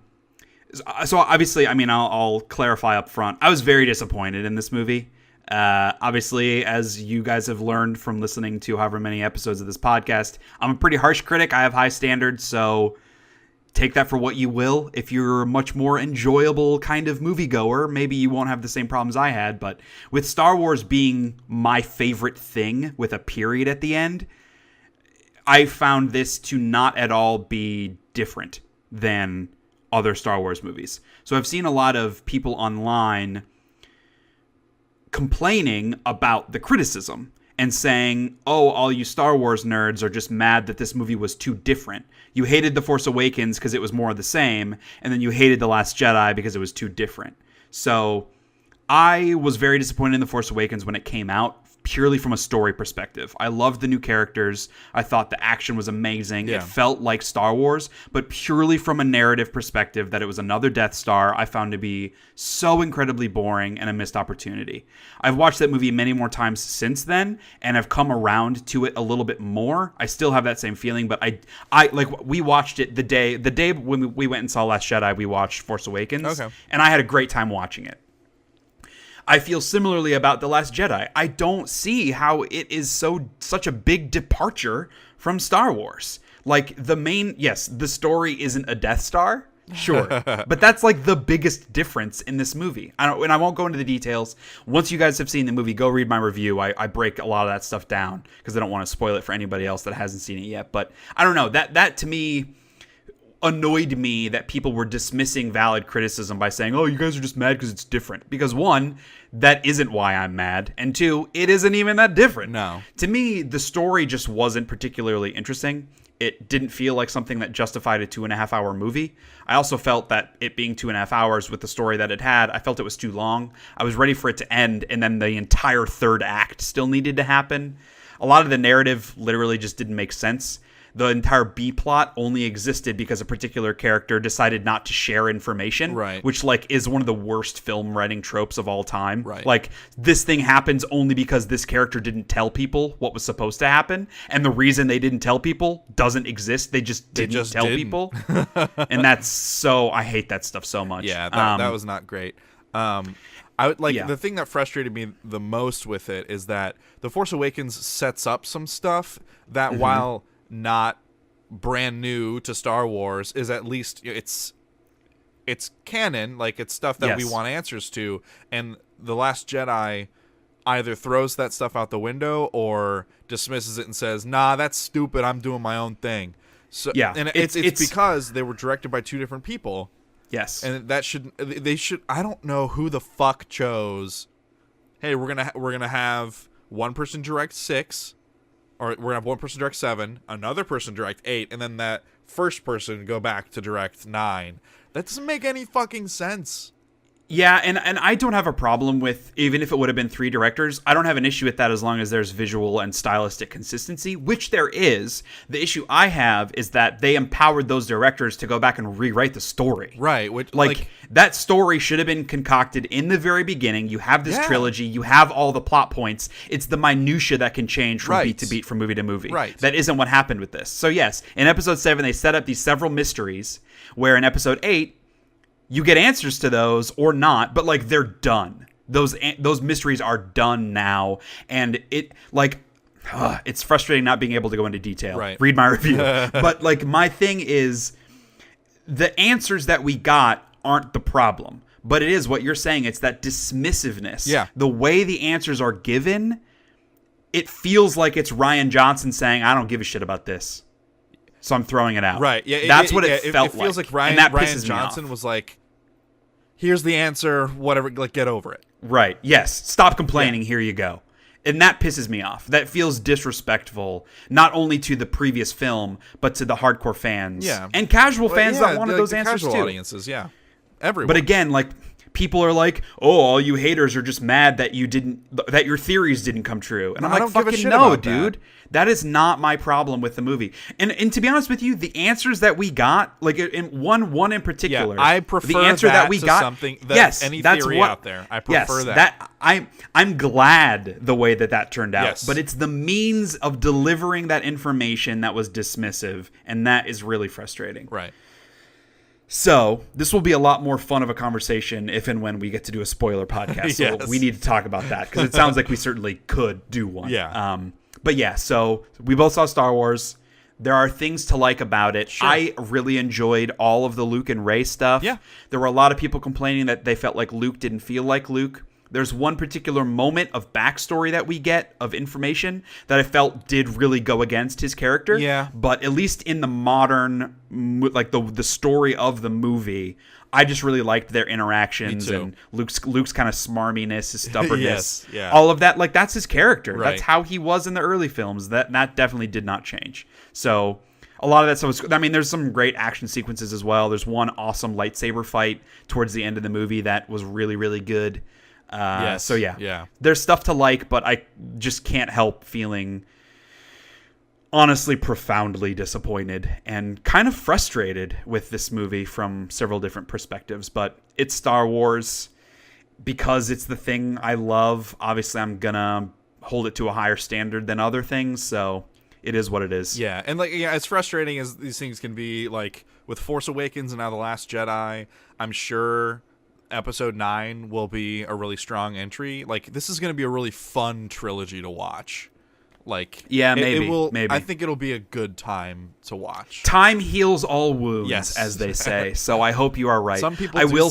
Speaker 1: obviously, I mean, I'll clarify up front. I was very disappointed in this movie. Obviously, as you guys have learned from listening to however many episodes of this podcast, I'm a pretty harsh critic. I have high standards, so take that for what you will. If you're a much more enjoyable kind of moviegoer, maybe you won't have the same problems I had. But with Star Wars being my favorite thing with a period at the end, I found this to not at all be different than other Star Wars movies. So I've seen a lot of people online complaining about the criticism and saying, oh, all you Star Wars nerds are just mad that this movie was too different. You hated The Force Awakens because it was more of the same, and then you hated The Last Jedi because it was too different. So I was very disappointed in The Force Awakens when it came out, purely from a story perspective. I loved the new characters. I thought the action was amazing. Yeah. It felt like Star Wars, but purely from a narrative perspective, that it was another Death Star, I found to be so incredibly boring and a missed opportunity. I've watched that movie many more times since then, and I've come around to it a little bit more. I still have that same feeling, but I like, we watched it the day when we went and saw Last Jedi, we watched Force Awakens, and I had a great time watching it. I feel similarly about The Last Jedi. I don't see how it is such a big departure from Star Wars. Like, the story isn't a Death Star, sure, but that's like the biggest difference in this movie. And I won't go into the details. Once you guys have seen the movie, go read my review. I break a lot of that stuff down because I don't want to spoil it for anybody else that hasn't seen it yet. But I don't know, that to me annoyed me, that people were dismissing valid criticism by saying, oh, you guys are just mad because it's different. Because one, that isn't why I'm mad. And two, it isn't even that different.
Speaker 2: No.
Speaker 1: To me, the story just wasn't particularly interesting. It didn't feel like something that justified a 2.5 hour movie. I also felt that it being 2.5 hours with the story that it had, I felt it was too long. I was ready for it to end, and then the entire third act still needed to happen. A lot of the narrative literally just didn't make sense. The entire B plot only existed because a particular character decided not to share information,
Speaker 2: right?
Speaker 1: Which like is one of the worst film writing tropes of all time.
Speaker 2: Right.
Speaker 1: Like, this thing happens only because this character didn't tell people what was supposed to happen, and the reason they didn't tell people doesn't exist. They just didn't tell people, and that's so, I hate that stuff so much.
Speaker 2: Yeah, that was not great. The thing that frustrated me the most with it is that The Force Awakens sets up some stuff that while not brand new to Star Wars, is at least it's canon, like it's stuff that we want answers to, and The Last Jedi either throws that stuff out the window or dismisses it and says, nah, that's stupid, I'm doing my own thing. So and it's because they were directed by two different people.
Speaker 1: Yes.
Speaker 2: And they should I don't know who the fuck chose, hey, we're gonna have one person direct 6, or we're going to have one person direct 7, another person direct 8, and then that first person go back to direct 9. That doesn't make any fucking sense.
Speaker 1: Yeah, and I don't have a problem with, even if it would have been 3 directors, I don't have an issue with that as long as there's visual and stylistic consistency, which there is. The issue I have is that they empowered those directors to go back and rewrite the story.
Speaker 2: Right. Which,
Speaker 1: like that story should have been concocted in the very beginning. You have this trilogy. You have all the plot points. It's the minutia that can change from beat to beat, from movie to movie.
Speaker 2: Right.
Speaker 1: That isn't what happened with this. So yes, in episode 7, they set up these several mysteries, where in episode 8, you get answers to those or not, but like they're done. Those mysteries are done now, and it's frustrating not being able to go into detail.
Speaker 2: Right.
Speaker 1: Read my review. But like, my thing is, the answers that we got aren't the problem, but it is what you're saying. It's that dismissiveness.
Speaker 2: Yeah.
Speaker 1: The way the answers are given, it feels like it's Rian Johnson saying, I don't give a shit about this, so I'm throwing it out.
Speaker 2: Right. Yeah.
Speaker 1: That's what it felt like.
Speaker 2: It feels like Rian Johnson was like, here's the answer, whatever, like, get over it.
Speaker 1: Right. Yes. Stop complaining. Yeah. Here you go. And that pisses me off. That feels disrespectful, not only to the previous film, but to the hardcore fans.
Speaker 2: Yeah.
Speaker 1: And casual fans that wanted those answers too.
Speaker 2: Casual audiences, yeah. Everyone.
Speaker 1: But again, like, people are like, oh, all you haters are just mad that that your theories didn't come true. And I'm like, fucking no, dude. That is not my problem with the movie. And to be honest with you, the answers that we got, like in one in particular,
Speaker 2: I prefer
Speaker 1: the answer that we got,
Speaker 2: something any theory out there. I prefer that.
Speaker 1: I'm glad the way that turned out.
Speaker 2: Yes.
Speaker 1: But it's the means of delivering that information that was dismissive, and that is really frustrating.
Speaker 2: Right.
Speaker 1: So this will be a lot more fun of a conversation if and when we get to do a spoiler podcast. So we need to talk about that, because it sounds like we certainly could do one.
Speaker 2: Yeah.
Speaker 1: But yeah, so we both saw Star Wars. There are things to like about it.
Speaker 2: Sure.
Speaker 1: I really enjoyed all of the Luke and Rey stuff.
Speaker 2: Yeah.
Speaker 1: There were a lot of people complaining that they felt like Luke didn't feel like Luke. there's one particular moment of backstory that we get of information that I felt did really go against his character.
Speaker 2: Yeah.
Speaker 1: But at least in the modern, like the story of the movie, I just really liked their interactions and Luke's kind of smarminess, his stubbornness, all of that. Like, that's his character.
Speaker 2: Right.
Speaker 1: That's how he was in the early films. That definitely did not change. So a lot of that stuff was, I mean, there's some great action sequences as well. There's one awesome lightsaber fight towards the end of the movie that was really, really good. So yeah, there's stuff to like, but I just can't help feeling honestly profoundly disappointed and kind of frustrated with this movie from several different perspectives. But it's Star Wars. Because it's the thing I love, obviously I'm gonna hold it to a higher standard than other things, so it is what it is.
Speaker 2: Yeah, and as frustrating as these things can be, like with Force Awakens and now The Last Jedi, I'm sure Episode 9 will be a really strong entry. Like, this is going to be a really fun trilogy to watch. Like,
Speaker 1: yeah,
Speaker 2: maybe.
Speaker 1: Maybe.
Speaker 2: I think it'll be a good time to watch.
Speaker 1: Time heals all wounds,
Speaker 2: yes,
Speaker 1: as they say. So I hope you are right.
Speaker 2: Some people
Speaker 1: I will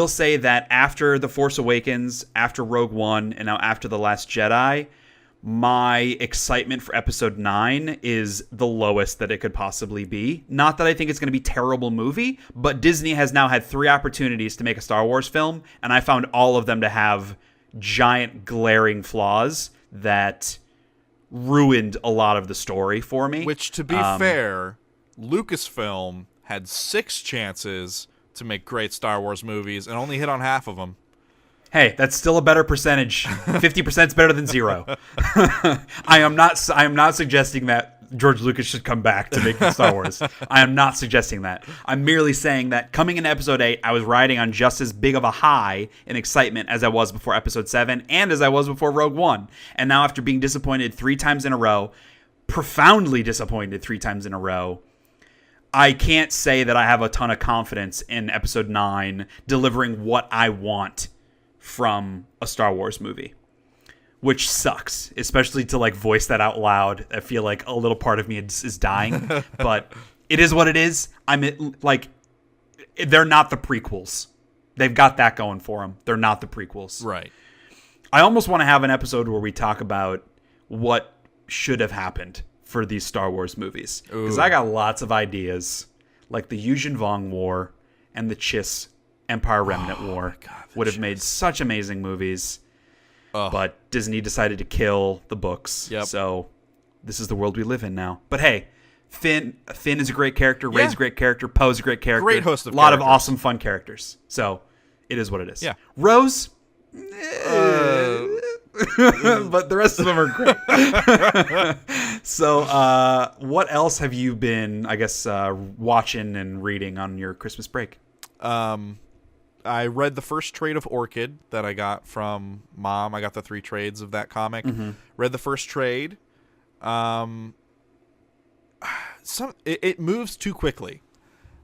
Speaker 1: say that after The Force Awakens, after Rogue One, and now after The Last Jedi, my excitement for Episode 9 is the lowest that it could possibly be. Not that I think it's going to be a terrible movie, but Disney has now had 3 opportunities to make a Star Wars film, and I found all of them to have giant glaring flaws that ruined a lot of the story for me.
Speaker 2: Which, to be fair, Lucasfilm had 6 chances to make great Star Wars movies and only hit on half of them.
Speaker 1: Hey, that's still a better percentage. 50% is better than 0. I am not suggesting that George Lucas should come back to make Star Wars. I am not suggesting that. I'm merely saying that coming into Episode 8, I was riding on just as big of a high in excitement as I was before Episode 7 and as I was before Rogue One. And now after being disappointed 3 times in a row, profoundly disappointed 3 times in a row, I can't say that I have a ton of confidence in Episode 9 delivering what I want from a Star Wars movie, which sucks, especially to like voice that out loud. I feel like a little part of me is dying, but it is what it is. They're not the prequels. They've got that going for them. They're not the prequels.
Speaker 2: Right.
Speaker 1: I almost want to have an episode where we talk about what should have happened for these Star Wars movies, because I got lots of ideas, like the Yuzhan Vong War and the Chiss Empire Remnant War would have made such amazing movies, but Disney decided to kill the books.
Speaker 2: Yep.
Speaker 1: So this is the world we live in now. But hey, Finn is a great character. Rey's a great character. Poe's a great character.
Speaker 2: Great host of
Speaker 1: a lot
Speaker 2: characters.
Speaker 1: of awesome, fun characters. So it is what it is.
Speaker 2: Yeah.
Speaker 1: Rose, but the rest of them are great. So what else have you been, I guess, watching and reading on your Christmas break?
Speaker 2: I read the first trade of Orchid that I got from Mom. I got the 3 trades of that comic. Mm-hmm. Read the first trade. It moves too quickly.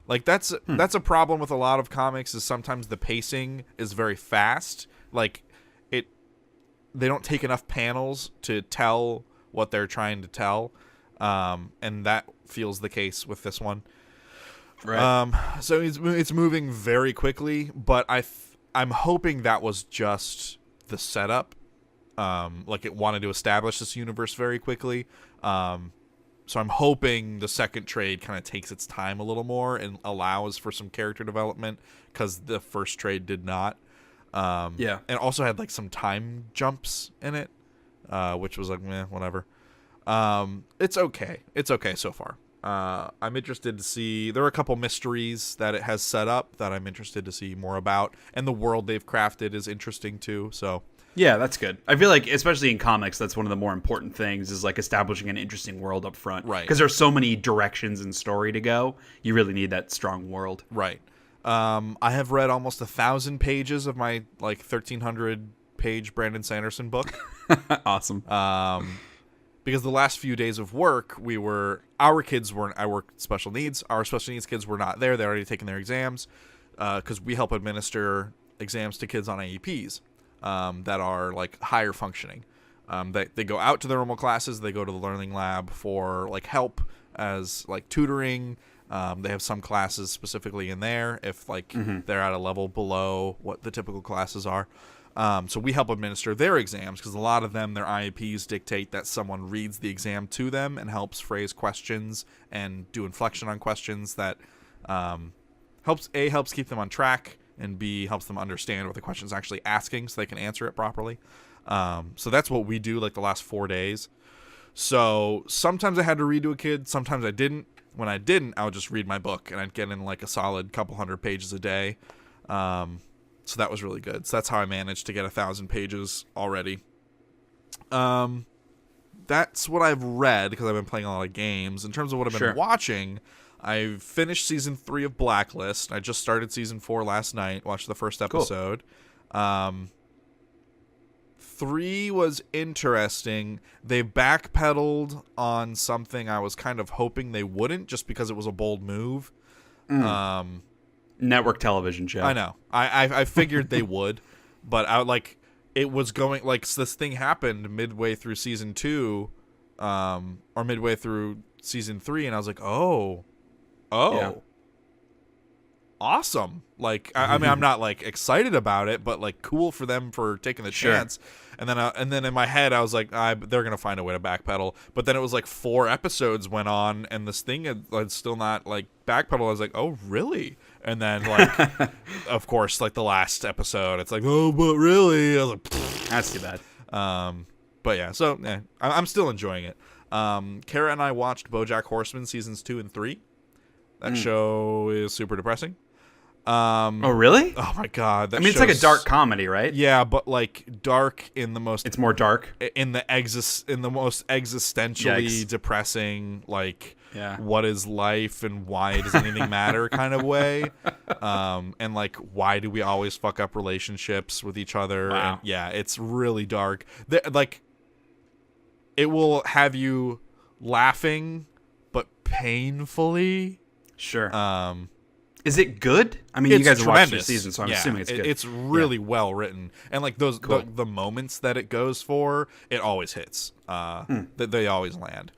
Speaker 2: Like that's a problem with a lot of comics, is sometimes the pacing is very fast. Like they don't take enough panels to tell what they're trying to tell. And that feels the case with this one.
Speaker 1: Right.
Speaker 2: So it's moving very quickly, but I'm hoping that was just the setup. Like it wanted to establish this universe very quickly. So I'm hoping the second trade kind of takes its time a little more and allows for some character development, because the first trade did not. And also had like some time jumps in it, which was like, whatever. It's okay. It's okay so far. I'm interested to see. There are a couple mysteries that it has set up that I'm interested to see more about, and the world they've crafted is interesting too. So
Speaker 1: yeah, that's good. I feel like, especially in comics, that's one of the more important things, is like establishing an interesting world up front.
Speaker 2: Right.
Speaker 1: Because there's so many directions in story to go. You really need that strong world.
Speaker 2: Right. I have read almost 1,000 pages of my like 1,300 page Brandon Sanderson book.
Speaker 1: Awesome.
Speaker 2: Because the last few days of work, our kids weren't. I work special needs. Our special needs kids were not there. They'd already taken their exams, because we help administer exams to kids on IEPs that are like higher functioning. They go out to their normal classes. They go to the learning lab for like help as like tutoring. They have some classes specifically in there if like they're at a level below what the typical classes are. So we help administer their exams because a lot of them, their IEPs dictate that someone reads the exam to them and helps phrase questions and do inflection on questions that helps keep them on track, and B, helps them understand what the question's actually asking so they can answer it properly. So that's what we do like the last 4 days. So sometimes I had to read to a kid, sometimes I didn't. When I didn't, I would just read my book, and I'd get in like a solid couple hundred pages a day. So that was really good. So that's how I managed to get 1,000 pages already. That's what I've read because I've been playing a lot of games. In terms of what I've been watching, I've finished season 3 of Blacklist. I just started season 4 last night. Watched the first episode. Cool. 3 was interesting. They backpedaled on something I was kind of hoping they wouldn't, just because it was a bold move.
Speaker 1: Network television show.
Speaker 2: I know. I figured they would, but it was going like, so this thing happened midway through season 2, or midway through season 3, and I was like, oh, yeah. Awesome. Like, I mean, I'm not like excited about it, but like cool for them for taking the chance. And then in my head, I was like, they're gonna find a way to backpedal. But then it was like 4 episodes went on, and this thing had still not like backpedal. I was like, oh really? And then like, of course, like the last episode, it's like, oh, but really? I was like,
Speaker 1: that's too bad.
Speaker 2: But yeah, so I'm still enjoying it. Kara and I watched BoJack Horseman seasons 2 and 3. That show is super depressing.
Speaker 1: Oh really?
Speaker 2: Oh my god!
Speaker 1: I mean, it's like a dark comedy, right?
Speaker 2: Yeah, but like dark in the most.
Speaker 1: It's more dark
Speaker 2: in the most existentially depressing, like what is life and why does anything matter kind of way. And like, why do we always fuck up relationships with each other?
Speaker 1: Wow.
Speaker 2: And yeah, it's really dark. Like, it will have you laughing, but painfully.
Speaker 1: Sure. Is it good? I mean, you guys watched the season, so I'm assuming it's good.
Speaker 2: It's really well written, and like those the moments that it goes for, it always hits. That they always land.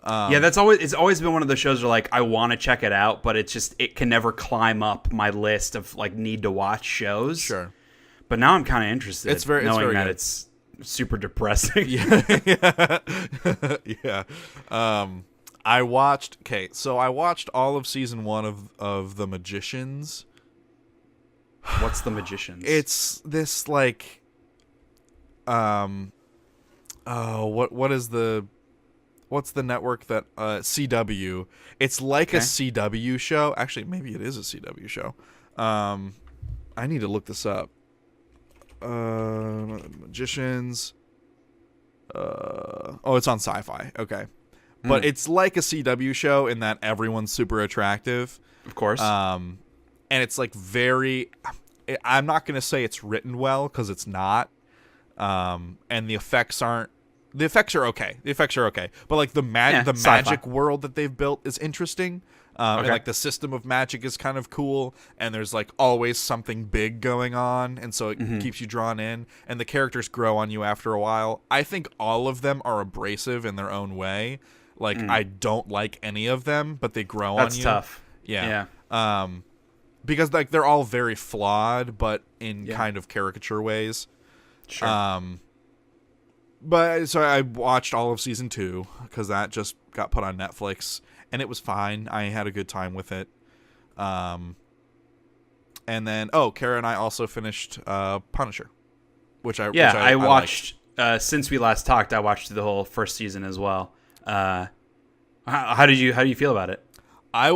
Speaker 1: It's always been one of those shows where like I want to check it out, but it can never climb up my list of like need to watch shows.
Speaker 2: Sure.
Speaker 1: But now I'm kind of interested.
Speaker 2: It's very
Speaker 1: knowing that
Speaker 2: good.
Speaker 1: It's super depressing.
Speaker 2: Yeah. I watched all of season 1 of The Magicians.
Speaker 1: What's The Magicians?
Speaker 2: It's this like, what's the network that, CW. It's like a CW show. Actually, maybe it is a CW show. I need to look this up. Magicians. It's on Sci-Fi. Okay. But it's like a CW show in that everyone's super attractive.
Speaker 1: Of course.
Speaker 2: And it's like I'm not going to say it's written well because it's not. And the effects are okay. But like the magic world that they've built is interesting. And like the system of magic is kind of cool. And there's like always something big going on. And so it keeps you drawn in. And the characters grow on you after a while. I think all of them are abrasive in their own way. Like, I don't like any of them, but they grow on you.
Speaker 1: That's tough.
Speaker 2: Yeah. Because, like, they're all very flawed, but in kind of caricature ways.
Speaker 1: Sure.
Speaker 2: But, so I watched all of season 2, because that just got put on Netflix, and it was fine. I had a good time with it. And then, Kara and I also finished Punisher, which I
Speaker 1: watched. Since we last talked, I watched the whole first season as well. How do you feel about it?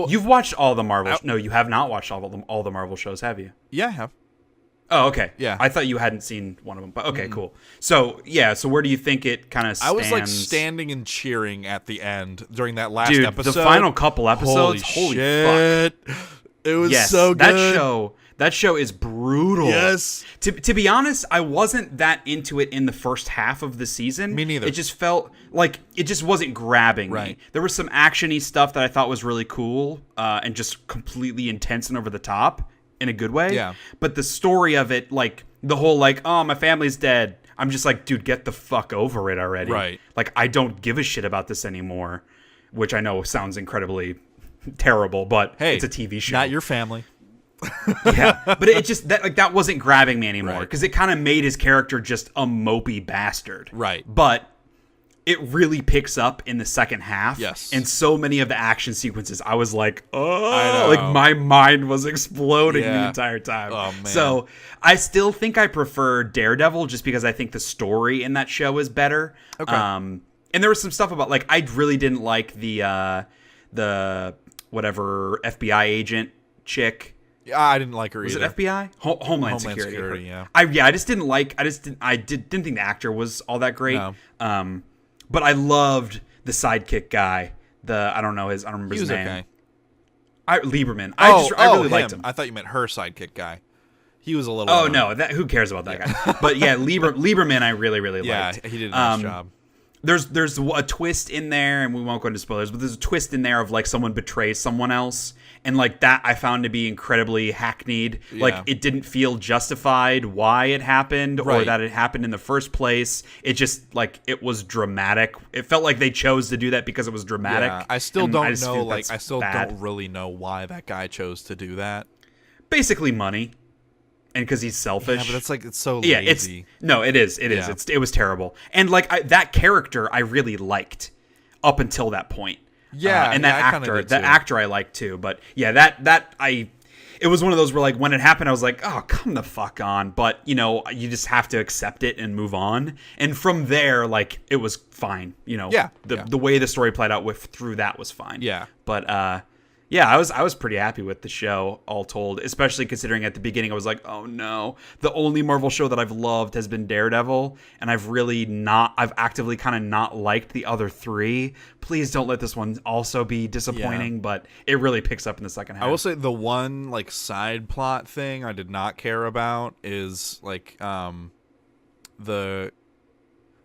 Speaker 1: You've watched all the Marvel. No, you have not watched all the Marvel shows, have you?
Speaker 2: Yeah, I have.
Speaker 1: Oh, okay.
Speaker 2: Yeah,
Speaker 1: I thought you hadn't seen one of them, but okay, cool. So so where do you think it kind of stands?
Speaker 2: I was like standing and cheering at the end during that last episode.
Speaker 1: The final couple episodes. Holy
Speaker 2: shit!
Speaker 1: Fuck.
Speaker 2: It was so good.
Speaker 1: That show is brutal.
Speaker 2: Yes.
Speaker 1: To be honest, I wasn't that into it in the first half of the season.
Speaker 2: Me neither.
Speaker 1: It just felt like it just wasn't grabbing me. There was some action-y stuff that I thought was really cool and just completely intense and over the top in a good way.
Speaker 2: Yeah.
Speaker 1: But the story of it, like the whole like, oh, my family's dead. I'm just like, dude, get the fuck over it already.
Speaker 2: Right.
Speaker 1: Like, I don't give a shit about this anymore, which I know sounds incredibly terrible, but
Speaker 2: hey,
Speaker 1: it's a TV show.
Speaker 2: Not your family.
Speaker 1: Yeah, but it just that wasn't grabbing me anymore,
Speaker 2: Right.
Speaker 1: because it kind of made his character just a mopey bastard.
Speaker 2: Right.
Speaker 1: But it really picks up in the second half.
Speaker 2: Yes.
Speaker 1: And so many of the action sequences, I was like,
Speaker 2: I
Speaker 1: oh,
Speaker 2: know.
Speaker 1: like my mind was exploding the
Speaker 2: Yeah.
Speaker 1: entire time.
Speaker 2: Oh, man.
Speaker 1: So I still think I prefer Daredevil, just because I think the story in that show is better.
Speaker 2: Okay.
Speaker 1: And there was some stuff about, like, I really didn't like the whatever FBI agent chick.
Speaker 2: Yeah, I didn't like her
Speaker 1: Was
Speaker 2: either.
Speaker 1: it FBI? Homeland Security.
Speaker 2: Yeah.
Speaker 1: I didn't think the actor was all that great.
Speaker 2: No.
Speaker 1: But I loved the sidekick guy. I don't remember
Speaker 2: He
Speaker 1: his
Speaker 2: was
Speaker 1: name.
Speaker 2: okay.
Speaker 1: Lieberman. I really liked him.
Speaker 2: I thought you meant her sidekick guy. He was a little.
Speaker 1: Oh no, who cares about that guy? But yeah, Lieberman, I really liked.
Speaker 2: Yeah, he did a nice job.
Speaker 1: There's a twist in there, and we won't go into spoilers, but there's a twist in there of, like, someone betrays someone else, and, like, that I found to be incredibly hackneyed.
Speaker 2: Yeah.
Speaker 1: Like, it didn't feel justified why it happened, or
Speaker 2: Right.
Speaker 1: that it happened in the first place. It just, like, it was dramatic. It felt like they chose to do that because it was dramatic.
Speaker 2: Yeah, I still
Speaker 1: and
Speaker 2: don't
Speaker 1: just
Speaker 2: know.
Speaker 1: think
Speaker 2: Like,
Speaker 1: that's
Speaker 2: I still
Speaker 1: bad.
Speaker 2: don't really know why that guy chose to do that.
Speaker 1: Basically money, and because he's selfish.
Speaker 2: Yeah, but it's so lazy.
Speaker 1: Yeah, it is.
Speaker 2: Yeah.
Speaker 1: It was terrible. And, like, that character I really liked up until that point.
Speaker 2: Yeah,
Speaker 1: and that
Speaker 2: I kinda
Speaker 1: actor,
Speaker 2: did
Speaker 1: that
Speaker 2: too.
Speaker 1: actor I liked too. But yeah, it was one of those where, like, when it happened, I was like, oh, come the fuck on. But, you know, you just have to accept it and move on. And from there, like, it was fine. You know,
Speaker 2: Yeah,
Speaker 1: the way the story played out through that was fine.
Speaker 2: Yeah.
Speaker 1: But yeah, I was pretty happy with the show, all told, especially considering at the beginning I was like, oh no, the only Marvel show that I've loved has been Daredevil, and I've actively kind of not liked the other three. Please don't let this one also be disappointing,
Speaker 2: Yeah.
Speaker 1: but it really picks up in the second half.
Speaker 2: I will say the one, like, side plot thing I did not care about is, like,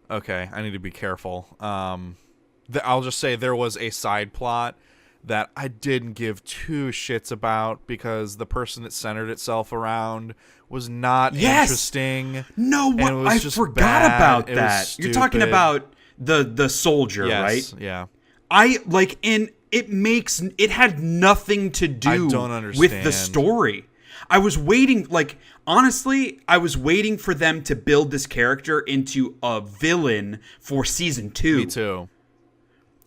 Speaker 2: okay, I need to be careful. I'll just say there was a side plot that I didn't give two shits about because the person it centered itself around was not interesting.
Speaker 1: No,
Speaker 2: and it was
Speaker 1: I
Speaker 2: just
Speaker 1: forgot
Speaker 2: bad.
Speaker 1: about
Speaker 2: It was
Speaker 1: that. You're talking
Speaker 2: stupid.
Speaker 1: about the soldier,
Speaker 2: Yes,
Speaker 1: right?
Speaker 2: yeah.
Speaker 1: It had nothing to do
Speaker 2: I don't
Speaker 1: with the
Speaker 2: understand.
Speaker 1: story. I was waiting, like, honestly, I was waiting for them to build this character into a villain for season 2.
Speaker 2: Me too.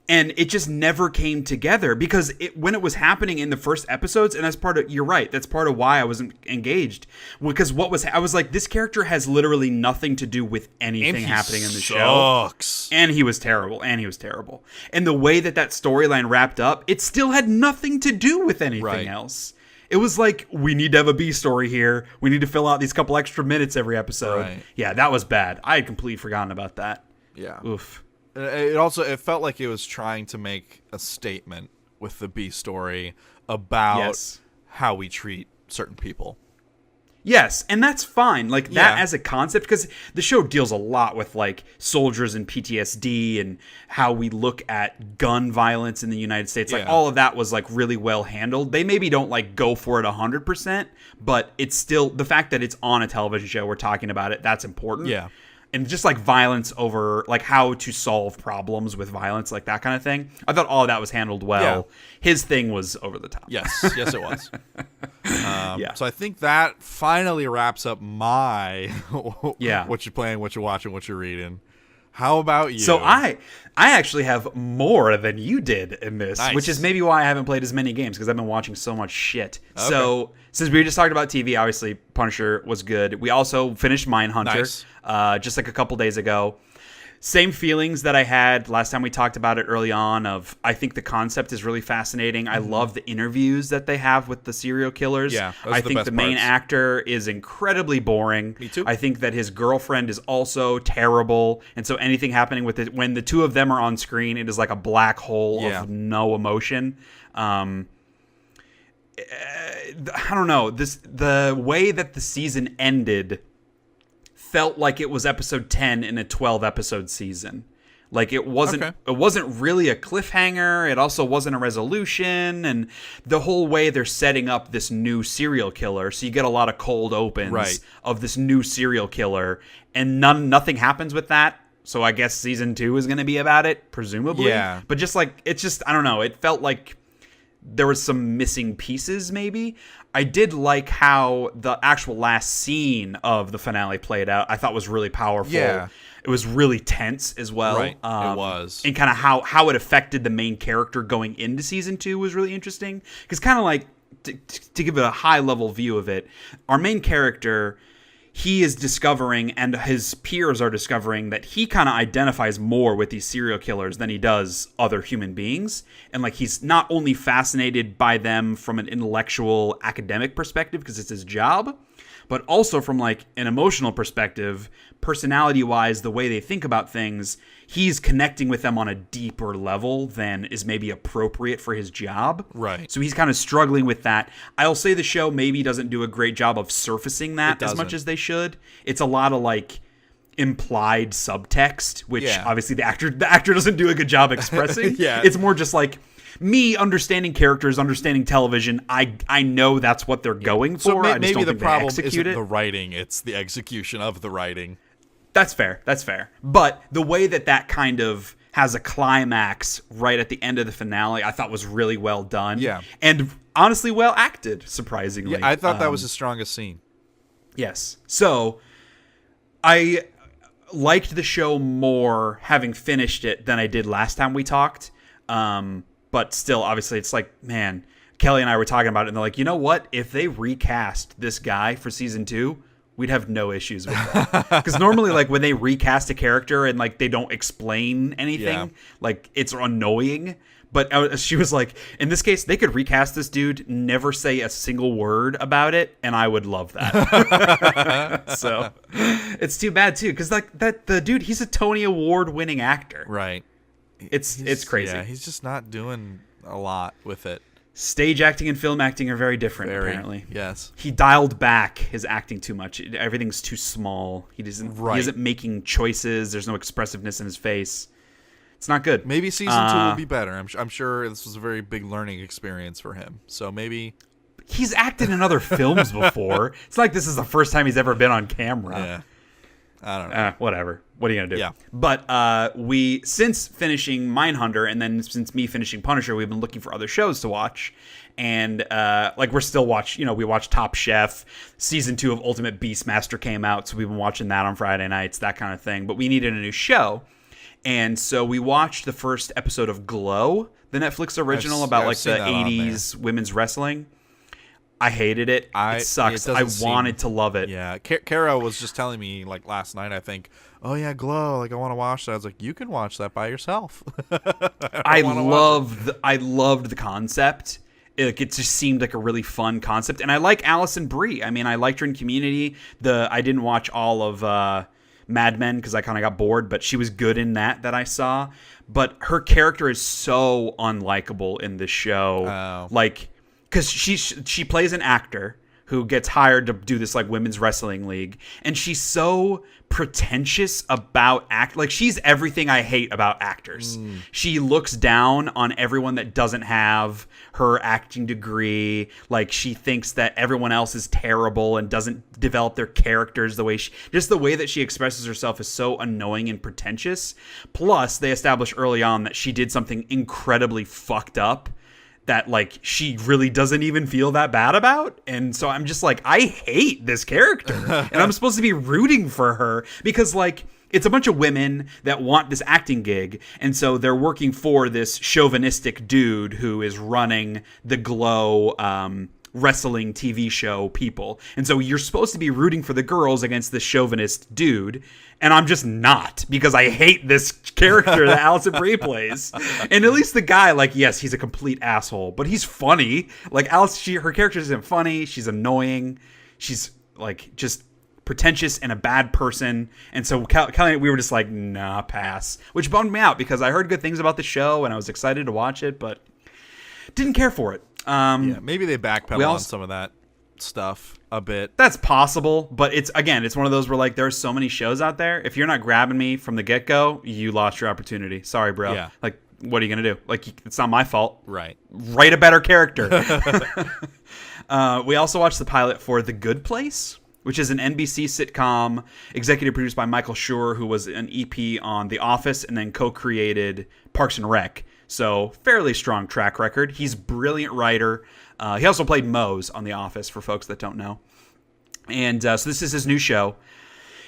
Speaker 1: And it just never came together because when it was happening in the first episodes, and you're right, that's part of why I wasn't engaged. Because I was like, this character has literally nothing to do with anything happening in the show. And he was terrible. And the way that storyline wrapped up, it still had nothing to do with anything else. It was like, we need to have a B story here. We need to fill out these couple extra minutes every episode.
Speaker 2: Right.
Speaker 1: Yeah, that was bad. I had completely forgotten about that.
Speaker 2: Yeah.
Speaker 1: Oof.
Speaker 2: It felt like it was trying to make a statement with the B story about how we treat certain people.
Speaker 1: Yes, and that's fine. Like, that
Speaker 2: Yeah.
Speaker 1: as a concept, because the show deals a lot with, like, soldiers and PTSD and how we look at gun violence in the United States. Like,
Speaker 2: Yeah.
Speaker 1: all of that was, like, really well handled. They maybe don't, like, go for it 100%, but it's still, the fact that it's on a television show, we're talking about it, that's important.
Speaker 2: Yeah.
Speaker 1: And just, like, violence over, like, how to solve problems with violence, like, that kind of thing. I thought all of that was handled well.
Speaker 2: Yeah.
Speaker 1: His thing was over the top.
Speaker 2: Yes, yes, it was.
Speaker 1: Yeah.
Speaker 2: So I think that finally wraps up my what you're playing, what you're watching, what you're reading. How about you?
Speaker 1: So I actually have more than you did in this,
Speaker 2: Nice.
Speaker 1: which is maybe why I haven't played as many games, because I've been watching so much shit.
Speaker 2: Okay.
Speaker 1: So since we just talked about TV, obviously Punisher was good. We also finished Mindhunter just like a couple days ago. Same feelings that I had last time we talked about it early on of, I think the concept is really fascinating. I love the interviews that they have with the serial killers.
Speaker 2: Yeah, those
Speaker 1: I
Speaker 2: are the
Speaker 1: think
Speaker 2: best
Speaker 1: the main
Speaker 2: parts.
Speaker 1: actor is incredibly boring.
Speaker 2: Me too.
Speaker 1: I think that his girlfriend is also terrible. And so anything happening with it, when the two of them are on screen, it is like a black hole of no emotion. I don't know. The way that the season ended felt like it was episode 10 in a 12 episode season. Like, it wasn't really a cliffhanger. It also wasn't a resolution. And the whole way they're setting up this new serial killer, so you get a lot of cold opens of this new serial killer, and nothing happens with that. So I guess season 2 is going to be about it, presumably.
Speaker 2: Yeah.
Speaker 1: But just like, it's just, I don't know. It felt like there was some missing pieces, maybe. I did like how the actual last scene of the finale played out. I thought was really powerful.
Speaker 2: Yeah.
Speaker 1: It was really tense as well.
Speaker 2: Right, it was.
Speaker 1: And kind of how it affected the main character going into season 2 was really interesting. Because kind of like, to give a high-level view of it, our main character, he is discovering, and his peers are discovering, that he kind of identifies more with these serial killers than he does other human beings. And like, he's not only fascinated by them from an intellectual, academic perspective, because it's his job, but also from like an emotional perspective, personality-wise, the way they think about things, he's connecting with them on a deeper level than is maybe appropriate for his job.
Speaker 2: Right.
Speaker 1: So he's kind of struggling with that. I'll say the show maybe doesn't do a great job of surfacing that as much as they should. It's a lot of like implied subtext, which obviously the actor doesn't do a good job expressing.
Speaker 2: Yeah.
Speaker 1: It's more just like me understanding characters, understanding television. I know that's what they're going for.
Speaker 2: So
Speaker 1: I just
Speaker 2: maybe
Speaker 1: don't
Speaker 2: the
Speaker 1: think they
Speaker 2: problem
Speaker 1: execute
Speaker 2: isn't
Speaker 1: it.
Speaker 2: the writing; it's the execution of the writing.
Speaker 1: That's fair. But the way that kind of has a climax right at the end of the finale, I thought was really well done.
Speaker 2: Yeah.
Speaker 1: And honestly well acted, surprisingly.
Speaker 2: Yeah, I thought that was the strongest scene.
Speaker 1: Yes. So I liked the show more having finished it than I did last time we talked. But still, obviously, it's like, man, Kelly and I were talking about it, and they're like, you know what? If they recast this guy for season 2, we'd have no issues with that. Because normally, like, when they recast a character and, like, they don't explain anything, like, it's annoying. But she was like, in this case, they could recast this dude, never say a single word about it, and I would love that. So, it's too bad, too, because, like, the dude, he's a Tony Award-winning actor.
Speaker 2: Right.
Speaker 1: It's crazy.
Speaker 2: Yeah, he's just not doing a lot with it.
Speaker 1: Stage acting and film acting are very different, apparently.
Speaker 2: Yes.
Speaker 1: He dialed back his acting too much. Everything's too small. He isn't making choices. There's no expressiveness in his face. It's not good.
Speaker 2: Maybe season 2 will be better. I'm sure this was a very big learning experience for him. So maybe...
Speaker 1: He's acted in other films before. It's like this is the first time he's ever been on camera.
Speaker 2: Yeah. I don't know.
Speaker 1: Whatever. What are you going to do?
Speaker 2: Yeah.
Speaker 1: But since finishing Mindhunter and then since me finishing Punisher, we've been looking for other shows to watch. And we're still we watched Top Chef. Season 2 of Ultimate Beastmaster came out, so we've been watching that on Friday nights, that kind of thing. But we needed a new show. And so we watched the first episode of Glow, the Netflix original about like the 80s women's wrestling. I hated it. It sucks. I wanted to love it.
Speaker 2: Yeah. Kara was just telling me like last night, I think, oh yeah, Glow, like I want to watch that. I was like, you can watch that by yourself.
Speaker 1: I loved the concept. It just seemed like a really fun concept. And I like Alison Brie. I mean, I liked her in Community. I didn't watch all of Mad Men because I kind of got bored, but she was good in that I saw. But her character is so unlikable in this show.
Speaker 2: Oh.
Speaker 1: Like, because she plays an actor who gets hired to do this like women's wrestling league, and she's so pretentious about like she's everything I hate about actors. She looks down on everyone that doesn't have her acting degree. Like she thinks that everyone else is terrible and doesn't develop their characters the way the way that she expresses herself is so annoying and pretentious. Plus, they establish early on that she did something incredibly fucked up that like she really doesn't even feel that bad about. And so I'm just like, I hate this character. And I'm supposed to be rooting for her because like it's a bunch of women that want this acting gig. And so they're working for this chauvinistic dude who is running the Glow wrestling TV show people. And so you're supposed to be rooting for the girls against this chauvinist dude. And I'm just not, because I hate this character that Alison Brie plays. And at least the guy, like, yes, he's a complete asshole, but he's funny. Like, her character isn't funny. She's annoying. She's, like, just pretentious and a bad person. And so Kelly, we were just like, nah, pass. Which bummed me out, because I heard good things about the show, and I was excited to watch it, but didn't care for it.
Speaker 2: Yeah, maybe they backpedal on some of that stuff a bit.
Speaker 1: That's possible, but it's one of those where like there are so many shows out there. If you're not grabbing me from the get-go, you lost your opportunity. Sorry, bro.
Speaker 2: Yeah.
Speaker 1: Like, what are you gonna do? Like, it's not my fault.
Speaker 2: Right.
Speaker 1: Write a better character. We also watched the pilot for The Good Place, which is an NBC sitcom executive produced by Michael Schur, who was an EP on The Office and then co-created Parks and Rec. So fairly strong track record. He's a brilliant writer. He also played Mose on The Office, for folks that don't know. And so this is his new show,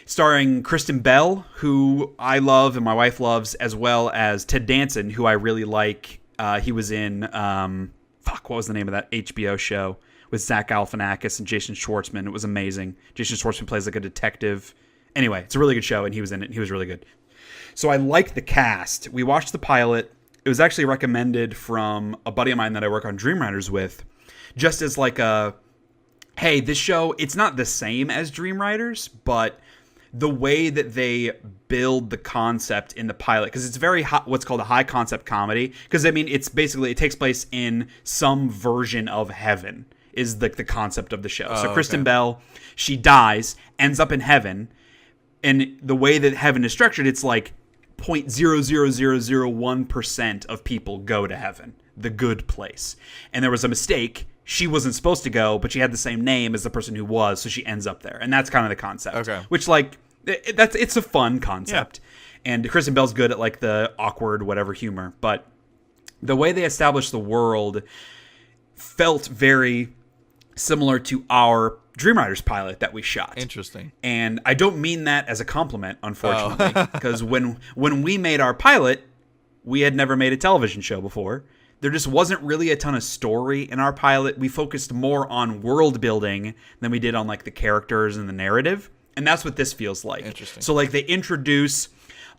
Speaker 1: starring Kristen Bell, who I love and my wife loves, as well as Ted Danson, who I really like. He was in, what was the name of that HBO show with Zach Galifianakis and Jason Schwartzman? It was amazing. Jason Schwartzman plays like a detective. Anyway, it's a really good show, and he was in it, and he was really good. So I like the cast. We watched the pilot. It was actually recommended from a buddy of mine that I work on Dream Riders with, just as like a, hey, this show, it's not the same as Dream Riders, but the way that they build the concept in the pilot, because it's very what's called a high concept comedy, because I mean, it's basically, it takes place in some version of heaven is the concept of the show. So Kristen Bell, she dies, ends up in heaven, and the way that heaven is structured, it's like 0.00001% of people go to heaven, the good place. And there was a mistake. She wasn't supposed to go, but she had the same name as the person who was, so she ends up there. And that's kind of the concept.
Speaker 2: Okay.
Speaker 1: Which, like, it's a fun concept. Yeah. And Kristen Bell's good at, like, the awkward whatever humor. But the way they established the world felt very similar to our Dream Riders pilot that we shot.
Speaker 2: Interesting.
Speaker 1: And I don't mean that as a compliment, unfortunately, because when we made our pilot, we had never made a television show before. There just wasn't really a ton of story in our pilot. We focused more on world building than we did on like the characters and the narrative. And that's what this feels like.
Speaker 2: Interesting.
Speaker 1: So like they introduce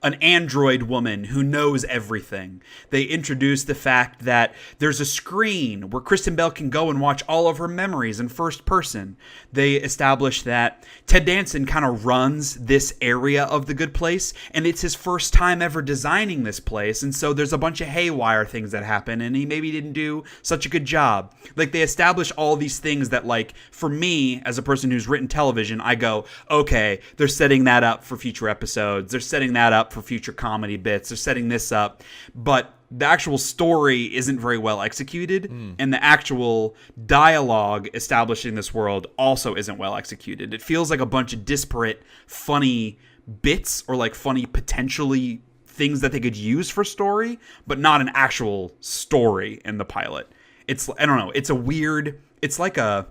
Speaker 1: an android woman who knows everything. They introduce the fact that there's a screen where Kristen Bell can go and watch all of her memories in first person. They establish that Ted Danson kind of runs this area of the good place, and it's his first time ever designing this place, and so there's a bunch of haywire things that happen, and he maybe didn't do such a good job. Like, they establish all these things that, like, for me, as a person who's written television, I go, okay, they're setting that up for future episodes. They're setting that up for future comedy bits. They're setting this up, but the actual story isn't very well executed, and the actual dialogue establishing this world also isn't well executed. It feels like a bunch of disparate, funny bits, or like funny potentially things that they could use for story, but not an actual story in the pilot. It's, I don't know, it's a weird, it's like a,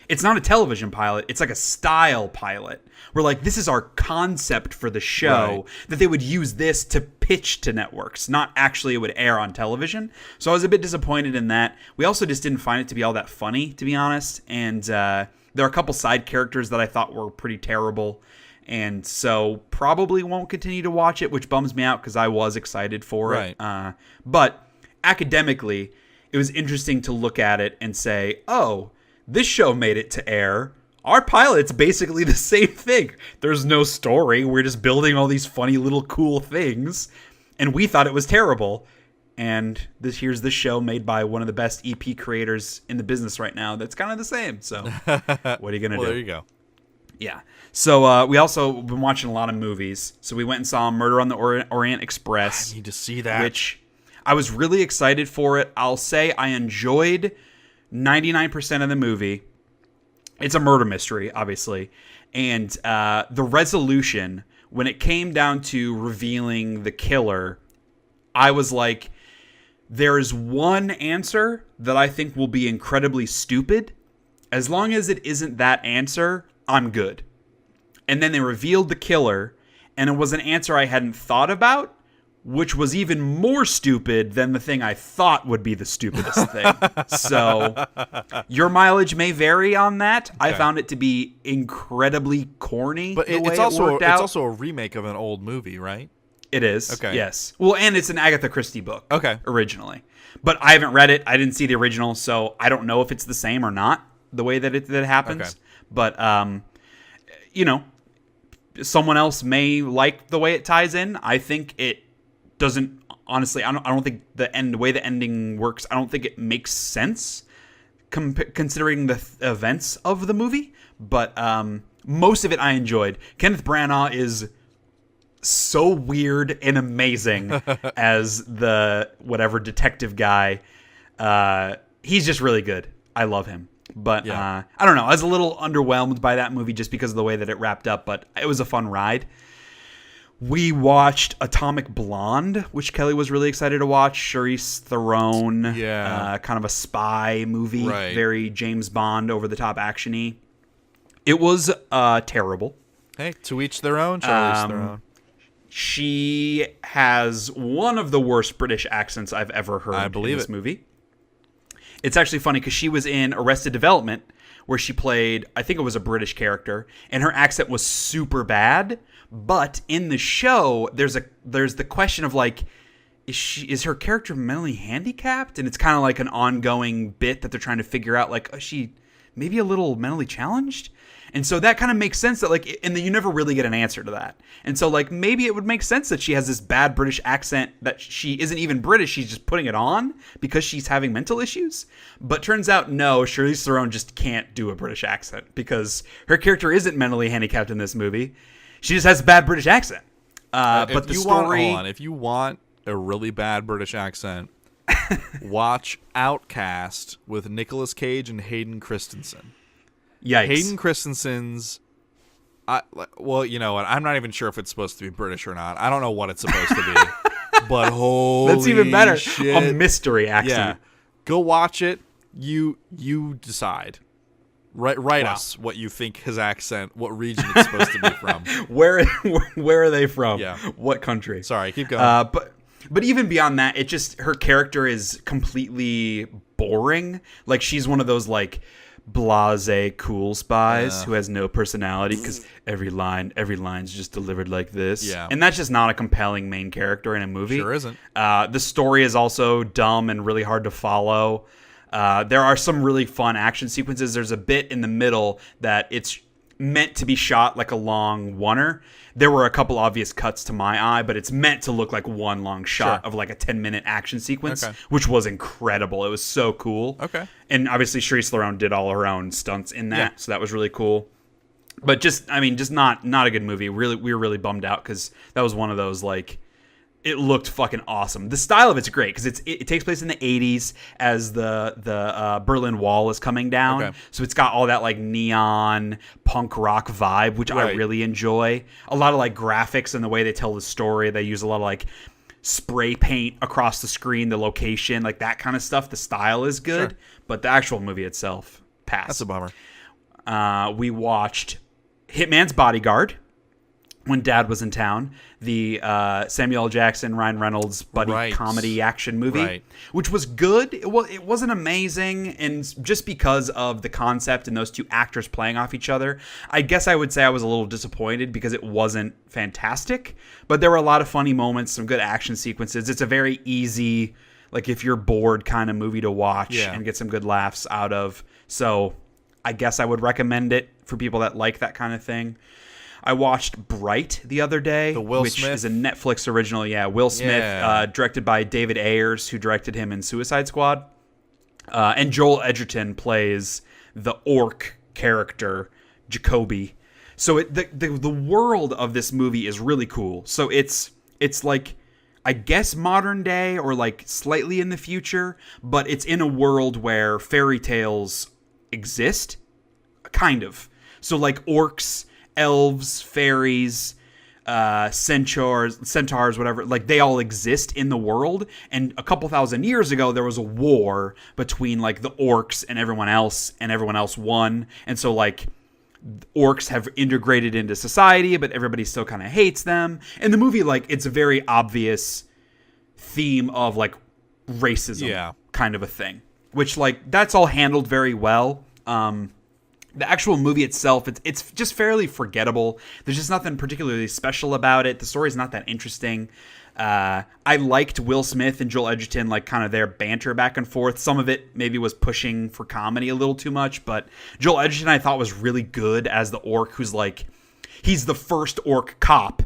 Speaker 1: it's not a television pilot, it's like a style pilot. Where like, this is our concept for the show, that they would use this to pitch to networks, not actually it would air on television. So I was a bit disappointed in that. We also just didn't find it to be all that funny, to be honest. And there are a couple side characters that I thought were pretty terrible. And so probably won't continue to watch it, which bums me out because I was excited for it. But academically, it was interesting to look at it and say, oh, this show made it to air. Our pilot's basically the same thing. There's no story. We're just building all these funny little cool things. And we thought it was terrible. And here's this show made by one of the best EP creators in the business right now that's kind of the same. So what are you going to do?
Speaker 2: There you go.
Speaker 1: Yeah. So we also been watching a lot of movies. So we went and saw Murder on the Orient Express.
Speaker 2: I need to see that. Which
Speaker 1: I was really excited for it. I'll say I enjoyed 99% of the movie. It's a murder mystery, obviously. And the resolution, when it came down to revealing the killer, I was like, there's one answer that I think will be incredibly stupid. As long as it isn't that answer, I'm good. And then they revealed the killer, and it was an answer I hadn't thought about, which was even more stupid than the thing I thought would be the stupidest thing. So your mileage may vary on that. Okay. I found it to be incredibly corny,
Speaker 2: but it's also a remake of an old movie, right?
Speaker 1: It is.
Speaker 2: Okay.
Speaker 1: Yes. Well, and it's an Agatha Christie book.
Speaker 2: Okay.
Speaker 1: Originally. But I haven't read it. I didn't see the original, so I don't know if it's the same or not, the way that it happens. Okay. But, you know, someone else may like the way it ties in. I think it doesn't, honestly, I don't think the way the ending works, I don't think it makes sense considering the events of the movie. But most of it I enjoyed. Kenneth Branagh is so weird and amazing as the whatever detective guy. He's just really good. I love him. But I don't know. I was a little underwhelmed by that movie just because of the way that it wrapped up. But it was a fun ride. We watched Atomic Blonde, which Kelly was really excited to watch. Charlize Theron, kind of a spy movie, very James Bond, over-the-top action-y. It was terrible.
Speaker 2: Hey, to each their own, Charlize Theron.
Speaker 1: She has one of the worst British accents I've ever heard in this movie. It's actually funny because she was in Arrested Development, where she played, I think it was a British character, and her accent was super bad. But in the show, there's the question of like, is her character mentally handicapped? And it's kind of like an ongoing bit that they're trying to figure out, like, is she maybe a little mentally challenged? And so that kind of makes sense that like, and then you never really get an answer to that. And so like, maybe it would make sense that she has this bad British accent that she isn't even British. She's just putting it on because she's having mental issues. But turns out, no, Charlize Theron just can't do a British accent because her character isn't mentally handicapped in this movie. She just has a bad British accent. But the story...
Speaker 2: If you want a really bad British accent, watch Outcast with Nicolas Cage and Hayden Christensen.
Speaker 1: Yikes.
Speaker 2: Hayden Christensen's... well, you know what? I'm not even sure if it's supposed to be British or not. I don't know what it's supposed to be. But holy
Speaker 1: that's even better.
Speaker 2: Shit.
Speaker 1: A mystery accent.
Speaker 2: Yeah. Go watch it. You decide. Write us what you think his accent, what region it's supposed to be from.
Speaker 1: Where are they from?
Speaker 2: Yeah.
Speaker 1: What country?
Speaker 2: Sorry, keep going.
Speaker 1: But even beyond that, it just, her character is completely boring. Like, she's one of those like blasé cool spies who has no personality because every line's just delivered like this.
Speaker 2: Yeah.
Speaker 1: And that's just not a compelling main character in a movie.
Speaker 2: Sure isn't.
Speaker 1: The story is also dumb and really hard to follow. There are some really fun action sequences. There's a bit in the middle that it's meant to be shot like a long oneer. There were a couple obvious cuts to my eye, but it's meant to look like one long shot of like a 10-minute action sequence, which was incredible. It was so cool.
Speaker 2: Okay.
Speaker 1: And obviously Charlize Theron did all her own stunts in that, so that was really cool. But just not a good movie. Really, we were really bummed out because that was one of those like, it looked fucking awesome. The style of it's great because it takes place in the 80s as the Berlin Wall is coming down. Okay. So it's got all that like neon punk rock vibe, which I really enjoy. A lot of like graphics and the way they tell the story. They use a lot of like spray paint across the screen, the location, like that kind of stuff. The style is good, but the actual movie itself, pass.
Speaker 2: That's a bummer.
Speaker 1: We watched Hitman's Bodyguard when Dad was in town, the Samuel L. Jackson, Ryan Reynolds buddy comedy action movie, which was good. It wasn't amazing, and just because of the concept and those two actors playing off each other, I guess I would say I was a little disappointed because it wasn't fantastic, but there were a lot of funny moments, some good action sequences. It's a very easy, like if you're bored kind of movie to watch and get some good laughs out of. So I guess I would recommend it for people that like that kind of thing. I watched Bright the other day, which is a Netflix original. Yeah, Will Smith, directed by David Ayers, who directed him in Suicide Squad. And Joel Edgerton plays the orc character, Jacoby. So the world of this movie is really cool. So it's like, I guess modern day or like slightly in the future, but it's in a world where fairy tales exist, kind of. So like orcs, elves, fairies, centaurs, whatever, like they all exist in the world. And a couple thousand years ago, there was a war between like the orcs and everyone else won. And so like orcs have integrated into society, but everybody still kind of hates them. And the movie, like, it's a very obvious theme of like racism kind of a thing, which like that's all handled very well. The actual movie itself, it's just fairly forgettable. There's just nothing particularly special about it. The story's not that interesting. I liked Will Smith and Joel Edgerton, like kind of their banter back and forth. Some of it maybe was pushing for comedy a little too much, but Joel Edgerton I thought was really good as the orc who's like, he's the first orc cop,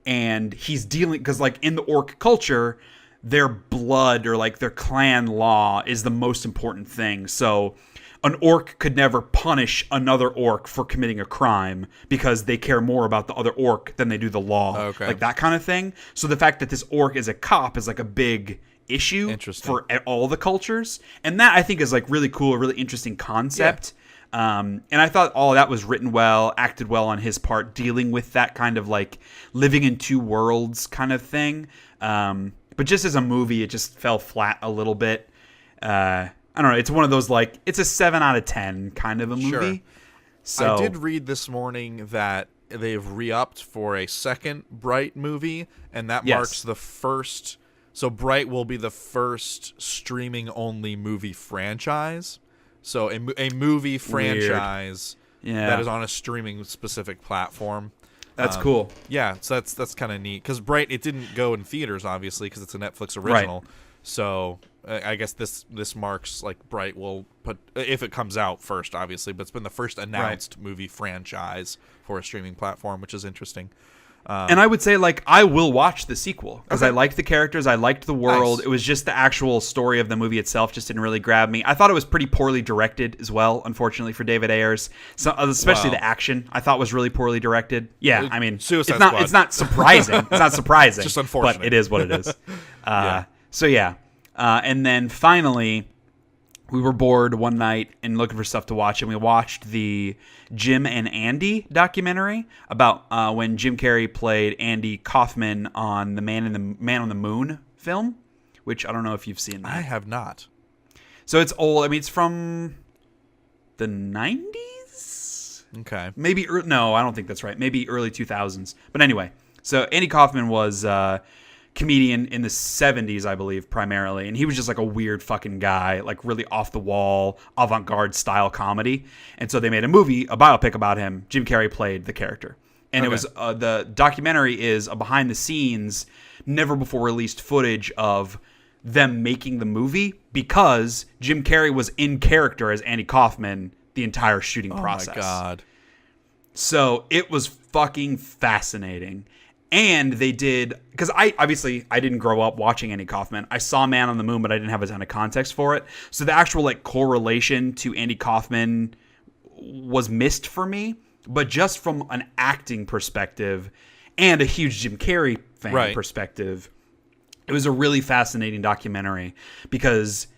Speaker 1: and he's dealing, because like in the orc culture, their blood or like their clan law is the most important thing. So an orc could never punish another orc for committing a crime because they care more about the other orc than they do the law. Like that kind of thing. So the fact that this orc is a cop is like a big issue for all the cultures. And that I think is like really cool, a really interesting concept. And I thought all of that was written well, acted well on his part, dealing with that kind of like living in two worlds kind of thing. But just as a movie, it just fell flat a little bit. I don't know. It's one of those like it's a 7 out of 10 kind of a movie.
Speaker 2: Sure.
Speaker 1: So
Speaker 2: I did read this morning that they've re-upped for a second Bright movie, and that marks the first. So Bright will be the first streaming-only movie franchise. So a movie franchise that is on a streaming-specific platform.
Speaker 1: That's cool.
Speaker 2: Yeah, so that's kind of neat. Because Bright, it didn't go in theaters, obviously, because it's a Netflix original. Right. So I guess this marks, like, Bright will put, if it comes out first, obviously, but it's been the first announced movie franchise for a streaming platform, which is interesting.
Speaker 1: And I would say, like, I will watch the sequel because I liked the characters, I liked the world. Nice. It was just the actual story of the movie itself just didn't really grab me. I thought it was pretty poorly directed as well, unfortunately, for David Ayers. So, especially the action, I thought was really poorly directed. Yeah, I mean,
Speaker 2: Suicide
Speaker 1: Squad. It's not surprising. It's not surprising.
Speaker 2: Just unfortunate.
Speaker 1: But it is what it is. So, yeah. And then finally, we were bored one night and looking for stuff to watch, and we watched the Jim and Andy documentary about when Jim Carrey played Andy Kaufman on the Man on the Moon film, which I don't know if you've seen that.
Speaker 2: I have not.
Speaker 1: So it's old. I mean, it's from the 90s?
Speaker 2: Okay.
Speaker 1: Maybe, no, I don't think that's right. Maybe early 2000s. But anyway, so Andy Kaufman was comedian in the 70s, I believe, primarily, and he was just like a weird fucking guy, like really off the wall, avant-garde style comedy. And so they made a biopic about him. Jim Carrey played the character, and it was the documentary is a behind the scenes, never before released footage of them making the movie because Jim Carrey was in character as Andy Kaufman the entire shooting process.
Speaker 2: Oh my God.
Speaker 1: So it was fucking fascinating. And they did, because I didn't grow up watching Andy Kaufman. I saw Man on the Moon, but I didn't have a ton of context for it. So the actual like correlation to Andy Kaufman was missed for me. But just from an acting perspective and a huge Jim Carrey fan perspective, it was a really fascinating documentary because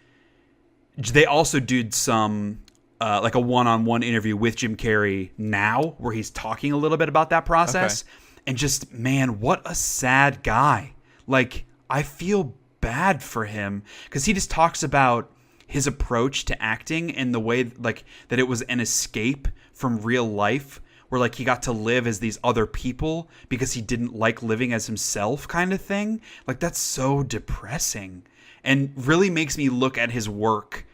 Speaker 1: they also did some like a one-on-one interview with Jim Carrey now where he's talking a little bit about that process. Okay. And just, man, what a sad guy. Like, I feel bad for him because he just talks about his approach to acting and the way, like, that it was an escape from real life where, like, he got to live as these other people because he didn't like living as himself kind of thing. Like, that's so depressing and really makes me look at his work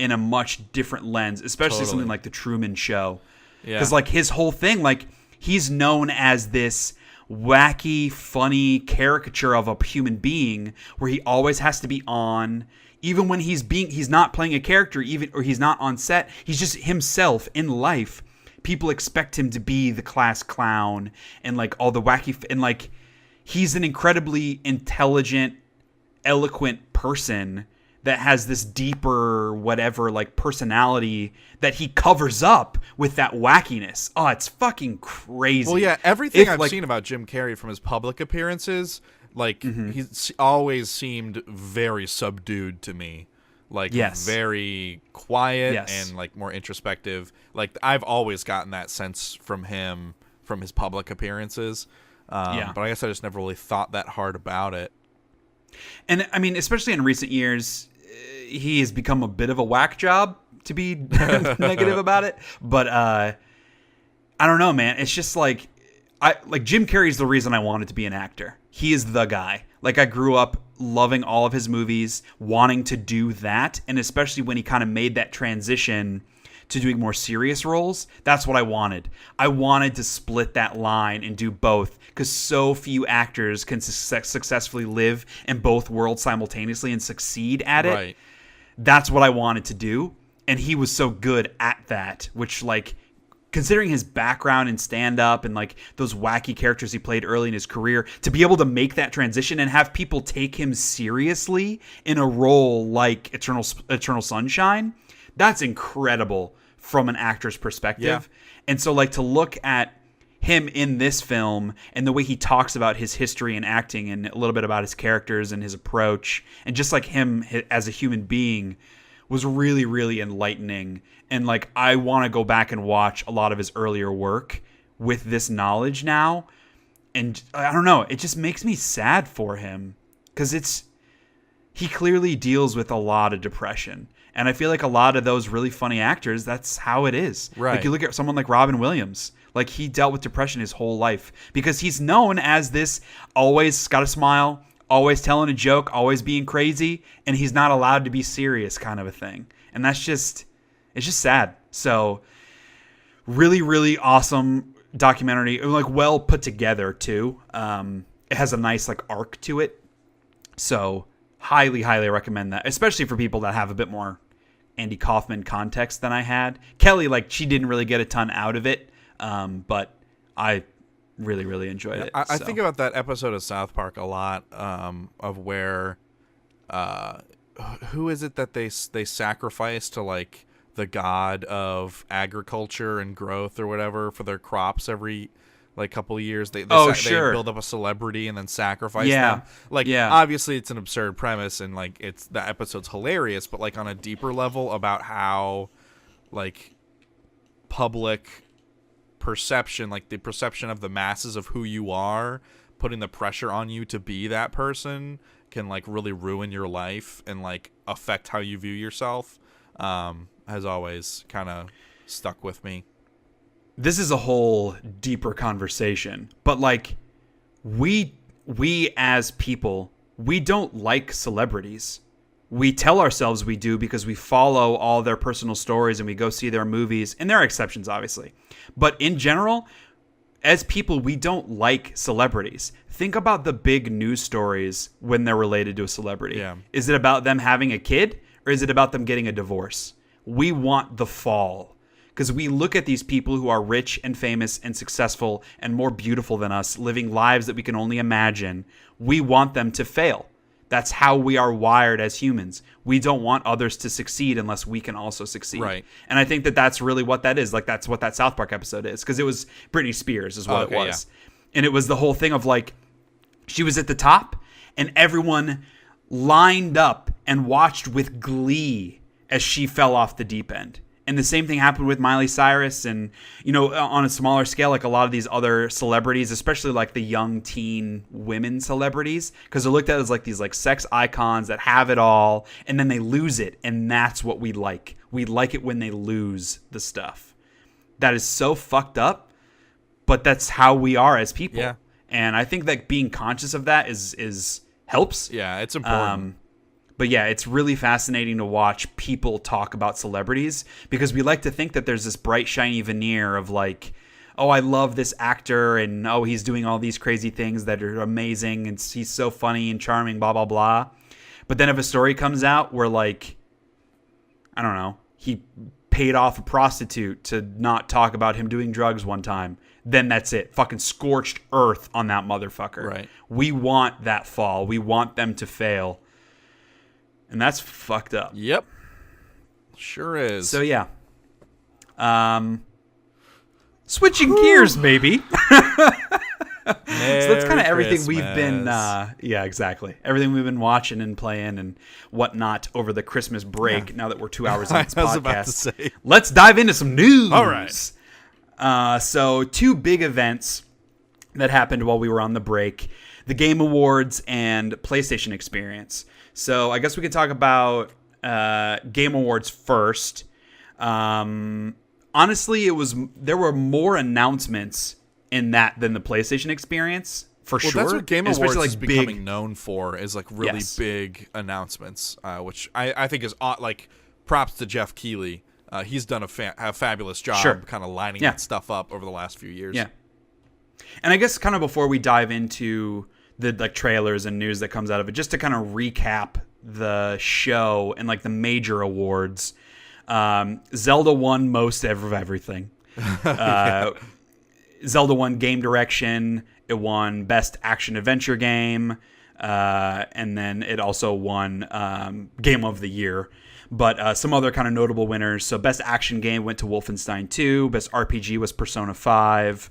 Speaker 1: in a much different lens, especially something like The Truman Show. Yeah. Because, like, his whole thing, like, he's known as this wacky, funny caricature of a human being where he always has to be on. Even when he's not playing a character, or he's not on set, he's just himself in life. People expect him to be the class clown and like all the wacky, and like he's an incredibly intelligent, eloquent person that has this deeper whatever like personality that he covers up with that wackiness. Oh, it's fucking crazy.
Speaker 2: Well, yeah, everything I've seen about Jim Carrey from his public appearances, like he's always seemed very subdued to me. Like very quiet and like more introspective. Like I've always gotten that sense from him from his public appearances. But I guess I just never really thought that hard about it.
Speaker 1: And I mean, especially in recent years, he has become a bit of a whack job, to be negative about it. But I don't know, man. It's just like Jim Carrey's the reason I wanted to be an actor. He is the guy. Like I grew up loving all of his movies, wanting to do that, and especially when he kind of made that transition to doing more serious roles, that's what I wanted. I wanted to split that line and do both because so few actors can successfully live in both worlds simultaneously and succeed at it. Right. That's what I wanted to do, and he was so good at that, which, like, considering his background in stand-up and, like, those wacky characters he played early in his career, to be able to make that transition and have people take him seriously in a role like Eternal Sunshine, that's incredible from an actor's perspective. Yeah. And so, like, to look at him in this film and the way he talks about his history in acting and a little bit about his characters and his approach and just like him as a human being was really, really enlightening. And like, I want to go back and watch a lot of his earlier work with this knowledge now. And I don't know, it just makes me sad for him because he clearly deals with a lot of depression. And I feel like a lot of those really funny actors, that's how it is.
Speaker 2: Right.
Speaker 1: Like you look at someone like Robin Williams, like he dealt with depression his whole life because he's known as this always got a smile, always telling a joke, always being crazy, and he's not allowed to be serious kind of a thing. And it's just sad. So really, really awesome documentary, like well put together too. It has a nice like arc to it. So highly, highly recommend that, especially for people that have a bit more Andy Kaufman context than I had. Kelly, like, she didn't really get a ton out of it, but I really, really enjoyed it.
Speaker 2: I think about that episode of South Park a lot, of where, who is it that they sacrifice to, like, the god of agriculture and growth or whatever for their crops every like couple of years. They build up a celebrity and then sacrifice them. Like, obviously it's an absurd premise and like the episode's hilarious, but like on a deeper level about how like public perception, like the perception of the masses of who you are, putting the pressure on you to be that person can like really ruin your life and like affect how you view yourself. Has always kind of stuck with me.
Speaker 1: This is a whole deeper conversation, but like we as people, we don't like celebrities. We tell ourselves we do because we follow all their personal stories and we go see their movies, and there are exceptions obviously. But in general, as people, we don't like celebrities. Think about the big news stories when they're related to a celebrity.
Speaker 2: Yeah.
Speaker 1: Is it about them having a kid or is it about them getting a divorce? We want the fall. Because we look at these people who are rich and famous and successful and more beautiful than us, living lives that we can only imagine. We want them to fail. That's how we are wired as humans. We don't want others to succeed unless we can also succeed.
Speaker 2: Right.
Speaker 1: And I think that that's really what that is. Like, that's what that South Park episode is. Because it was Britney Spears is what it was. Yeah. And it was the whole thing of like, she was at the top and everyone lined up and watched with glee as she fell off the deep end. And the same thing happened with Miley Cyrus and, you know, on a smaller scale, like a lot of these other celebrities, especially like the young teen women celebrities, because they're looked at as like these like sex icons that have it all, and then they lose it. And that's what we like. We like it when they lose the stuff. That is so fucked up, but that's how we are as people.
Speaker 2: Yeah.
Speaker 1: And I think that being conscious of that is helps.
Speaker 2: Yeah, it's important.
Speaker 1: But yeah, it's really fascinating to watch people talk about celebrities because we like to think that there's this bright, shiny veneer of like, oh, I love this actor and oh, he's doing all these crazy things that are amazing and he's so funny and charming, blah, blah, blah. But then if a story comes out where like, I don't know, he paid off a prostitute to not talk about him doing drugs one time, then that's it. Fucking scorched earth on that motherfucker.
Speaker 2: Right. We
Speaker 1: We want that fall. We want them to fail. And that's fucked up.
Speaker 2: Yep. Sure is.
Speaker 1: So yeah. Switching gears, maybe. So that's kind of everything we've been exactly. Everything we've been watching and playing and whatnot over the Christmas break, now that we're 2 hours on this
Speaker 2: I was about to
Speaker 1: podcast.
Speaker 2: say.
Speaker 1: Let's dive into some news.
Speaker 2: All right.
Speaker 1: So two big events that happened while we were on the break. The Game Awards and PlayStation Experience. So I guess we could talk about Game Awards first. Honestly, there were more announcements in that than the PlayStation Experience, for sure.
Speaker 2: Well, that's what Game Awards
Speaker 1: like
Speaker 2: is becoming known for, is like really
Speaker 1: Yes.
Speaker 2: big announcements, which I think is like props to Jeff Keighley. He's done a fabulous job
Speaker 1: Sure.
Speaker 2: kind of lining that stuff up over the last few years.
Speaker 1: Yeah. And I guess kind of before we dive into the like trailers and news that comes out of it, just to kind of recap the show and like the major awards. Zelda won most of everything. Zelda won game direction. It won best action adventure game. And then it also won game of the year. But some other kind of notable winners. So best action game went to Wolfenstein 2. Best RPG was Persona 5.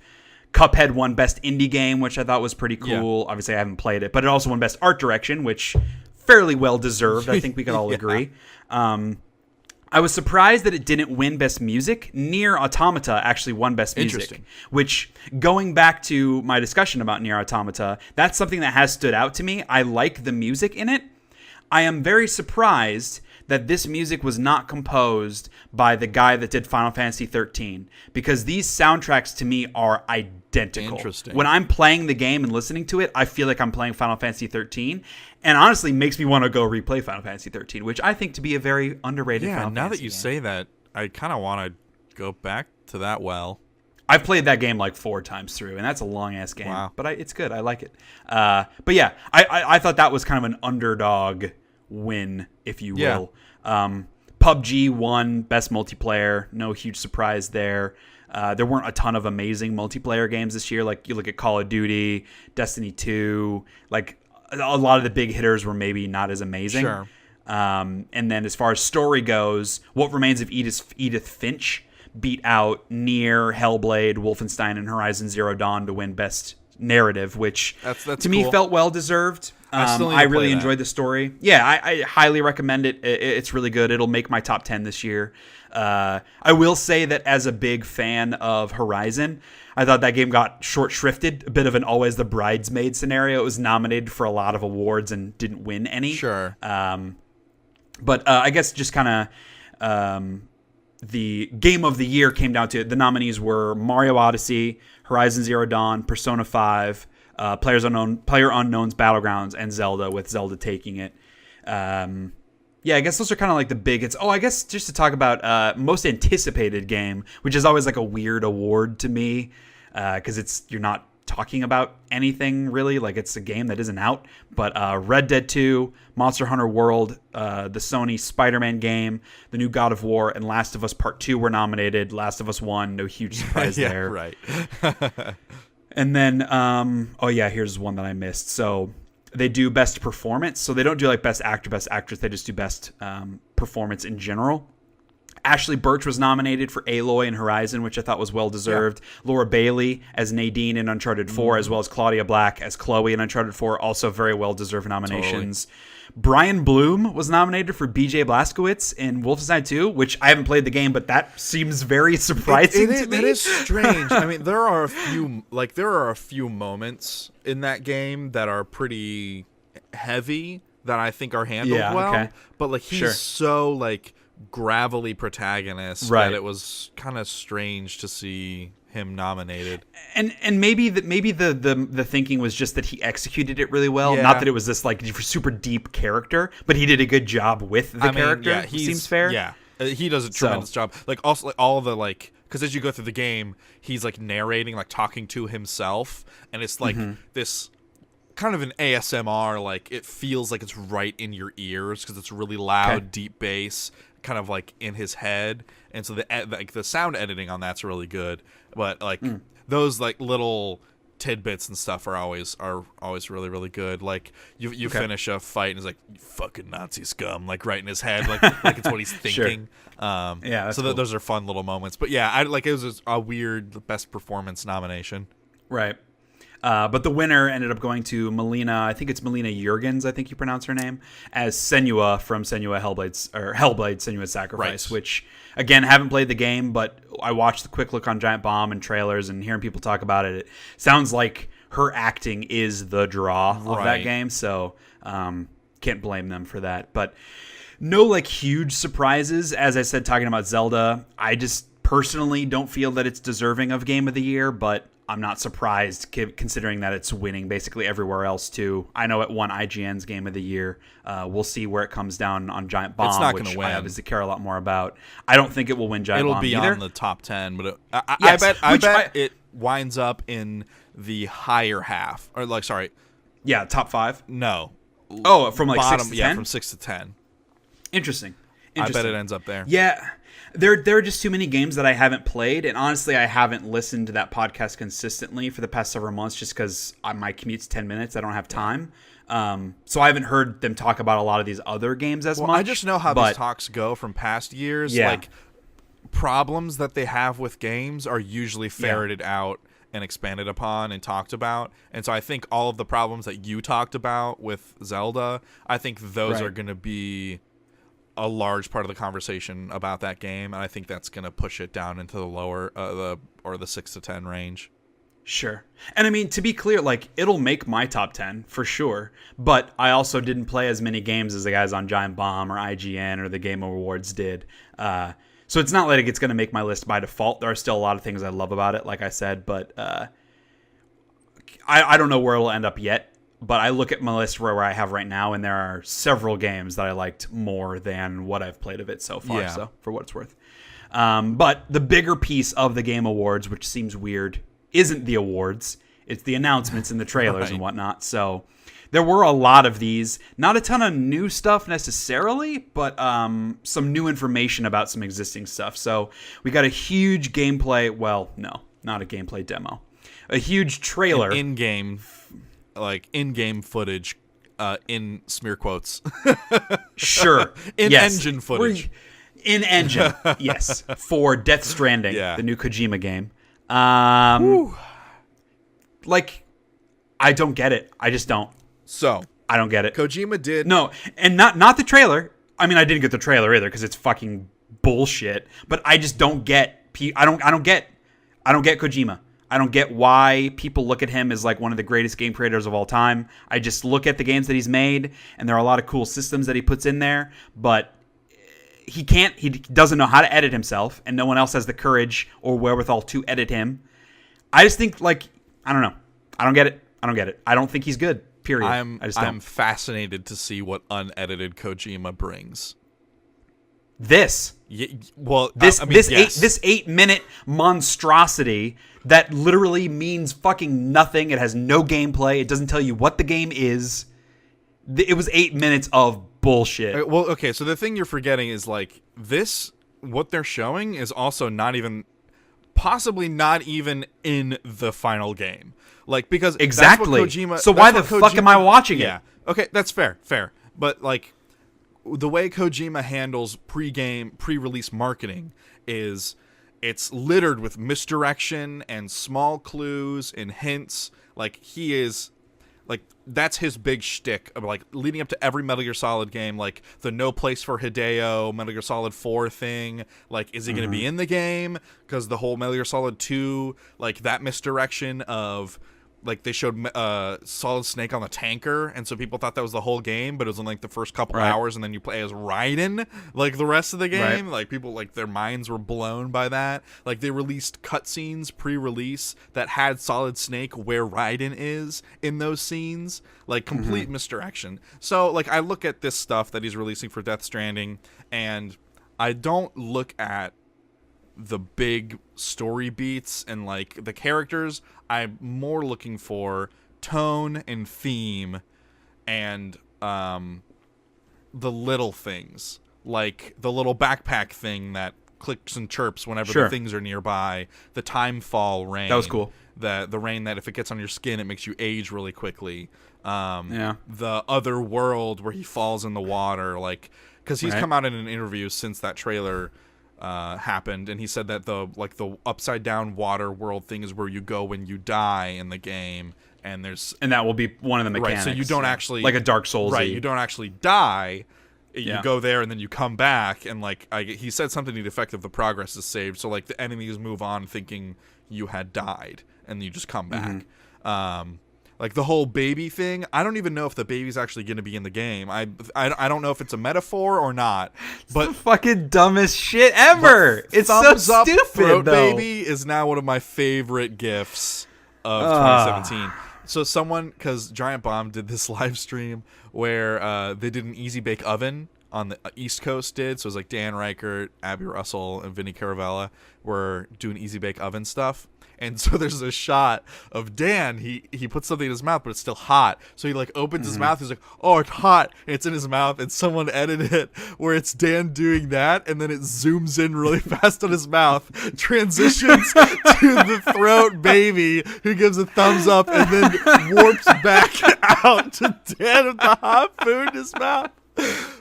Speaker 1: Cuphead won best indie game, which I thought was pretty cool. Yeah. Obviously, I haven't played it. But it also won best art direction, which fairly well deserved. I think we could all agree. I was surprised that it didn't win Best Music. Nier Automata actually won Best Music, which, going back to my discussion about Nier Automata, that's something that has stood out to me. I like the music in it. I am very surprised that this music was not composed by the guy that did Final Fantasy 13, because these soundtracks to me are identical.
Speaker 2: Interesting.
Speaker 1: When I'm playing the game and listening to it, I feel like I'm playing Final Fantasy 13, and honestly makes me want to go replay Final Fantasy 13, which I think to be a very underrated Final Fantasy
Speaker 2: now that you
Speaker 1: game.
Speaker 2: say that, I kind of want to go back to that well.
Speaker 1: I've played that game like 4 times through, and that's a long-ass game.
Speaker 2: Wow.
Speaker 1: But it's good. I like it. But yeah, I thought that was kind of an underdog win, if you will. PUBG won Best Multiplayer. No huge surprise there. There weren't a ton of amazing multiplayer games this year. Like, you look at Call of Duty, Destiny 2. Like, a lot of the big hitters were maybe not as amazing.
Speaker 2: Sure.
Speaker 1: And then as far as story goes, What Remains of Edith Finch beat out Nier, Hellblade, Wolfenstein, and Horizon Zero Dawn to win Best Narrative, which
Speaker 2: that's
Speaker 1: to me felt well-deserved. I really enjoyed the story. Yeah, I highly recommend it. It's really good. It'll make my top 10 this year. I will say that as a big fan of Horizon, I thought that game got short-shrifted, a bit of an always the bridesmaid scenario. It was nominated for a lot of awards and didn't win any.
Speaker 2: Sure.
Speaker 1: But I guess just kind of the game of the year came down to it. The nominees were Mario Odyssey, Horizon Zero Dawn, Persona 5, PlayerUnknown's Battlegrounds, and Zelda, with Zelda taking it. Yeah, I guess those are kind of like the big. I guess just to talk about most anticipated game, which is always like a weird award to me, because you're not talking about anything really, like it's a game that isn't out. But Red Dead 2, Monster Hunter World, the Sony Spider-Man game, the new God of War, and Last of Us Part 2 were nominated. Last of Us 1, no huge surprise there.
Speaker 2: Right.
Speaker 1: And then, here's one that I missed. So they do Best Performance. So they don't do like Best Actor, Best Actress. They just do Best Performance in general. Ashley Birch was nominated for Aloy in Horizon, which I thought was well-deserved. Yeah. Laura Bailey as Nadine in Uncharted 4, as well as Claudia Black as Chloe in Uncharted 4, also very well-deserved nominations. Totally. Brian Bloom was nominated for BJ Blazkowicz in Wolfenstein 2, which I haven't played the game, but that seems very surprising to me.
Speaker 2: It is strange. I mean, there are a few moments in that game that are pretty heavy that I think are handled well. Okay. But like he's so like gravelly protagonist that it was kind of strange to see him nominated.
Speaker 1: And maybe the thinking was just that he executed it really well, not that it was this like super deep character, but he did a good job with the character. Yeah, seems fair.
Speaker 2: Yeah, he does a tremendous job. Like also like all of the like, because as you go through the game, he's like narrating, like talking to himself, and it's like this kind of an ASMR, like it feels like it's right in your ears because it's really loud, deep bass, kind of like in his head, and so the sound editing on that's really good. But like those like little tidbits and stuff are always really, really good. Like you finish a fight and it's like, you fucking Nazi scum, like right in his head, like it's what he's thinking. So cool. Those are fun little moments. But yeah, it was a weird Best Performance nomination.
Speaker 1: Right. But the winner ended up going to Melina. I think it's Melina Jurgens, I think you pronounce her name, as Senua from Hellblade Senua's Sacrifice, which, again, haven't played the game, but I watched the quick look on Giant Bomb and trailers and hearing people talk about it. It sounds like her acting is the draw of that game, so can't blame them for that. But no, like, huge surprises. As I said, talking about Zelda, I just personally don't feel that it's deserving of Game of the Year, but I'm not surprised considering that it's winning basically everywhere else too. I know it won IGN's Game of the Year. We'll see where it comes down on Giant Bomb,
Speaker 2: it's not
Speaker 1: which
Speaker 2: gonna win.
Speaker 1: I obviously care a lot more about. I don't think it will win Giant Bomb either.
Speaker 2: It'll be on the top 10, but I bet it winds up in the higher half. Or like, sorry.
Speaker 1: Yeah, top 5?
Speaker 2: No.
Speaker 1: Oh, from like
Speaker 2: bottom,
Speaker 1: 6 to 10?
Speaker 2: Yeah, from 6 to 10.
Speaker 1: Interesting.
Speaker 2: I bet it ends up there.
Speaker 1: Yeah. There are just too many games that I haven't played, and honestly, I haven't listened to that podcast consistently for the past several months just because my commute's 10 minutes. I don't have time. So I haven't heard them talk about a lot of these other games as much.
Speaker 2: I just know how these talks go from past years. Yeah. Like, problems that they have with games are usually ferreted out and expanded upon and talked about. And so I think all of the problems that you talked about with Zelda, I think those are going to be a large part of the conversation about that game, and I think that's going to push it down into the lower the 6 to 10 range.
Speaker 1: Sure. And I mean, to be clear, like, it'll make my top 10 for sure, but I also didn't play as many games as the guys on Giant Bomb or IGN or the Game Awards did. So it's not like it's going to make my list by default. There are still a lot of things I love about it, like I said, but I don't know where it'll end up yet. But I look at my list where I have right now, and there are several games that I liked more than what I've played of it so far, so for what it's worth. But the bigger piece of the Game Awards, which seems weird, isn't the awards. It's the announcements and the trailers and whatnot. So there were a lot of these. Not a ton of new stuff necessarily, but some new information about some existing stuff. So we got a huge gameplay. Well, no, not a gameplay demo. A huge trailer.
Speaker 2: In-game footage, in smear quotes.
Speaker 1: Sure.
Speaker 2: In-engine footage.
Speaker 1: In-engine, yes. For Death Stranding, the new Kojima game. Like, I don't get it. I just don't.
Speaker 2: So
Speaker 1: I don't get it.
Speaker 2: Kojima did
Speaker 1: and not the trailer. I mean, I didn't get the trailer either because it's fucking bullshit. But I just don't get. I don't get Kojima. I don't get why people look at him as like one of the greatest game creators of all time. I just look at the games that he's made, and there are a lot of cool systems that he puts in there, but he doesn't know how to edit himself, and no one else has the courage or wherewithal to edit him. I just think, like, I don't know. I don't get it. I don't think he's good, period.
Speaker 2: I'm fascinated to see what unedited Kojima brings.
Speaker 1: This 8-minute monstrosity that literally means fucking nothing. It has no gameplay. It doesn't tell you what the game is. It was 8 minutes of bullshit.
Speaker 2: Well, okay, so the thing you're forgetting is, like, what they're showing is also possibly not even in the final game. Like, because
Speaker 1: exactly.
Speaker 2: That's what Kojima,
Speaker 1: so why the fuck am I watching it?
Speaker 2: Yeah. Okay, that's fair. But, like, the way Kojima handles pre-release marketing is it's littered with misdirection and small clues and hints. Like, he is, like, that's his big shtick of, like, leading up to every Metal Gear Solid game, like the no place for Hideo Metal Gear Solid 4 thing. Like, is he going to be in the game? Because the whole Metal Gear Solid 2, like, that misdirection of, like, they showed Solid Snake on the tanker, and so people thought that was the whole game, but it was in, like, the first couple hours, and then you play as Raiden, like, the rest of the game. Like, people, like, their minds were blown by that. Like, they released cutscenes pre-release that had Solid Snake where Raiden is in those scenes. Like, complete misdirection. So, like, I look at this stuff that he's releasing for Death Stranding, and I don't look at the big story beats and, like, the characters. I'm more looking for tone and theme and the little things, like the little backpack thing that clicks and chirps whenever the things are nearby, the timefall rain.
Speaker 1: That was cool.
Speaker 2: The rain that if it gets on your skin, it makes you age really quickly. The other world where he falls in the water, like, because he's come out in an interview since that trailer happened, and he said that the upside down water world thing is where you go when you die in the game, and
Speaker 1: that will be one of the mechanics.
Speaker 2: So you don't actually,
Speaker 1: like a Dark Souls,
Speaker 2: you don't actually die. You go there and then you come back, and, like, he said something to the effect of the progress is saved, so, like, the enemies move on thinking you had died, and you just come back. Like, the whole baby thing, I don't even know if the baby's actually going to be in the game. I don't know if it's a metaphor or not. But
Speaker 1: it's the fucking dumbest shit ever. It's so stupid,
Speaker 2: Throat
Speaker 1: though.
Speaker 2: Baby is now one of my favorite GIFs of 2017. So because Giant Bomb did this live stream where they did an Easy Bake Oven on the East Coast so it was like Dan Reichert, Abby Russell, and Vinny Caravella were doing Easy Bake Oven stuff. And so there's a shot of Dan. He puts something in his mouth, but it's still hot. So he, like, opens his mouth. He's like, "Oh, it's hot!" And it's in his mouth. And someone edited it where it's Dan doing that, and then it zooms in really fast on his mouth, transitions to the Throat Baby, who gives a thumbs up, and then warps back out to Dan with the hot food in his mouth.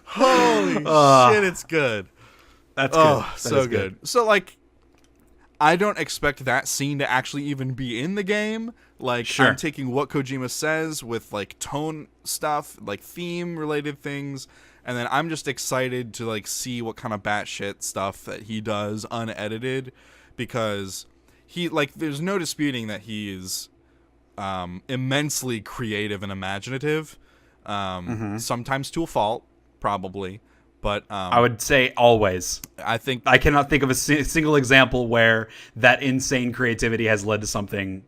Speaker 2: Holy shit! It's good.
Speaker 1: That's good.
Speaker 2: So good. So, like, I don't expect that scene to actually even be in the game. Like, I'm taking what Kojima says with, like, tone stuff, like theme-related things, And then I'm just excited to like see what kind of batshit stuff that he does unedited, because he like there's no disputing that he is immensely creative and imaginative, sometimes to a fault, probably, but
Speaker 1: I would say always.
Speaker 2: I think
Speaker 1: I cannot think of a single example where that insane creativity has led to something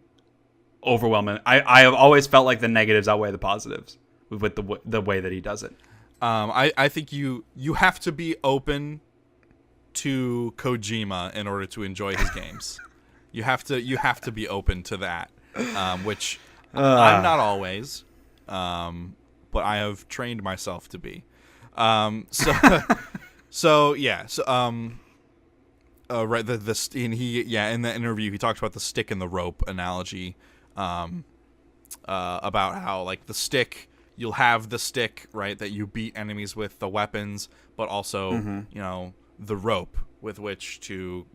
Speaker 1: overwhelming. I have always felt like the negatives outweigh the positives with the way that he does it.
Speaker 2: I think you have to be open to Kojima in order to enjoy his games. You have to be open to that, which I'm not always, but I have trained myself to be. Right. In the interview he talks about the stick and the rope analogy, about how like the stick. You'll have the stick, right, that you beat enemies with, the weapons, but also, the rope with which to,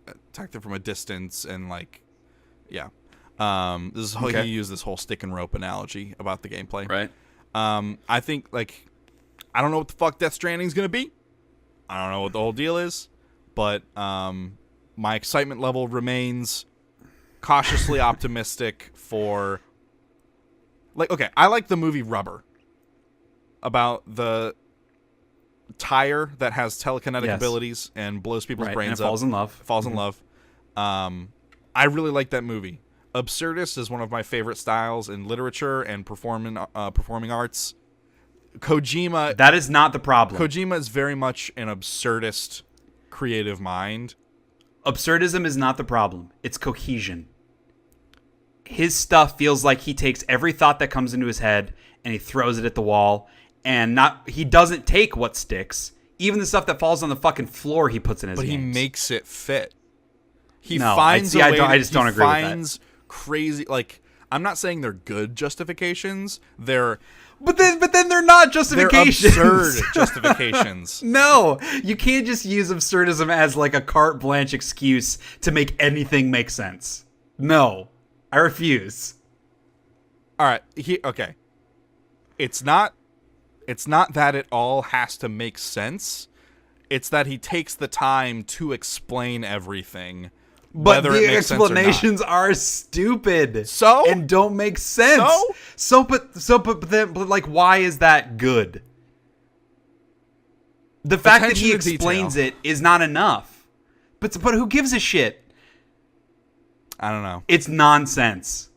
Speaker 2: attack them from a distance, and like, yeah. This is how he used this whole stick and rope analogy about the gameplay.
Speaker 1: Right.
Speaker 2: I think, like, I don't know what the fuck Death Stranding's gonna be. I don't know what the whole deal is, but my excitement level remains cautiously optimistic for... Like, okay, I like the movie Rubber, about the tire that has telekinetic abilities and blows people's brains
Speaker 1: up.
Speaker 2: Falls in love. I really like that movie. Absurdist is one of my favorite styles in literature and performing arts. Kojima...
Speaker 1: That is not the problem.
Speaker 2: Kojima is very much an absurdist creative mind.
Speaker 1: Absurdism is not the problem. It's cohesion. His stuff feels like he takes every thought that comes into his head and he throws it at the wall, and he doesn't take what sticks. Even the stuff that falls on the fucking floor he puts in his games.
Speaker 2: But he makes it fit.
Speaker 1: I just don't agree with that.
Speaker 2: Crazy, like, I'm not saying they're good justifications. But
Speaker 1: then they're not justifications.
Speaker 2: They're absurd justifications.
Speaker 1: No, you can't just use absurdism as like a carte blanche excuse to make anything make sense. No. I refuse.
Speaker 2: All right. Okay. It's not that it all has to make sense. It's that he takes the time to explain everything.
Speaker 1: But the explanations are stupid.
Speaker 2: So?
Speaker 1: And don't make sense. But like, why is that good? The fact that he explains it is not enough. But who gives a shit?
Speaker 2: I don't know.
Speaker 1: It's nonsense.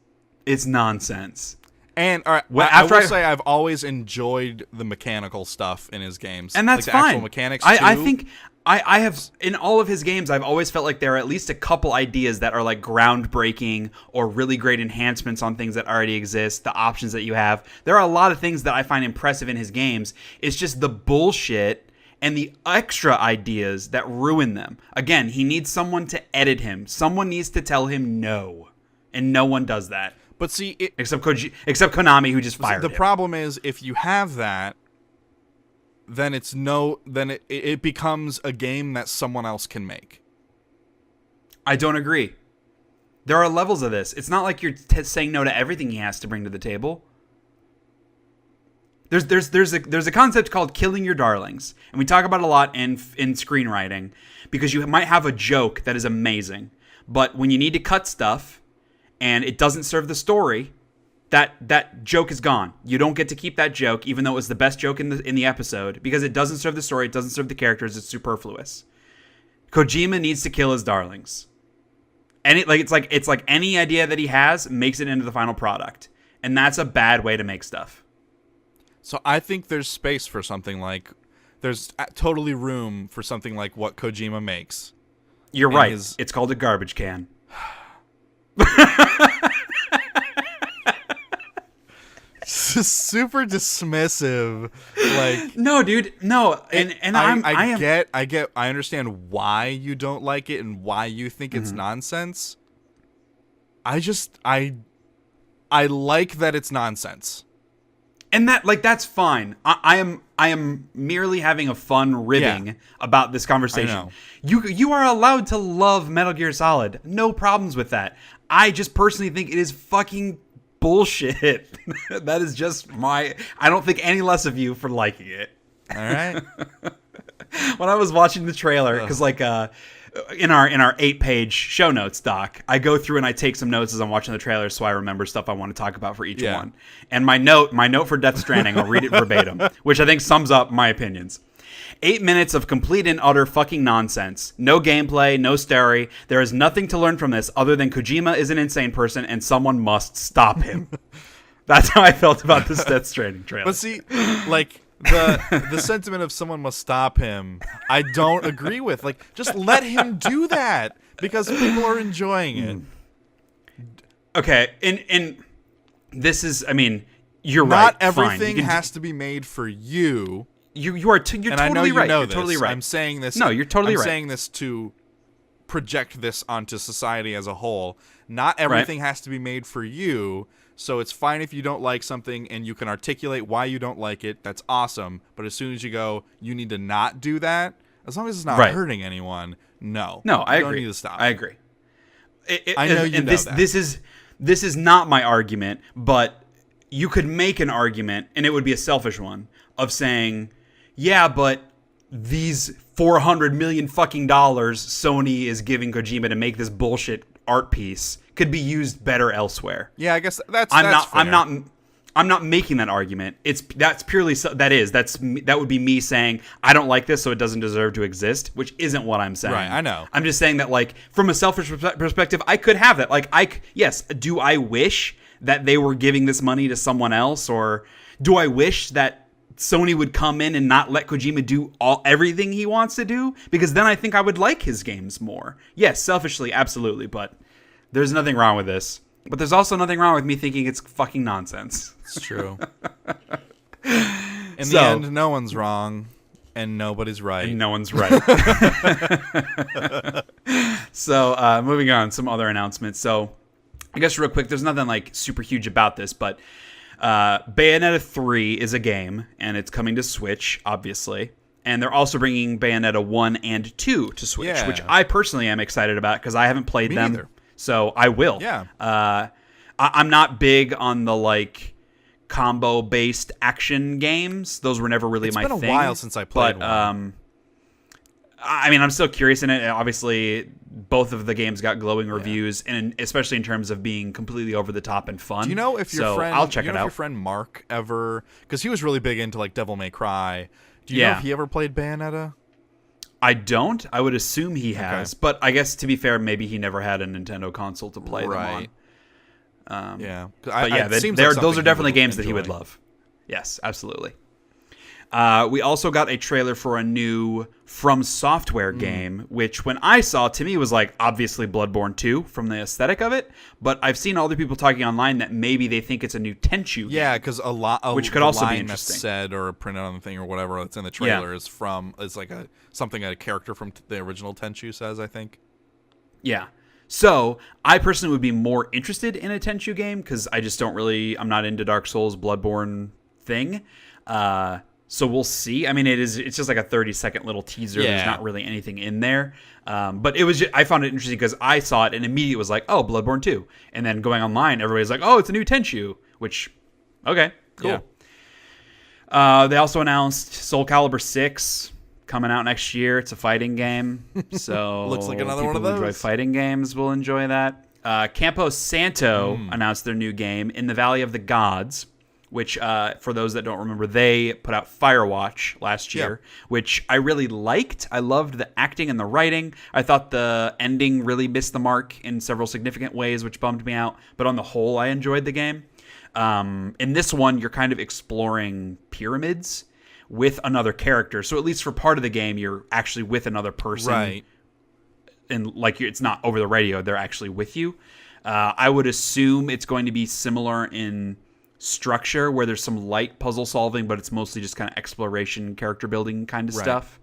Speaker 2: And all right, I will say I've always enjoyed the mechanical stuff in his games,
Speaker 1: and that's
Speaker 2: like
Speaker 1: fine.
Speaker 2: Actual mechanics.
Speaker 1: I think I have in all of his games. I've always felt like there are at least a couple ideas that are like groundbreaking or really great enhancements on things that already exist. The options that you have. There are a lot of things that I find impressive in his games. It's just the bullshit and the extra ideas that ruin them. Again, he needs someone to edit him. Someone needs to tell him no. And no one does that.
Speaker 2: But see...
Speaker 1: Except Konami, who just fired him.
Speaker 2: The problem is, if you have that, then it becomes a game that someone else can make.
Speaker 1: I don't agree. There are levels of this. It's not like you're saying no to everything he has to bring to the table. There's a concept called killing your darlings, and we talk about it a lot in screenwriting, because you might have a joke that is amazing, but when you need to cut stuff and it doesn't serve the story, that joke is gone. You don't get to keep that joke, even though it was the best joke in the episode, because it doesn't serve the story, it doesn't serve the characters, it's superfluous. Kojima needs to kill his darlings. And it's like any idea that he has makes it into the final product, and that's a bad way to make stuff.
Speaker 2: So I think there's space for something like... There's totally room for something like what Kojima makes.
Speaker 1: You're right. It's called a garbage can.
Speaker 2: Super dismissive. Like,
Speaker 1: no, dude, no.
Speaker 2: I understand why you don't like it and why you think it's nonsense. I like that it's nonsense.
Speaker 1: And that's fine. I am merely having a fun ribbing about this conversation. You are allowed to love Metal Gear Solid. No problems with that. I just personally think it is fucking bullshit. That is just I don't think any less of you for liking it.
Speaker 2: All right.
Speaker 1: When I was watching the trailer, because like in our 8-page show notes doc, I go through and I take some notes as I'm watching the trailer, so I remember stuff I want to talk about for each one. And my note for Death Stranding, I'll read it verbatim, which I think sums up my opinions. 8 minutes of complete and utter fucking nonsense. No gameplay, no story. There is nothing to learn from this other than Kojima is an insane person and someone must stop him. That's how I felt about this Death Stranding trailer.
Speaker 2: But see, like, the sentiment of someone must stop him, I don't agree with. Like, just let him do that because people are enjoying it.
Speaker 1: Okay, and this is, I mean, you're right.
Speaker 2: Not everything has to be made for you.
Speaker 1: You're
Speaker 2: and
Speaker 1: totally
Speaker 2: I know you
Speaker 1: right.
Speaker 2: know
Speaker 1: You're
Speaker 2: this.
Speaker 1: totally right.
Speaker 2: I'm saying this.
Speaker 1: No, you're totally right.
Speaker 2: I'm saying this to project this onto society as a whole. Not everything has to be made for you. So it's fine if you don't like something and you can articulate why you don't like it. That's awesome. But as soon as you go, you need to not do that. As long as it's not hurting anyone. No.
Speaker 1: No, I agree.
Speaker 2: You don't need to stop.
Speaker 1: I agree.
Speaker 2: I know you know that.
Speaker 1: This is not my argument, but you could make an argument, and it would be a selfish one, of saying, yeah, but these $400 million fucking dollars Sony is giving Kojima to make this bullshit art piece could be used better elsewhere.
Speaker 2: Yeah, I guess that's
Speaker 1: fair. I'm not making that argument. That would be me saying I don't like this, so it doesn't deserve to exist, which isn't what I'm saying.
Speaker 2: Right, I know.
Speaker 1: I'm just saying that, like, from a selfish perspective, I could have that. Like, yes, do I wish that they were giving this money to someone else, or do I wish that Sony would come in and not let Kojima do everything he wants to do? Because then I think I would like his games more. Yes, selfishly, absolutely, but there's nothing wrong with this. But there's also nothing wrong with me thinking it's fucking nonsense.
Speaker 2: It's true. In the end, no one's wrong, and nobody's right.
Speaker 1: And no one's right. So, moving on, some other announcements. So, I guess real quick, there's nothing like super huge about this, but Bayonetta 3 is a game, and it's coming to Switch, obviously. And they're also bringing Bayonetta 1 and 2 to Switch, which I personally am excited about because I haven't played them. Neither. So I will.
Speaker 2: Yeah.
Speaker 1: I'm not big on the like combo-based action games. Those were never really my thing.
Speaker 2: It's been a while since I played one.
Speaker 1: I mean, I'm still curious in it. Obviously, both of the games got glowing reviews, and especially in terms of being completely over the top and fun.
Speaker 2: Do you know if your friend?
Speaker 1: I'll check it out.
Speaker 2: If your friend Mark ever, because he was really big into like Devil May Cry. Do you know if he ever played Bayonetta?
Speaker 1: I don't. I would assume he has, but I guess to be fair, maybe he never had a Nintendo console to play them on.
Speaker 2: Yeah,
Speaker 1: but yeah, those are definitely games that he would love. Yes, absolutely. We also got a trailer for a new From Software game, which when I saw, to me was like obviously Bloodborne 2 from the aesthetic of it, but I've seen other people talking online that maybe they think it's a new Tenchu game.
Speaker 2: Yeah, because which could also be interesting. That's said or printed on the thing or whatever that's in the trailer is like something a character from the original Tenchu says, I think. Yeah.
Speaker 1: So I personally would be more interested in a Tenchu game because I'm not into Dark Souls Bloodborne thing. So we'll see. I mean, it's just like a 30-second little teaser. Yeah. There's not really anything in there. But I found it interesting because I saw it and immediately was like, oh, Bloodborne 2. And then going online, everybody's like, oh, it's a new Tenchu, which, okay, cool. Yeah. They also announced Soul Calibur 6 coming out next year. It's a fighting game. So
Speaker 2: looks like another one of
Speaker 1: those. People who enjoy fighting games will enjoy that. Campo Santo announced their new game, In the Valley of the Gods, which, for those that don't remember, they put out Firewatch last year, which I really liked. I loved the acting and the writing. I thought the ending really missed the mark in several significant ways, which bummed me out. But on the whole, I enjoyed the game. In this one, you're kind of exploring pyramids with another character. So at least for part of the game, you're actually with another person.
Speaker 2: Right.
Speaker 1: And like it's not over the radio, they're actually with you. I would assume it's going to be similar in structure where there's some light puzzle solving, but it's mostly just kind of exploration, character building kind of stuff.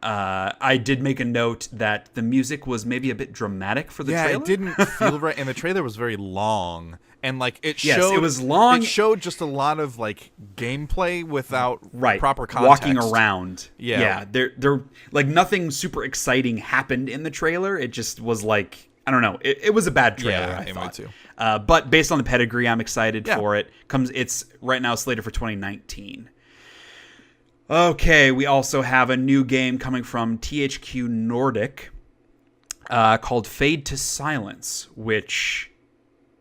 Speaker 1: I did make a note that the music was maybe a bit dramatic for the trailer. Yeah,
Speaker 2: it didn't feel right, and the trailer was very long, and like it
Speaker 1: was long.
Speaker 2: It showed just a lot of like gameplay without proper context.
Speaker 1: Walking around. Yeah. They're like nothing super exciting happened in the trailer. It just was like I don't know. It was a bad trailer, I thought.
Speaker 2: Too.
Speaker 1: But based on the pedigree, I'm excited for it. It's right now slated for 2019. Okay, we also have a new game coming from THQ Nordic called Fade to Silence, which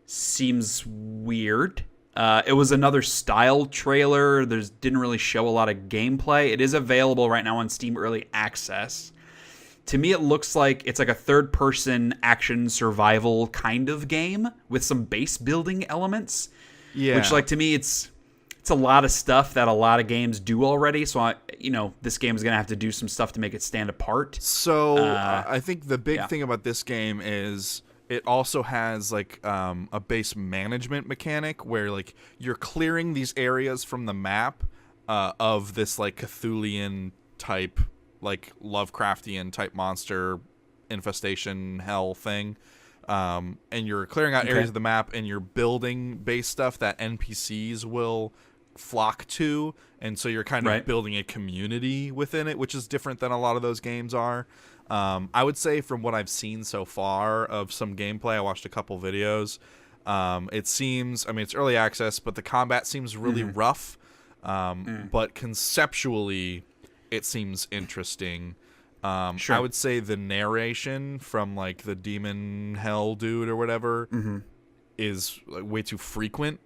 Speaker 1: seems weird. It was another style trailer. Didn't really show a lot of gameplay. It is available right now on Steam Early Access. To me, it looks like it's like a third-person action survival kind of game with some base building elements. Yeah. Which, like, to me, it's a lot of stuff that a lot of games do already. So, this game is going to have to do some stuff to make it stand apart.
Speaker 2: So, I think the big thing about this game is it also has, like, a base management mechanic where, like, you're clearing these areas from the map of this, like, Cthulhian type, like Lovecraftian type monster infestation hell thing, and you're clearing out areas of the map, and you're building base stuff that NPCs will flock to, and so you're kind of building a community within it, which is different than a lot of those games are. I would say from what I've seen so far of some gameplay, I watched a couple videos, it seems, it's early access, but the combat seems really rough, but conceptually it seems interesting. I would say the narration from like the demon hell dude or whatever is like way too frequent.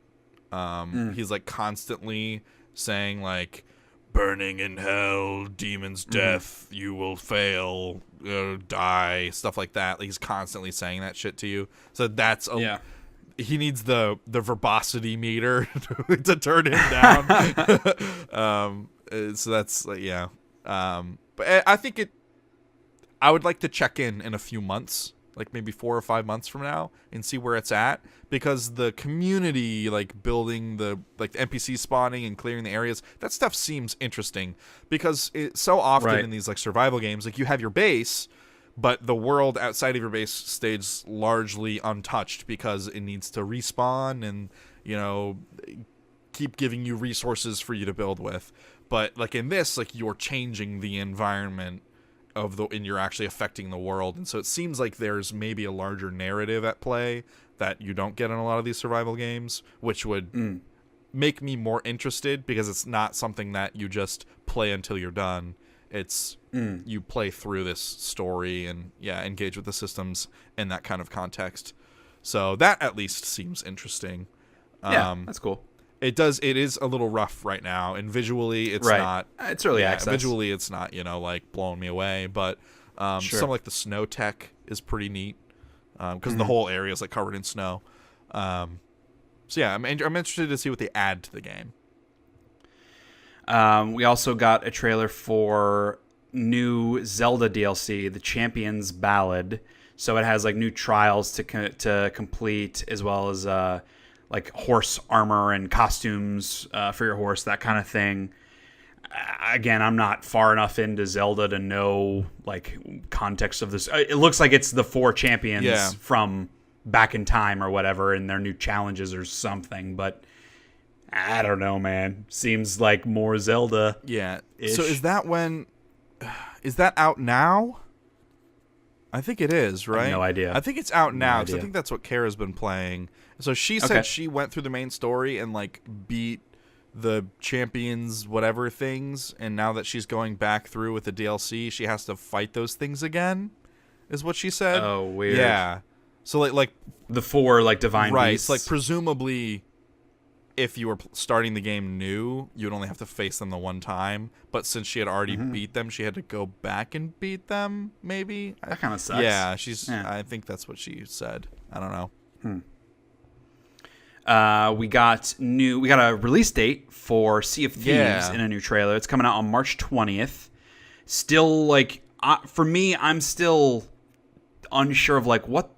Speaker 2: He's like constantly saying like, burning in hell, demon's death, you will fail, die, stuff like that. Like, he's constantly saying that shit to you. So that's he needs the verbosity meter to turn him down. So that's like, but I think I would like to check in a few months, like maybe 4 or 5 months from now, and see where it's at, because the community, like building the NPC spawning and clearing the areas, that stuff seems interesting, because it's so often in these like survival games, like you have your base, but the world outside of your base stays largely untouched because it needs to respawn and, keep giving you resources for you to build with. But like in this, like you're changing the environment and you're actually affecting the world. And so it seems like there's maybe a larger narrative at play that you don't get in a lot of these survival games, which would make me more interested, because it's not something that you just play until you're done. It's you play through this story and engage with the systems in that kind of context. So that at least seems interesting.
Speaker 1: That's cool.
Speaker 2: It is a little rough right now, and visually it's not.
Speaker 1: It's early access.
Speaker 2: Visually it's not, like blowing me away, but some like the snow tech is pretty neat, because the whole area is like covered in snow. I'm interested to see what they add to the game.
Speaker 1: We also got a trailer for new Zelda DLC, The Champion's Ballad. So it has like new trials to complete, as well as like horse armor and costumes for your horse, that kind of thing. Again, I'm not far enough into Zelda to know like context of this. It looks like it's the 4 champions from back in time or whatever, and their new challenges or something. But I don't know, man. Seems like more Zelda.
Speaker 2: Yeah. So is that out now? I think it is, right?
Speaker 1: I have no idea.
Speaker 2: I think it's out now, because I think that's what Kara's been playing. So she said she went through the main story and like beat the champions whatever things, and now that she's going back through with the DLC, she has to fight those things again, is what she said.
Speaker 1: Oh, weird.
Speaker 2: Yeah. So like
Speaker 1: the 4 like divine beasts.
Speaker 2: Like presumably if you were starting the game new, you'd only have to face them the one time, but since she had already beat them, she had to go back and beat them, maybe.
Speaker 1: That kind of sucks.
Speaker 2: Yeah, I think that's what she said. I don't know.
Speaker 1: We got a release date for Sea of Thieves in a new trailer. It's coming out on March 20th. Still, like, for me, I'm still unsure of like what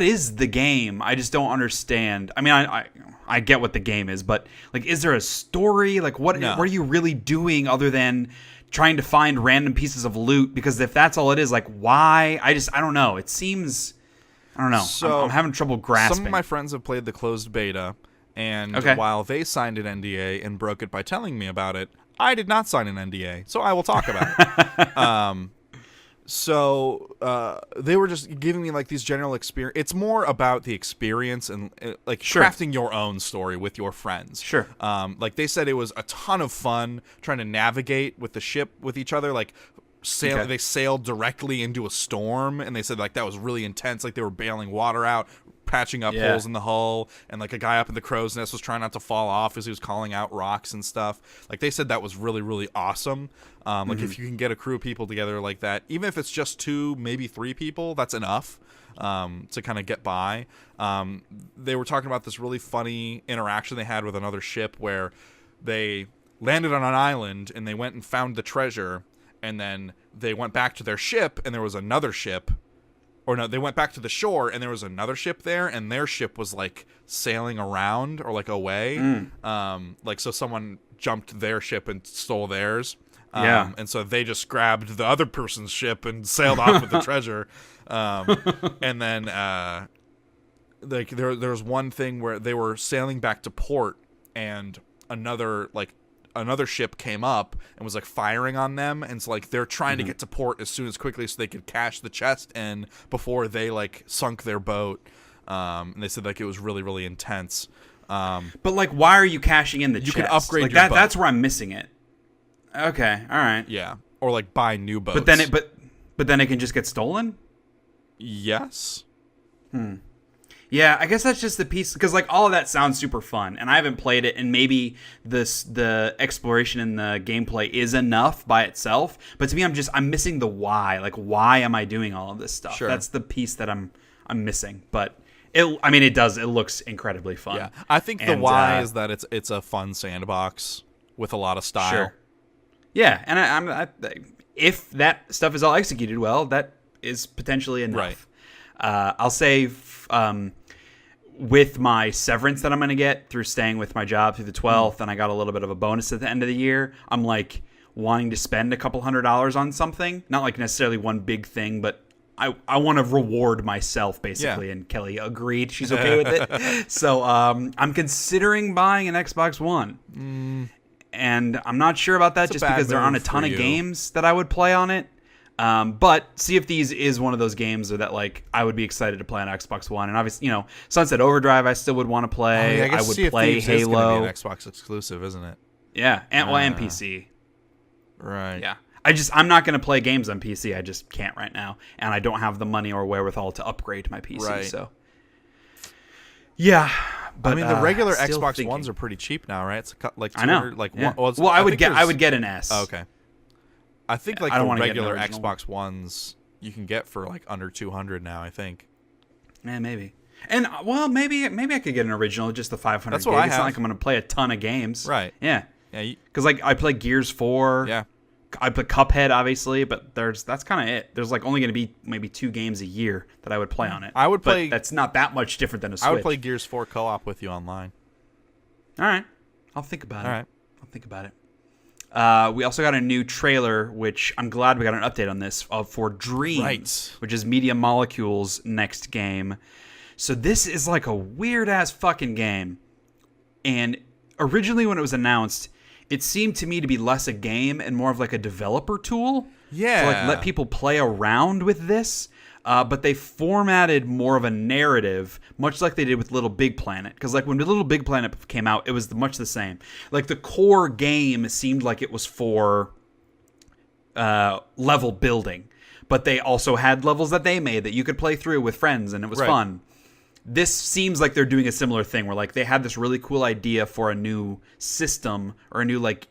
Speaker 1: is the game? I just don't understand. I mean, I get what the game is, but like, is there a story? Like, what are you really doing other than trying to find random pieces of loot? Because if that's all it is, like, why? I don't know. It seems, I don't know. So I'm having trouble grasping.
Speaker 2: Some of my friends have played the closed beta, and while they signed an NDA and broke it by telling me about it, I did not sign an NDA, so I will talk about it. So they were just giving me like these general experience. It's more about the experience and like crafting your own story with your friends.
Speaker 1: Sure.
Speaker 2: Like they said, it was a ton of fun trying to navigate with the ship with each other. Like they sailed directly into a storm, and they said like that was really intense. Like they were bailing water out, patching up holes in the hull, and like a guy up in the crow's nest was trying not to fall off as he was calling out rocks and stuff. Like they said that was really, really awesome. Like if you can get a crew of people together like that, even if it's just 2, maybe 3 people, that's enough to kind of get by. They were talking about this really funny interaction they had with another ship where they landed on an island and they went and found the treasure, and then they went back to their ship and there was another ship. Or no, they went back to the shore and there was another ship there, and their ship was like sailing around or like away. Like so someone jumped their ship and stole theirs. And so they just grabbed the other person's ship and sailed off with the treasure. And then like there was one thing where they were sailing back to port, and another ship came up and was like firing on them, and so like they're trying to get to port as quickly so they could cash the chest in before they like sunk their boat. And they said like it was really, really intense.
Speaker 1: But like, why are you cashing in the chest?
Speaker 2: You can upgrade
Speaker 1: like
Speaker 2: your
Speaker 1: that.
Speaker 2: boat.
Speaker 1: That's where I'm missing it. Okay, all right.
Speaker 2: Yeah, or like buy new boats.
Speaker 1: But then it can just get stolen.
Speaker 2: Yes.
Speaker 1: Yeah, I guess that's just the piece, because like all of that sounds super fun, and I haven't played it, and maybe the exploration and the gameplay is enough by itself. But to me, I'm missing the why. Like, why am I doing all of this stuff?
Speaker 2: Sure.
Speaker 1: That's the piece that I'm missing. But it looks incredibly fun.
Speaker 2: Yeah, I think the why is that it's a fun sandbox with a lot of style.
Speaker 1: Sure. Yeah, and if that stuff is all executed well, that is potentially enough.
Speaker 2: Right.
Speaker 1: I'll say. With my severance that I'm going to get through staying with my job through the 12th, and I got a little bit of a bonus at the end of the year, I'm like wanting to spend a couple $100 on something. Not like necessarily one big thing, but I want to reward myself, basically. Yeah. And Kelly agreed. She's okay with it. So I'm considering buying an Xbox One. And I'm not sure about that just because there aren't a ton of games that I would play on it. But Sea of Thieves is one of those games that like I would be excited to play on Xbox One, and obviously, Sunset Overdrive I still would want to play.
Speaker 2: I
Speaker 1: would
Speaker 2: sea
Speaker 1: play
Speaker 2: of Thieves
Speaker 1: Halo.
Speaker 2: Is gonna be an Xbox exclusive, isn't it?
Speaker 1: Yeah, and PC.
Speaker 2: Right.
Speaker 1: Yeah. I'm not going to play games on PC. I just can't right now, and I don't have the money or wherewithal to upgrade my PC.
Speaker 2: Right.
Speaker 1: So. Yeah. But,
Speaker 2: I mean, the regular Xbox Ones are pretty cheap now, right? It's like 200,
Speaker 1: I know.
Speaker 2: Like
Speaker 1: yeah.
Speaker 2: one,
Speaker 1: well, I would get an S.
Speaker 2: Oh, okay. I think like
Speaker 1: I don't
Speaker 2: the regular
Speaker 1: get an
Speaker 2: Xbox Ones you can get for like under 200 now, I think.
Speaker 1: Yeah, maybe. And well, maybe I could get an original, just the 500.
Speaker 2: That's what I have.
Speaker 1: It's not like I'm going to play a ton of games.
Speaker 2: Right.
Speaker 1: Yeah.
Speaker 2: Yeah.
Speaker 1: Because like I play Gears 4.
Speaker 2: Yeah.
Speaker 1: I play Cuphead, obviously, but that's kind of it. There's like only going to be maybe 2 games a year that I would play on it.
Speaker 2: I would play.
Speaker 1: But that's not that much different than a Switch.
Speaker 2: I would play Gears 4 co-op with you online.
Speaker 1: All right. I'll think about it.
Speaker 2: All right.
Speaker 1: I'll think about it. We also got a new trailer, which I'm glad we got an update on this, for Dreams, which is Media Molecule's next game. So this is like a weird-ass fucking game. And originally when it was announced, it seemed to me to be less a game and more of like a developer tool.
Speaker 2: Yeah.
Speaker 1: To like let people play around with this. But they formatted more of a narrative, much like they did with Little Big Planet. Because like when Little Big Planet came out, it was much the same. Like the core game seemed like it was for level building. But they also had levels that they made that you could play through with friends, and it was fun. This seems like they're doing a similar thing where like they had this really cool idea for a new system or a new like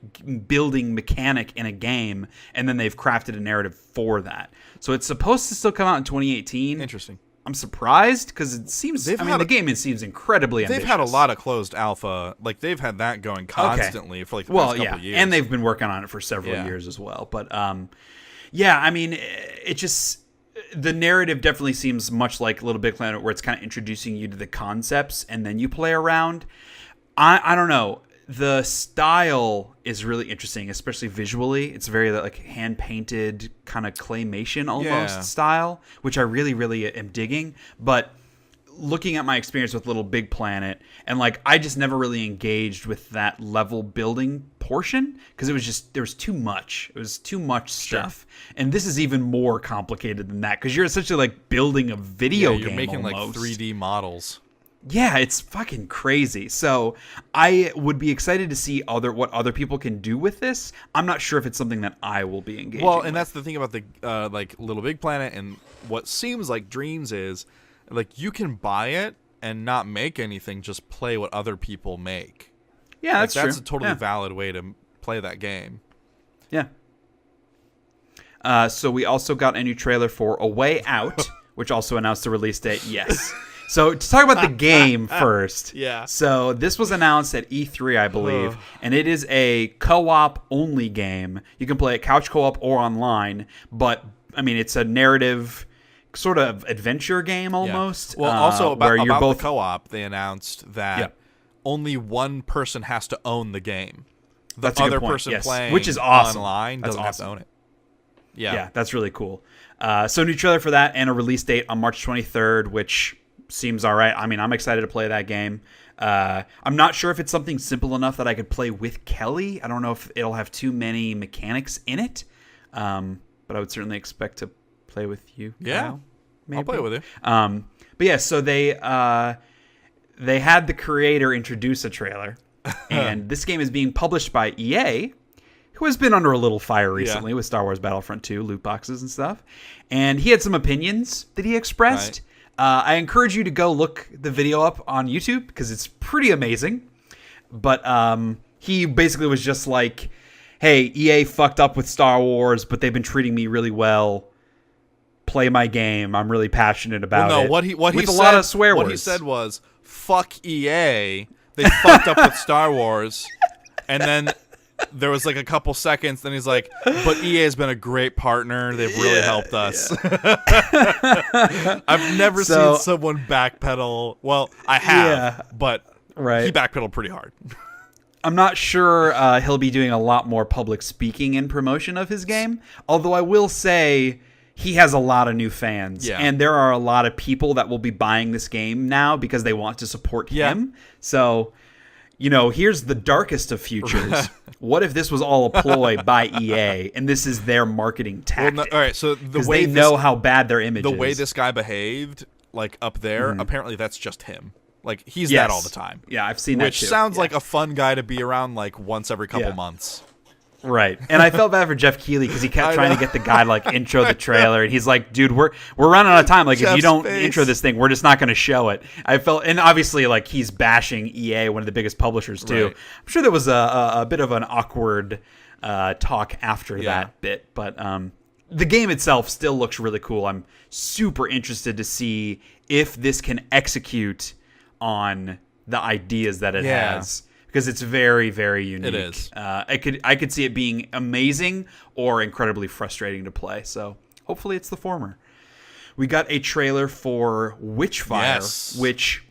Speaker 1: building mechanic in a game, and then they've crafted a narrative for that. So it's supposed to still come out in 2018.
Speaker 2: Interesting.
Speaker 1: I'm surprised because it seems. The game seems incredibly ambitious.
Speaker 2: They've had a lot of closed alpha. Like they've had that going constantly for like the past couple years.
Speaker 1: And they've been working on it for several years as well. But yeah, I mean, it just. The narrative definitely seems much like Little Big Planet, where it's kind of introducing you to the concepts and then you play around. I don't know. The style is really interesting, especially visually. It's very like hand painted kind of claymation almost style, which I really, really am digging. But looking at my experience with Little Big Planet, and like I just never really engaged with that level building portion because it was just there was too much. It was too much stuff, and this is even more complicated than that because you're essentially like building a video game.
Speaker 2: You're making
Speaker 1: almost.
Speaker 2: like 3D models.
Speaker 1: Yeah, it's fucking crazy. So I would be excited to see what other people can do with this. I'm not sure if it's something that I will be engaging.
Speaker 2: Well, and that's the thing about the like Little Big Planet and what seems like Dreams is like you can buy it and not make anything, just play what other people make.
Speaker 1: Yeah, that's true.
Speaker 2: That's a totally valid way to play that game.
Speaker 1: Yeah. So we also got a new trailer for A Way Out, which also announced the release date. Yes. So to talk about the game first.
Speaker 2: Yeah.
Speaker 1: So this was announced at E3, I believe, and it is a co-op only game. You can play it couch co-op or online, but I mean it's a narrative sort of adventure game almost.
Speaker 2: Yeah. Well, also about
Speaker 1: both
Speaker 2: the co-op, they announced that only one person has to own the game. The
Speaker 1: That's a good
Speaker 2: other
Speaker 1: point.
Speaker 2: person
Speaker 1: Yes.
Speaker 2: playing
Speaker 1: which is awesome.
Speaker 2: online
Speaker 1: That's
Speaker 2: doesn't have
Speaker 1: awesome.
Speaker 2: to own it. Yeah.
Speaker 1: Yeah, that's really cool. So new trailer for that and a release date on March 23rd, which seems all right. I mean, I'm excited to play that game. I'm not sure if it's something simple enough that I could play with Kelly. I don't know if it'll have too many mechanics in it, but I would certainly expect to play with you.
Speaker 2: Yeah,
Speaker 1: Kyle, maybe.
Speaker 2: I'll play with you.
Speaker 1: But yeah, so they had the creator introduce a trailer, and this game is being published by EA, who has been under a little fire recently with Star Wars Battlefront 2 loot boxes and stuff. And he had some opinions that he expressed. Right. I encourage you to go look the video up on YouTube because it's pretty amazing. But he basically was just like, hey, EA fucked up with Star Wars, but they've been treating me really well. Play my game. I'm really passionate about it.
Speaker 2: What he
Speaker 1: with
Speaker 2: said,
Speaker 1: a lot of swear words.
Speaker 2: What he said was, fuck EA. They fucked up with Star Wars. And then there was like a couple seconds, then he's like, but EA has been a great partner. They've really helped us. I've never seen someone backpedal. Well, I have, but he backpedaled pretty hard.
Speaker 1: I'm not sure he'll be doing a lot more public speaking in promotion of his game, although I will say he has a lot of new fans, and there are a lot of people that will be buying this game now because they want to support him. So, you know, here's the darkest of futures. What if this was all a ploy by EA, and this is their marketing tactic?
Speaker 2: Well, all right, so the way
Speaker 1: they know how bad their image is.
Speaker 2: The way this guy behaved, like up there, apparently that's just him. Like, he's that all the time.
Speaker 1: Yeah, I've seen that
Speaker 2: Which
Speaker 1: too.
Speaker 2: sounds like a fun guy to be around like once every couple months.
Speaker 1: Right. And I felt bad for Jeff Keighley because he kept trying to get the guy to like intro the trailer, and he's like, dude, we're running out of time. Like, if you don't intro this thing, we're just not going to show it. I felt, and obviously like he's bashing EA, one of the biggest publishers too. Right. I'm sure there was a bit of an awkward talk after that bit, but the game itself still looks really cool. I'm super interested to see if this can execute on the ideas that it has. Because it's very, very unique.
Speaker 2: It is.
Speaker 1: I could see it being amazing or incredibly frustrating to play. So hopefully it's the former. We got a trailer for Witchfire, which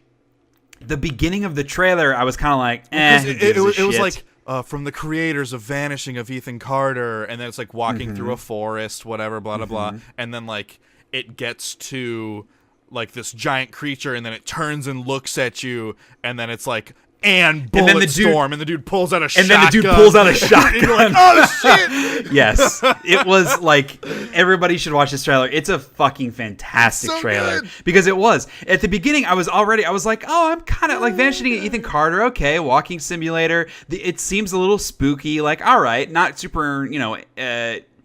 Speaker 1: the beginning of the trailer I was kind of like,
Speaker 2: it was like from the creators of Vanishing of Ethan Carter, and then it's like walking through a forest, whatever, blah blah blah, and then like it gets to like this giant creature, and then it turns and looks at you, and then it's like. And Bulletstorm, and the dude pulls out a shotgun.
Speaker 1: And then the dude pulls out a shotgun.
Speaker 2: You're like, oh, shit!
Speaker 1: Yes. It was like, everybody should watch this trailer. It's a fucking fantastic trailer.
Speaker 2: Good.
Speaker 1: Because it was. At the beginning, I was like, oh, I'm kind of like Vanishing at Ethan Carter. Okay, walking simulator. It seems a little spooky. Like, all right, not super,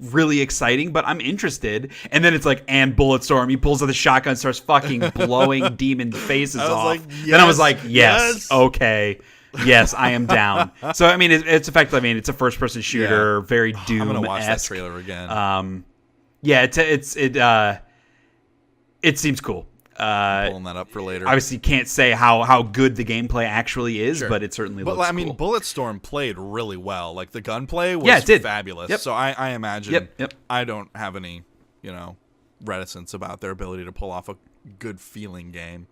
Speaker 1: really exciting, but I'm interested. And then it's like, and Bulletstorm. He pulls out the shotgun, starts fucking blowing demon faces off.
Speaker 2: Like, yes,
Speaker 1: then I was like, yes, okay. Yes, I am down. So I mean, it's effectively. I mean, it's a first-person shooter, very Doom-esque.
Speaker 2: I'm gonna watch that trailer again.
Speaker 1: It seems cool.
Speaker 2: Pulling that up for later.
Speaker 1: Obviously, can't say how good the gameplay actually is, but it certainly looks cool.
Speaker 2: I mean, Bulletstorm played really well. Like the gunplay was fabulous.
Speaker 1: Yep.
Speaker 2: So I imagine
Speaker 1: Yep.
Speaker 2: I don't have any reticence about their ability to pull off a good feeling game.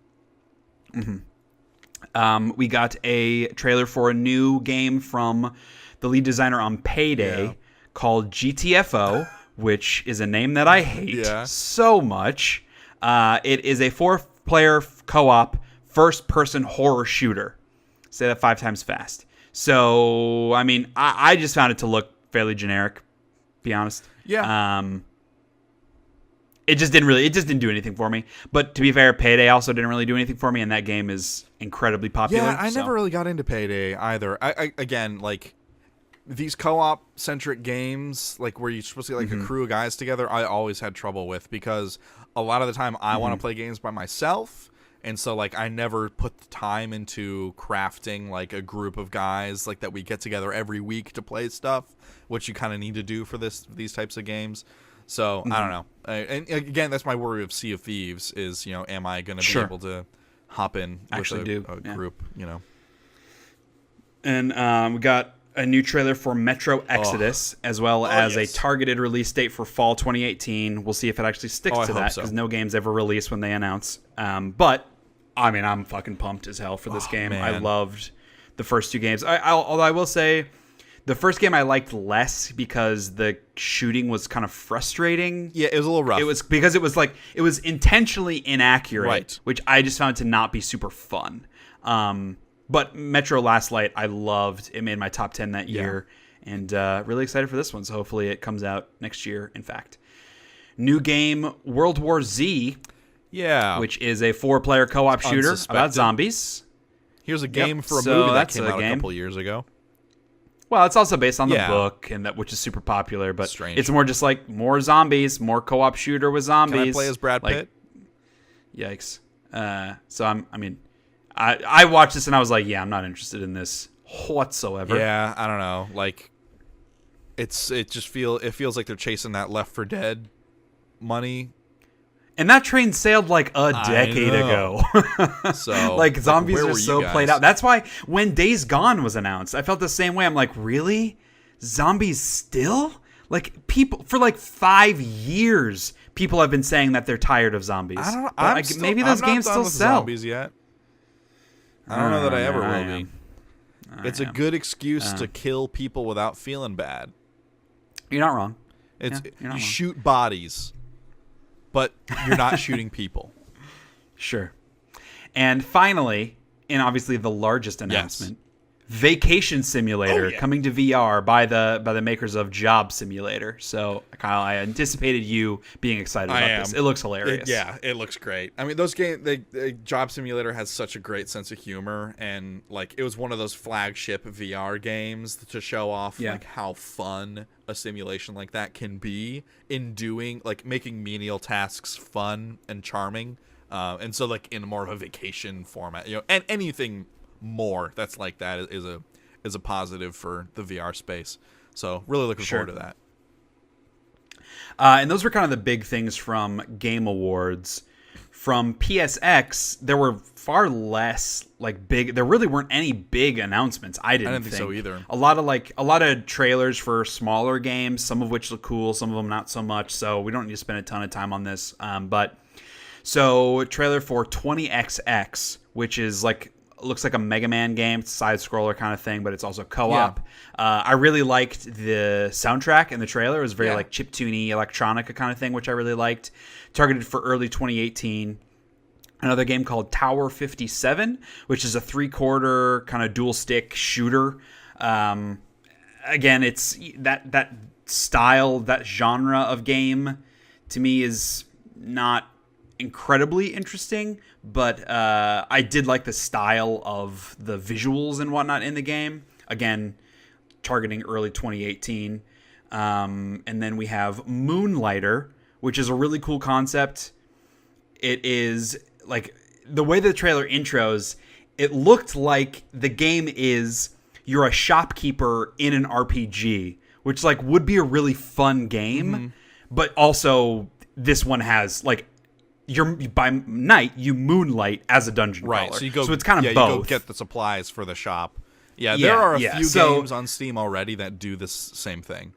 Speaker 1: We got a trailer for a new game from the lead designer on Payday called GTFO, which is a name that I hate so much. It is a player co-op first-person horror shooter. Say that 5 times fast. So, I mean, I just found it to look fairly generic, be honest.
Speaker 2: Yeah.
Speaker 1: It just didn't do anything for me. But to be fair, Payday also didn't really do anything for me, and that game is incredibly popular.
Speaker 2: Yeah, I never really got into Payday either. I again, like, these co-op centric games, like where you're supposed to get like a crew of guys together, I always had trouble with, because a lot of the time I want to play games by myself, and so like I never put the time into crafting like a group of guys like that we get together every week to play stuff, which you kind of need to do for these types of games. So I don't know. And again, that's my worry of Sea of Thieves is, am I going to be able to hop in with a group,
Speaker 1: And we got a new trailer for Metro Exodus, as well as a targeted release date for fall 2018. We'll see if it actually sticks to that, because no game's ever released when they announce. But, I mean, I'm fucking pumped as hell for this game. Man. I loved the first 2 games. Although I will say, the first game I liked less because the shooting was kind of frustrating.
Speaker 2: Yeah, it was a little rough.
Speaker 1: It was because it was intentionally inaccurate, which I just found to not be super fun. But Metro Last Light, I loved. It made my top 10 that year. And really excited for this one. So hopefully it comes out next year, in fact. New game, World War Z.
Speaker 2: Yeah.
Speaker 1: Which is a 4-player co-op shooter about zombies.
Speaker 2: Here's a game for a movie that came out a couple years ago.
Speaker 1: Well, it's also based on the book, and which is super popular. But it's more just like more zombies, more co-op shooter with zombies.
Speaker 2: Can I play as Brad Pitt?
Speaker 1: Yikes. So I watched this and I was like, yeah, I'm not interested in this whatsoever.
Speaker 2: Yeah, I don't know. Like, it feels like they're chasing that Left 4 Dead money.
Speaker 1: And that train sailed like a decade ago.
Speaker 2: So
Speaker 1: like zombies are so played out. That's why when Days Gone was announced, I felt the same way. I'm like, really? Zombies still? Like, people for like 5 years, people have been saying that they're tired of zombies. Maybe those games still sell.
Speaker 2: Zombies yet? I don't know that I ever will be. It's a good excuse to kill people without feeling bad.
Speaker 1: You're not wrong.
Speaker 2: You shoot bodies, but you're not shooting people.
Speaker 1: Sure. And finally, and obviously the largest announcement, Vacation Simulator coming to VR by the makers of Job Simulator. So, Kyle, I anticipated you being excited about this. It looks hilarious.
Speaker 2: It looks great. I mean, those games, the Job Simulator has such a great sense of humor, and like it was one of those flagship VR games to show off like how fun a simulation like that can be in doing like making menial tasks fun and charming. And so like in more of a vacation format, and anything more that's like that is a positive for the VR space. So really looking forward to that.
Speaker 1: And those were kind of the big things from Game Awards. From PSX, there were far less like big. There really weren't any big announcements. I didn't think
Speaker 2: so either.
Speaker 1: A lot of trailers for smaller games, some of which look cool, some of them not so much. So we don't need to spend a ton of time on this. So trailer for 20XX, which is like. Looks like a Mega Man game. It's a side-scroller kind of thing, but it's also co-op. I really liked the soundtrack in the trailer. It was very like chiptune-y, electronica kind of thing, which I really liked. Targeted for early 2018. Another game called Tower 57, which is a 3-quarter kind of dual-stick shooter. Again, it's that style, that genre of game, to me is not incredibly interesting, but I did like the style of the visuals and whatnot in the game. Again, targeting early 2018. And then we have Moonlighter, which is a really cool concept. It is like the way the trailer intros, it looked like the game is you're a shopkeeper in an RPG, which like would be a really fun game, but also this one has like by night you moonlight as a dungeon crawler. So it's kind of both.
Speaker 2: You go get the supplies for the shop. There are a few games on Steam already that do this same thing.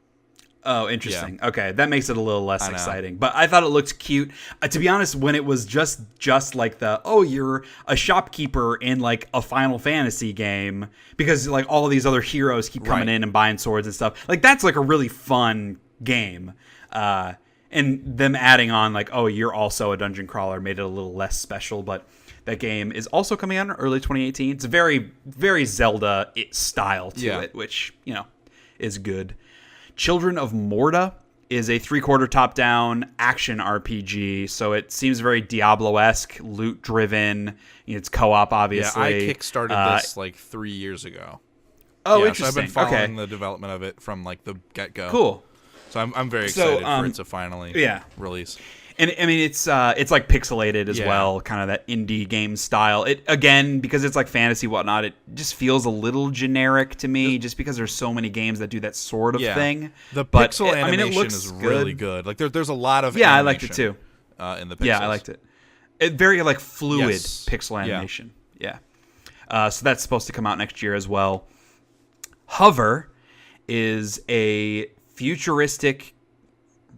Speaker 1: Oh, interesting. Okay, that makes it a little less exciting. But I thought it looked cute. To be honest, when it was just like you're a shopkeeper in like a Final Fantasy game, because like all these other heroes keep coming in and buying swords and stuff. Like that's like a really fun game. and them adding on like, oh, you're also a dungeon crawler made it a little less special. But that game is also coming out in early 2018. It's a very, very Zelda style to it, which, you know, is good. Children of Morta is a 3/4 top-down action RPG, so it seems very Diablo-esque, loot-driven. You know, it's co-op, obviously.
Speaker 2: Yeah, I kickstarted this like 3 years ago.
Speaker 1: Oh,
Speaker 2: yeah,
Speaker 1: interesting.
Speaker 2: So I've been following the development of it from like the get-go.
Speaker 1: Cool.
Speaker 2: So I'm very excited for it to finally release.
Speaker 1: And I mean, it's like pixelated as well, kind of that indie game style. It again, because it's like fantasy whatnot, it just feels a little generic to me, just because there's so many games that do that sort of thing.
Speaker 2: The pixel animation is really good. Like there's a lot of
Speaker 1: I liked it too.
Speaker 2: In the pixels.
Speaker 1: Yeah, I liked it. It very like fluid pixel animation. Yeah. So that's supposed to come out next year as well. Hover is a futuristic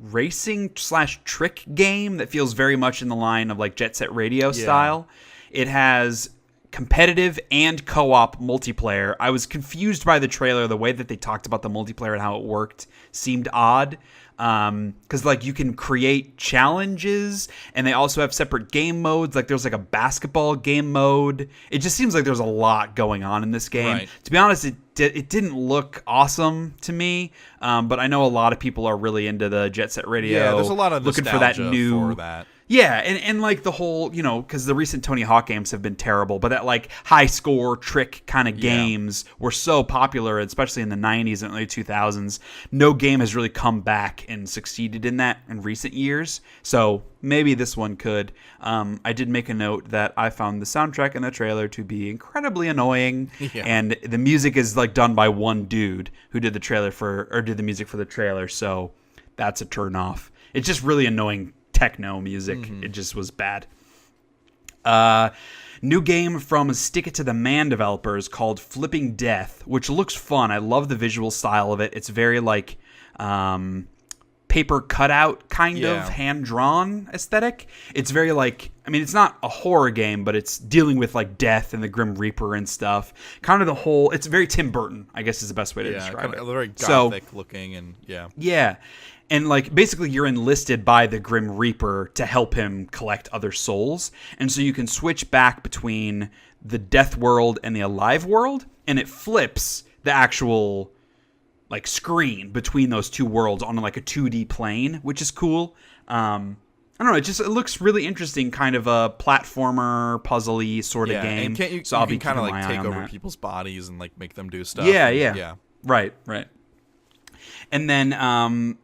Speaker 1: racing/trick game that feels very much in the line of like Jet Set Radio style. It has competitive and co-op multiplayer. I was confused by the trailer. The way that they talked about the multiplayer and how it worked seemed odd. Because like you can create challenges, and they also have separate game modes. Like there's like a basketball game mode. It just seems like there's a lot going on in this game.
Speaker 2: Right.
Speaker 1: To be honest, it didn't look awesome to me. But I know a lot of people are really into the Jet Set Radio.
Speaker 2: Yeah, there's a lot of
Speaker 1: looking for that new.
Speaker 2: For that.
Speaker 1: Yeah, and like the whole, you know, because the recent Tony Hawk games have been terrible, but that like high score trick kind of games were so popular, especially in the 90s and early 2000s. No game has really come back and succeeded in that in recent years. So maybe this one could. I did make a note that I found the soundtrack and the trailer to be incredibly annoying, and the music is like done by one dude who did the music for the trailer. So that's a turn off. It's just really annoying techno music. It just was bad. New game from Stick It to the Man developers called Flipping Death, which looks fun. I love the visual style of it. It's very like paper cutout kind of hand-drawn aesthetic. It's very like, I mean, it's not a horror game, but it's dealing with like death and the Grim Reaper and stuff. Kind of the whole, it's very Tim Burton, I guess is the best way to describe it.
Speaker 2: Very gothic looking and
Speaker 1: Yeah. And, like, basically you're enlisted by the Grim Reaper to help him collect other souls. And so you can switch back between the death world and the alive world. And it flips the actual, like, screen between those two worlds on, like, a 2D plane, which is cool. I don't know. It looks really interesting, kind of a platformer, puzzly sort of game.
Speaker 2: And you can kind of, like, take over people's bodies and, like, make them do stuff.
Speaker 1: Yeah. Right. And then...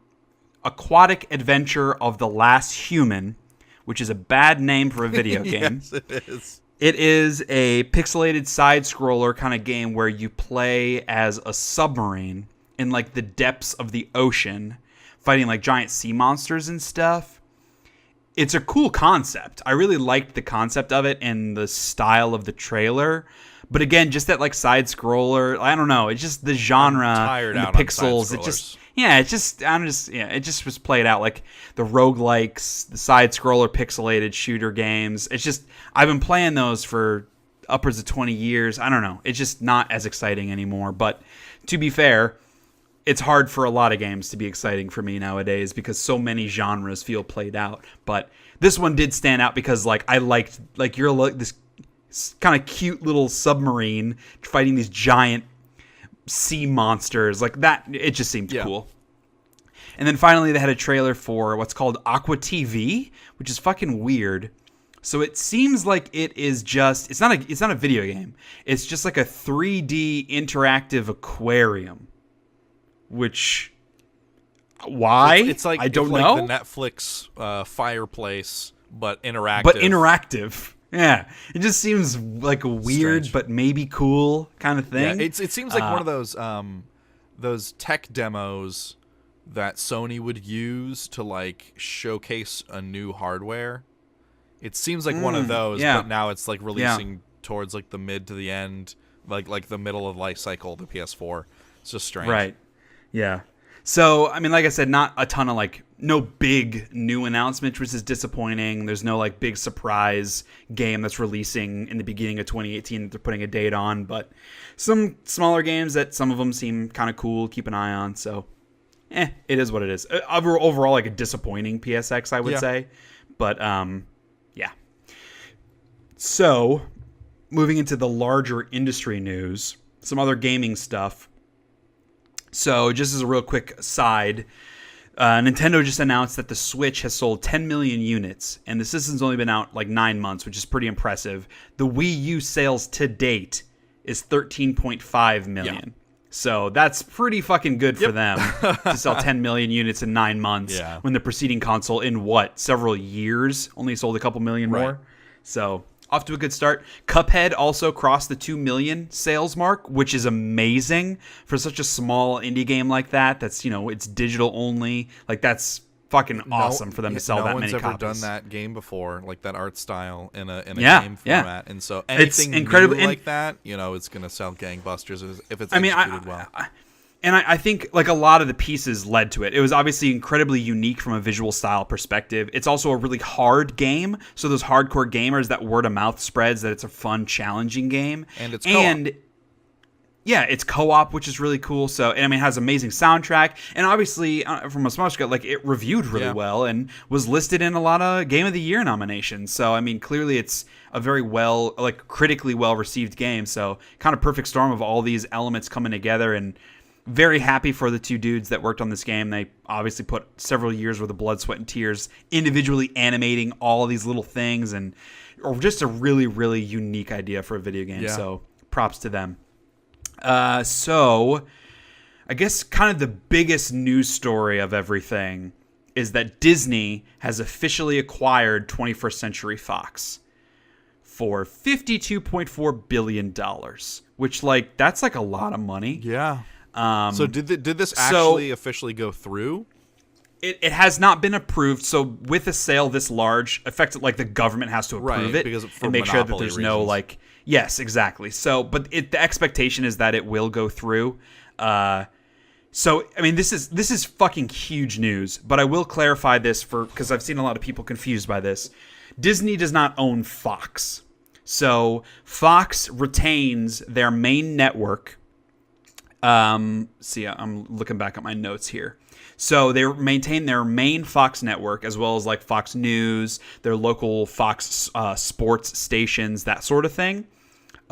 Speaker 1: Aquatic Adventure of the Last Human, which is a bad name for a video game.
Speaker 2: Yes, it is.
Speaker 1: It is a pixelated side-scroller kind of game where you play as a submarine in like the depths of the ocean, fighting like giant sea monsters and stuff. It's a cool concept. I really liked the concept of it and the style of the trailer. But again, just that like side-scroller, I don't know. It's just the genre and the pixels. It just was played out like the roguelikes, the side-scroller pixelated shooter games. It's just, I've been playing those for upwards of 20 years. I don't know. It's just not as exciting anymore. But to be fair, it's hard for a lot of games to be exciting for me nowadays because so many genres feel played out. But this one did stand out because like I liked, like you're like this kind of cute little submarine fighting these giant sea monsters like that. It just seemed cool. And then finally they had a trailer for what's called Aqua TV, which is fucking weird. So it seems like it is just, it's not a video game. It's just like a 3D interactive aquarium, which why?
Speaker 2: It's like,
Speaker 1: I don't know.
Speaker 2: Like the Netflix fireplace, but interactive.
Speaker 1: Yeah, it just seems like a weird,
Speaker 2: strange,
Speaker 1: but maybe cool kind of thing.
Speaker 2: Yeah, it seems like one of those tech demos that Sony would use to like showcase a new hardware. It seems like one of those, but now it's like releasing towards like the mid to the end, like the middle of life cycle of the PS4. It's just strange,
Speaker 1: right? Yeah. So, I mean, like I said, not a ton of like, no big new announcement, which is disappointing. There's no like big surprise game that's releasing in the beginning of 2018 that they're putting a date on, but some smaller games that some of them seem kind of cool. Keep an eye on. So it is what it is. Overall, like a disappointing PSX, I would say. But, yeah. So, moving into the larger industry news, some other gaming stuff. So, just as a real quick aside, Nintendo just announced that the Switch has sold 10 million units, and the system's only been out like 9 months, which is pretty impressive. The Wii U sales to date is 13.5 million. Yeah. So that's pretty fucking good for them to sell 10 million units in 9 months when the preceding console in several years only sold a couple million more. So off to a good start. Cuphead also crossed the 2 million sales mark, which is amazing for such a small indie game like that. That's, it's digital only. Like, that's fucking awesome for them to sell that many copies.
Speaker 2: No one's ever done that game before, like that art style in a game format. And so anything
Speaker 1: incredibly
Speaker 2: new like that, it's going to sell gangbusters if it's executed well.
Speaker 1: I think like a lot of the pieces led to it. It was obviously incredibly unique from a visual style perspective. It's also a really hard game. So those hardcore gamers, that word of mouth spreads that it's a fun, challenging game.
Speaker 2: And it's co-op.
Speaker 1: Yeah, it's co-op, which is really cool. So, and it has amazing soundtrack. And obviously, from a small scale, like it reviewed really well and was listed in a lot of Game of the Year nominations. So, clearly it's a very critically well-received game. So, kind of perfect storm of all these elements coming together, and very happy for the two dudes that worked on this game. They obviously put several years worth of blood, sweat, and tears individually animating all of these little things, or just a really, really unique idea for a video game. Yeah. So, props to them. So, I guess kind of the biggest news story of everything is that Disney has officially acquired 21st Century Fox for $52.4 billion, which, that's a lot of money.
Speaker 2: Yeah. So did this actually officially go through?
Speaker 1: It has not been approved. So with a sale this large, effectively, the government has to approve it and make sure that there's no Yes, exactly. So, but the expectation is that it will go through. So, this is fucking huge news. But I will clarify this because I've seen a lot of people confused by this. Disney does not own Fox. So Fox retains their main network. I'm looking back at my notes here. So they maintain their main Fox network as well as Fox News, their local Fox sports stations, that sort of thing,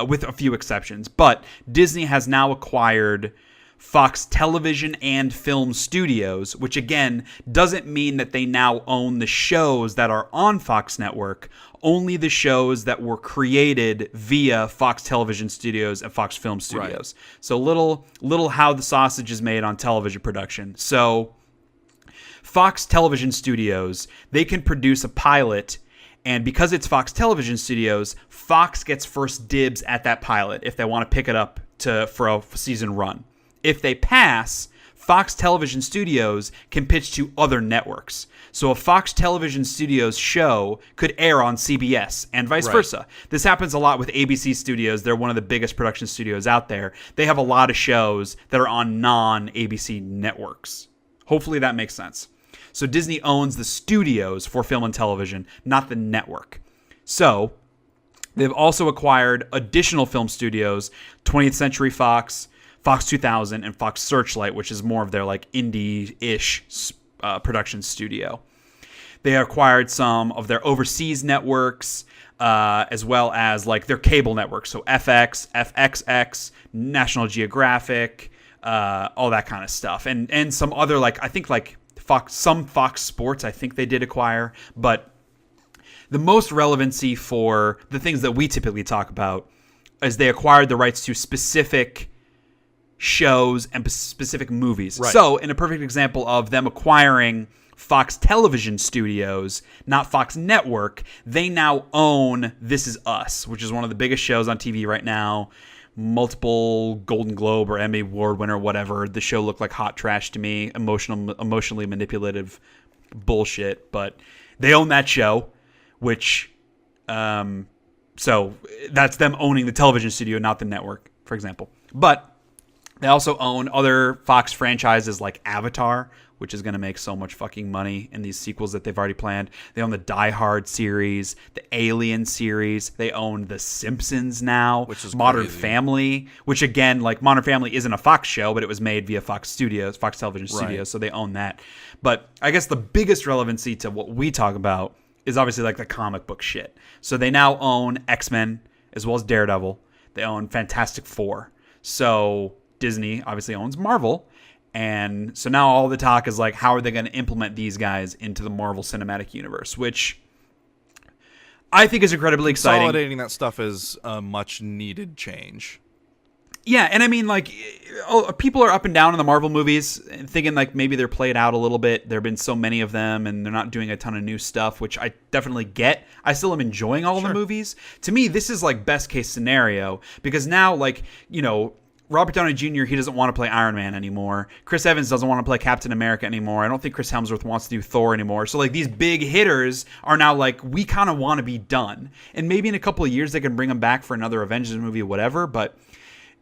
Speaker 1: with a few exceptions. But Disney has now acquired Fox Television and Film Studios, which again doesn't mean that they now own the shows that are on Fox Network, only the shows that were created via Fox Television Studios and Fox Film Studios. Right. So little how the sausage is made on television production. So Fox Television Studios, they can produce a pilot, and because it's Fox Television Studios, Fox gets first dibs at that pilot if they want to pick it up for a season run. If they pass, Fox Television Studios can pitch to other networks. So a Fox Television Studios show could air on CBS and vice versa. This happens a lot with ABC Studios. They're one of the biggest production studios out there. They have a lot of shows that are on non-ABC networks. Hopefully that makes sense. So Disney owns the studios for film and television, not the network. So they've also acquired additional film studios, 20th Century Fox, Fox 2000, and Fox Searchlight, which is more of their indie-ish production studio. They acquired some of their overseas networks, as well as their cable networks, so FX, FXX, National Geographic, all that kind of stuff, and some other I think Fox Sports. I think they did acquire, but the most relevancy for the things that we typically talk about is they acquired the rights to specific shows and specific movies. Right. So, in a perfect example of them acquiring Fox Television Studios, not Fox Network, they now own This Is Us, which is one of the biggest shows on TV right now. Multiple Golden Globe or Emmy Award winner, whatever. The show looked like hot trash to me. Emotionally manipulative bullshit. But they own that show, which... so, that's them owning the television studio, not the network, for example. But... they also own other Fox franchises like Avatar, which is going to make so much fucking money in these sequels that they've already planned. They own the Die Hard series, the Alien series. They own The Simpsons now,
Speaker 2: which is
Speaker 1: Modern
Speaker 2: crazy.
Speaker 1: Family, which again, like Modern Family isn't a Fox show, but it was made via Fox Studios, Fox Television Studios, so they own that. But I guess the biggest relevancy to what we talk about is obviously like the comic book shit. So they now own X-Men as well as Daredevil. They own Fantastic Four. So Disney obviously owns Marvel. And so now all the talk is like, how are they going to implement these guys into the Marvel Cinematic Universe, which I think is incredibly exciting.
Speaker 2: Consolidating that stuff is a much needed change.
Speaker 1: Yeah, and I mean, like, people are up and down in the Marvel movies, thinking like maybe they're played out a little bit. There have been so many of them, and they're not doing a ton of new stuff, which I definitely get. I still am enjoying all the movies. To me, this is like best case scenario, because now, like, you know, Robert Downey Jr., he doesn't want to play Iron Man anymore. Chris Evans doesn't want to play Captain America anymore. I don't think Chris Hemsworth wants to do Thor anymore. So, like, these big hitters are now like, we kind of want to be done. And maybe in a couple of years they can bring them back for another Avengers movie or whatever. But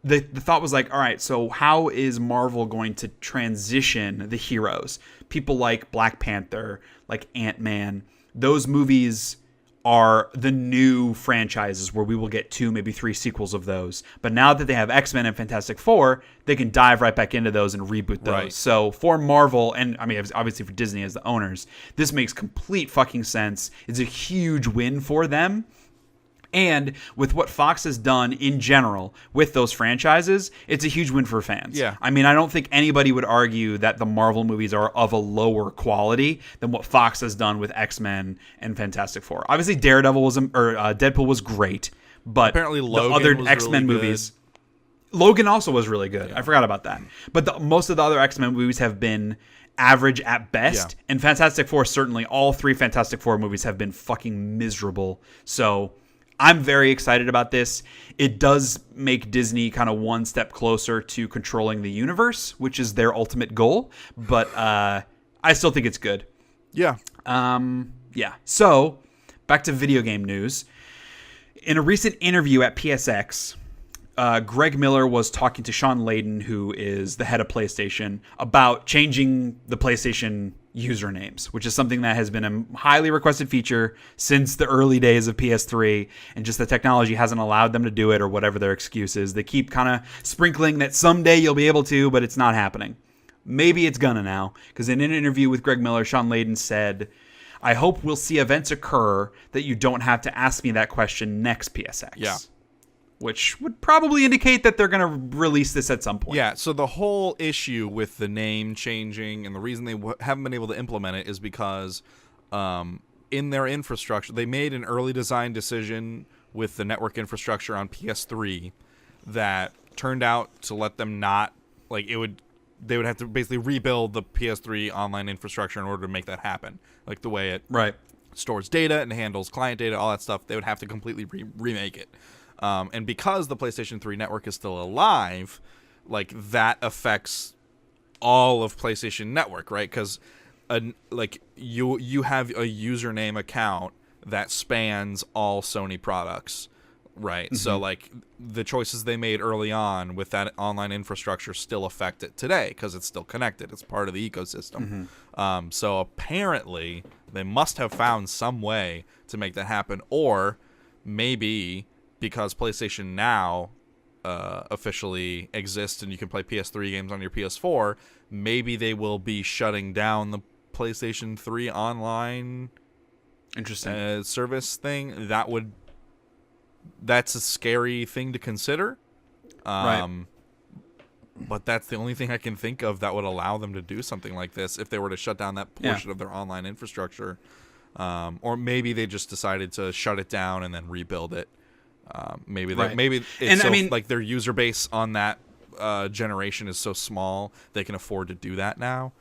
Speaker 1: the thought was like, all right, so how is Marvel going to transition the heroes? People like Black Panther, like Ant-Man. Those movies are the new franchises where we will get 2, maybe 3 sequels of those. But now that they have X-Men and Fantastic Four, they can dive right back into those and reboot those. Right. So for Marvel, and I mean, obviously for Disney as the owners, this makes complete fucking sense. It's a huge win for them. And with what Fox has done in general with those franchises, it's a huge win for fans.
Speaker 2: Yeah.
Speaker 1: I mean, I don't think anybody would argue that the Marvel movies are of a lower quality than what Fox has done with X-Men and Fantastic Four. Obviously, Deadpool was great, but
Speaker 2: apparently Logan
Speaker 1: the other
Speaker 2: was
Speaker 1: X-Men
Speaker 2: really
Speaker 1: movies. Logan also was really good. Yeah. I forgot about that. But most of the other X-Men movies have been average at best. Yeah. And Fantastic Four, certainly, all 3 Fantastic Four movies have been fucking miserable. So I'm very excited about this. It does make Disney kind of one step closer to controlling the universe, which is their ultimate goal. But I still think it's good.
Speaker 2: Yeah.
Speaker 1: Yeah. So back to video game news. In a recent interview at PSX, Greg Miller was talking to Sean Layden, who is the head of PlayStation, about changing the PlayStation usernames, which is something that has been a highly requested feature since the early days of PS3, and just the technology hasn't allowed them to do it, or whatever their excuse is. They keep kind of sprinkling that someday you'll be able to, but it's not happening. Maybe it's gonna now, because in an interview with Greg Miller, Sean Layden said, "I hope we'll see events occur that you don't have to ask me that question next PSX."
Speaker 2: Yeah.
Speaker 1: Which would probably indicate that they're going to release this at some point.
Speaker 2: Yeah, so the whole issue with the name changing and the reason they haven't been able to implement it is because in their infrastructure, they made an early design decision with the network infrastructure on PS3 that turned out to let them not, like, they would have to basically rebuild the PS3 online infrastructure in order to make that happen. Like the way it stores data and handles client data, all that stuff, they would have to completely remake it. And because the PlayStation 3 network is still alive, like, that affects all of PlayStation Network, right? Because like you have a username account that spans all Sony products, right? Mm-hmm. So like the choices they made early on with that online infrastructure still affect it today because it's still connected. It's part of the ecosystem. Mm-hmm. So apparently they must have found some way to make that happen, or maybe because PlayStation Now officially exists and you can play PS3 games on your PS4, maybe they will be shutting down the PlayStation 3 online service thing. That's a scary thing to consider. Right. But that's the only thing I can think of that would allow them to do something like this if they were to shut down that portion of their online infrastructure. Or maybe they just decided to shut it down and then rebuild it. Maybe it's like their user base on that generation is so small they can afford to do that now.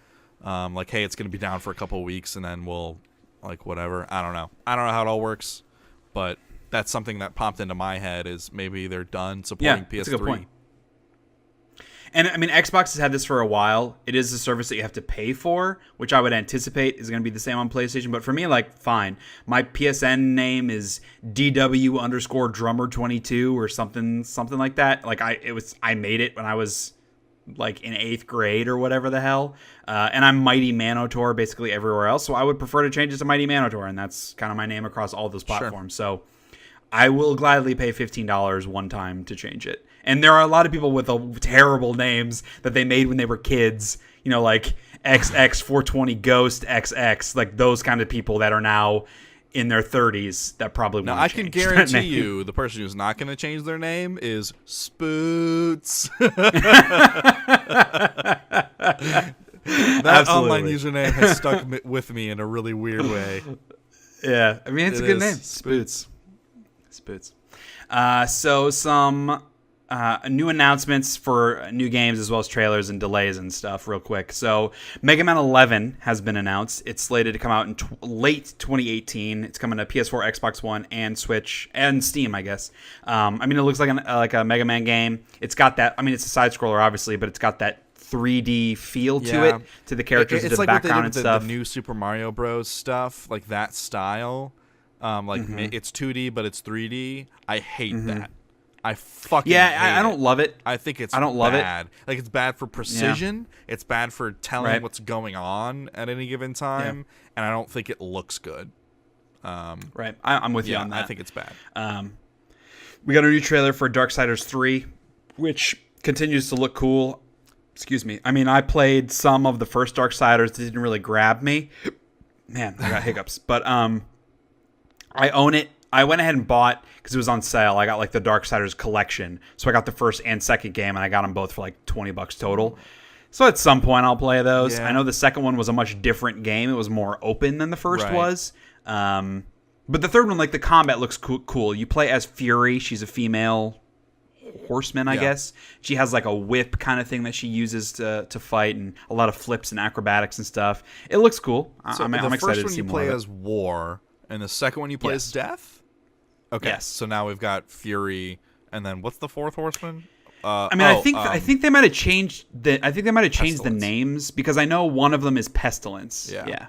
Speaker 2: Like, hey, it's going to be down for a couple of weeks and then we'll, like, whatever. I don't know how it all works, but that's something that popped into my head is maybe they're done supporting PS3.
Speaker 1: That's a good point. And I mean, Xbox has had this for a while. It is a service that you have to pay for, which I would anticipate is going to be the same on PlayStation. But for me, like, fine. My PSN name is DW_drummer22 or something like that. Like, I made it when I was like in 8th grade or whatever the hell. And I'm Mighty Manotor basically everywhere else. So I would prefer to change it to Mighty Manotor, and that's kind of my name across all those platforms. Sure. So I will gladly pay $15 one time to change it. And there are a lot of people with terrible names that they made when they were kids, like XX420 Ghost XX, like those kind of people that are now in their 30s that probably won't change.
Speaker 2: I can guarantee you the person who's not going to change their name is Spoots. That online username has stuck with me in a really weird way.
Speaker 1: Yeah, I mean, it's a good name. Spoots. So some new announcements for new games as well as trailers and delays and stuff real quick. So Mega Man 11 has been announced. It's slated to come out in late 2018. It's coming to PS4, Xbox One, and Switch, and Steam, I guess. I mean, it looks like a Mega Man game. It's got that, I mean, it's a side-scroller, obviously, but it's got that 3D feel to it, to the characters, to the background and stuff.
Speaker 2: The new Super Mario Bros. Stuff, like that style. It's 2D, but it's 3D. I hate that. I fucking hate
Speaker 1: I don't love it.
Speaker 2: I think it's
Speaker 1: I don't love
Speaker 2: bad. Like, it's bad for precision. Yeah. It's bad for telling what's going on at any given time. Yeah. And I don't think it looks good.
Speaker 1: Right. I'm with you on that.
Speaker 2: I think it's bad.
Speaker 1: We got a new trailer for Darksiders 3, which continues to look cool. Excuse me. I mean, I played some of the first Darksiders. It didn't really grab me. Man, I got hiccups. But I own it. I went ahead and bought, because it was on sale, I got like the Darksiders collection. So I got the first and second game, and I got them both for like $20 total. So at some point I'll play those. Yeah. I know the second one was a much different game. It was more open than the first was. But the third one, like, the combat looks cool. You play as Fury. She's a female horseman, I guess. She has like a whip kind of thing that she uses to fight, and a lot of flips and acrobatics and stuff. It looks cool.
Speaker 2: So
Speaker 1: I'm excited to see more.
Speaker 2: The first one you play
Speaker 1: as
Speaker 2: War, and the second one you play as Death? Okay.
Speaker 1: Yes.
Speaker 2: So now we've got Fury, and then what's the fourth horseman?
Speaker 1: I think they might have changed the names, because I know one of them is Pestilence. Yeah.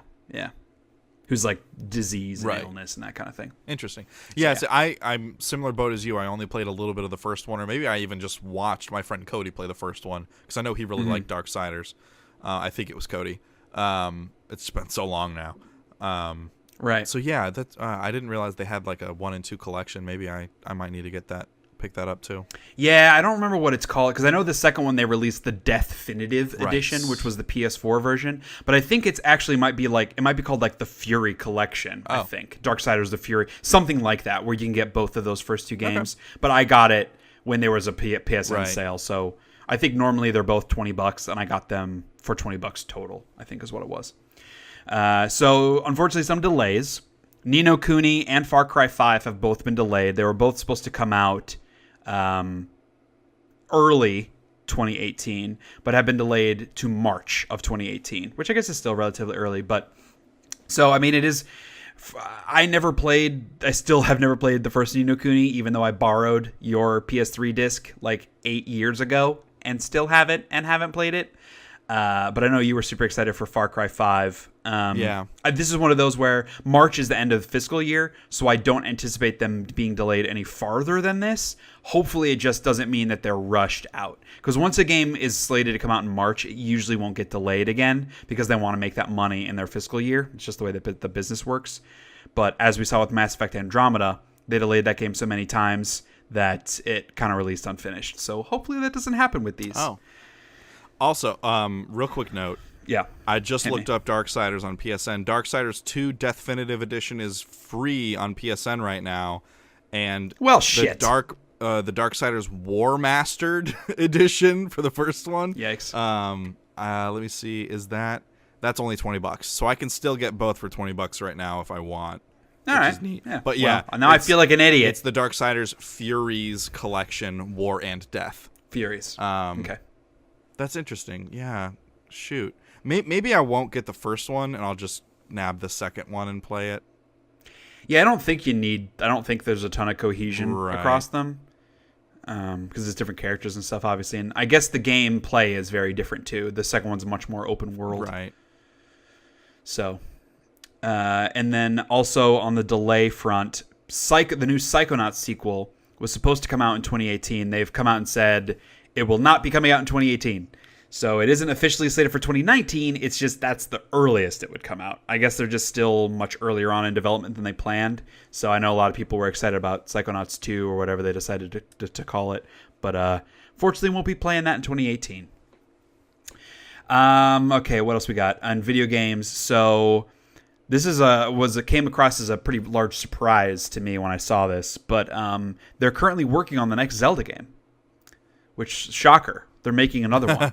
Speaker 1: Who's like disease and illness and that kind of thing.
Speaker 2: Interesting. Yeah, so I'm similar boat as you. I only played a little bit of the first one, or maybe I even just watched my friend Cody play the first one, because I know he really liked Darksiders. I think it was Cody. It's been so long now.
Speaker 1: Right.
Speaker 2: So yeah, that I didn't realize they had like a 1 and 2 collection. Maybe I might need to pick that up too.
Speaker 1: Yeah, I don't remember what it's called, because I know the second one they released the Definitive Edition, which was the PS4 version. But I think it might be called like the Fury Collection. I think Darksiders the Fury, something like that, where you can get both of those first two games. Okay. But I got it when there was a PSN sale, so I think normally they're both $20, and I got them for $20 total, I think is what it was. So unfortunately, some delays. Ni no Kuni and Far Cry 5 have both been delayed. They were both supposed to come out early 2018, but have been delayed to March of 2018, which I guess is still relatively early. But so, I mean, it is. I still have never played the first Ni no Kuni, even though I borrowed your PS3 disc like 8 years ago and still have it and haven't played it. But I know you were super excited for Far Cry 5. This is one of those where March is the end of the fiscal year, so I don't anticipate them being delayed any farther than this. Hopefully it just doesn't mean that they're rushed out. Because once a game is slated to come out in March, it usually won't get delayed again, because they want to make that money in their fiscal year. It's just the way that the business works. But as we saw with Mass Effect Andromeda, they delayed that game so many times that it kind of released unfinished. So hopefully that doesn't happen with these.
Speaker 2: Oh. Also, real quick note.
Speaker 1: Yeah.
Speaker 2: I just looked up Darksiders on PSN. Darksiders 2 Definitive Edition is free on PSN right now. And
Speaker 1: shit.
Speaker 2: The Darksiders War Mastered Edition for the first one.
Speaker 1: Yikes.
Speaker 2: Let me see. That's only $20. So I can still get both for $20 right now if I want.
Speaker 1: All right.
Speaker 2: Is neat.
Speaker 1: Yeah.
Speaker 2: But
Speaker 1: now I feel like an idiot.
Speaker 2: It's the Darksiders Furies collection, War and Death.
Speaker 1: Furies. Okay.
Speaker 2: That's interesting. Yeah. Shoot. Maybe I won't get the first one, and I'll just nab the second one and play it.
Speaker 1: Yeah, I don't think there's a ton of cohesion across them. Because it's different characters and stuff, obviously. And I guess the gameplay is very different, too. The second one's much more open world.
Speaker 2: Right.
Speaker 1: So, and then also on the delay front, the new Psychonauts sequel was supposed to come out in 2018. They've come out and said it will not be coming out in 2018. So it isn't officially slated for 2019. It's just that's the earliest it would come out. I guess they're just still much earlier on in development than they planned. So I know a lot of people were excited about Psychonauts 2 or whatever they decided to call it. But fortunately, won't be playing that in 2018. Okay, what else we got on video games? So this is came across as a pretty large surprise to me when I saw this. But they're currently working on the next Zelda game, which shocker. They're making another one.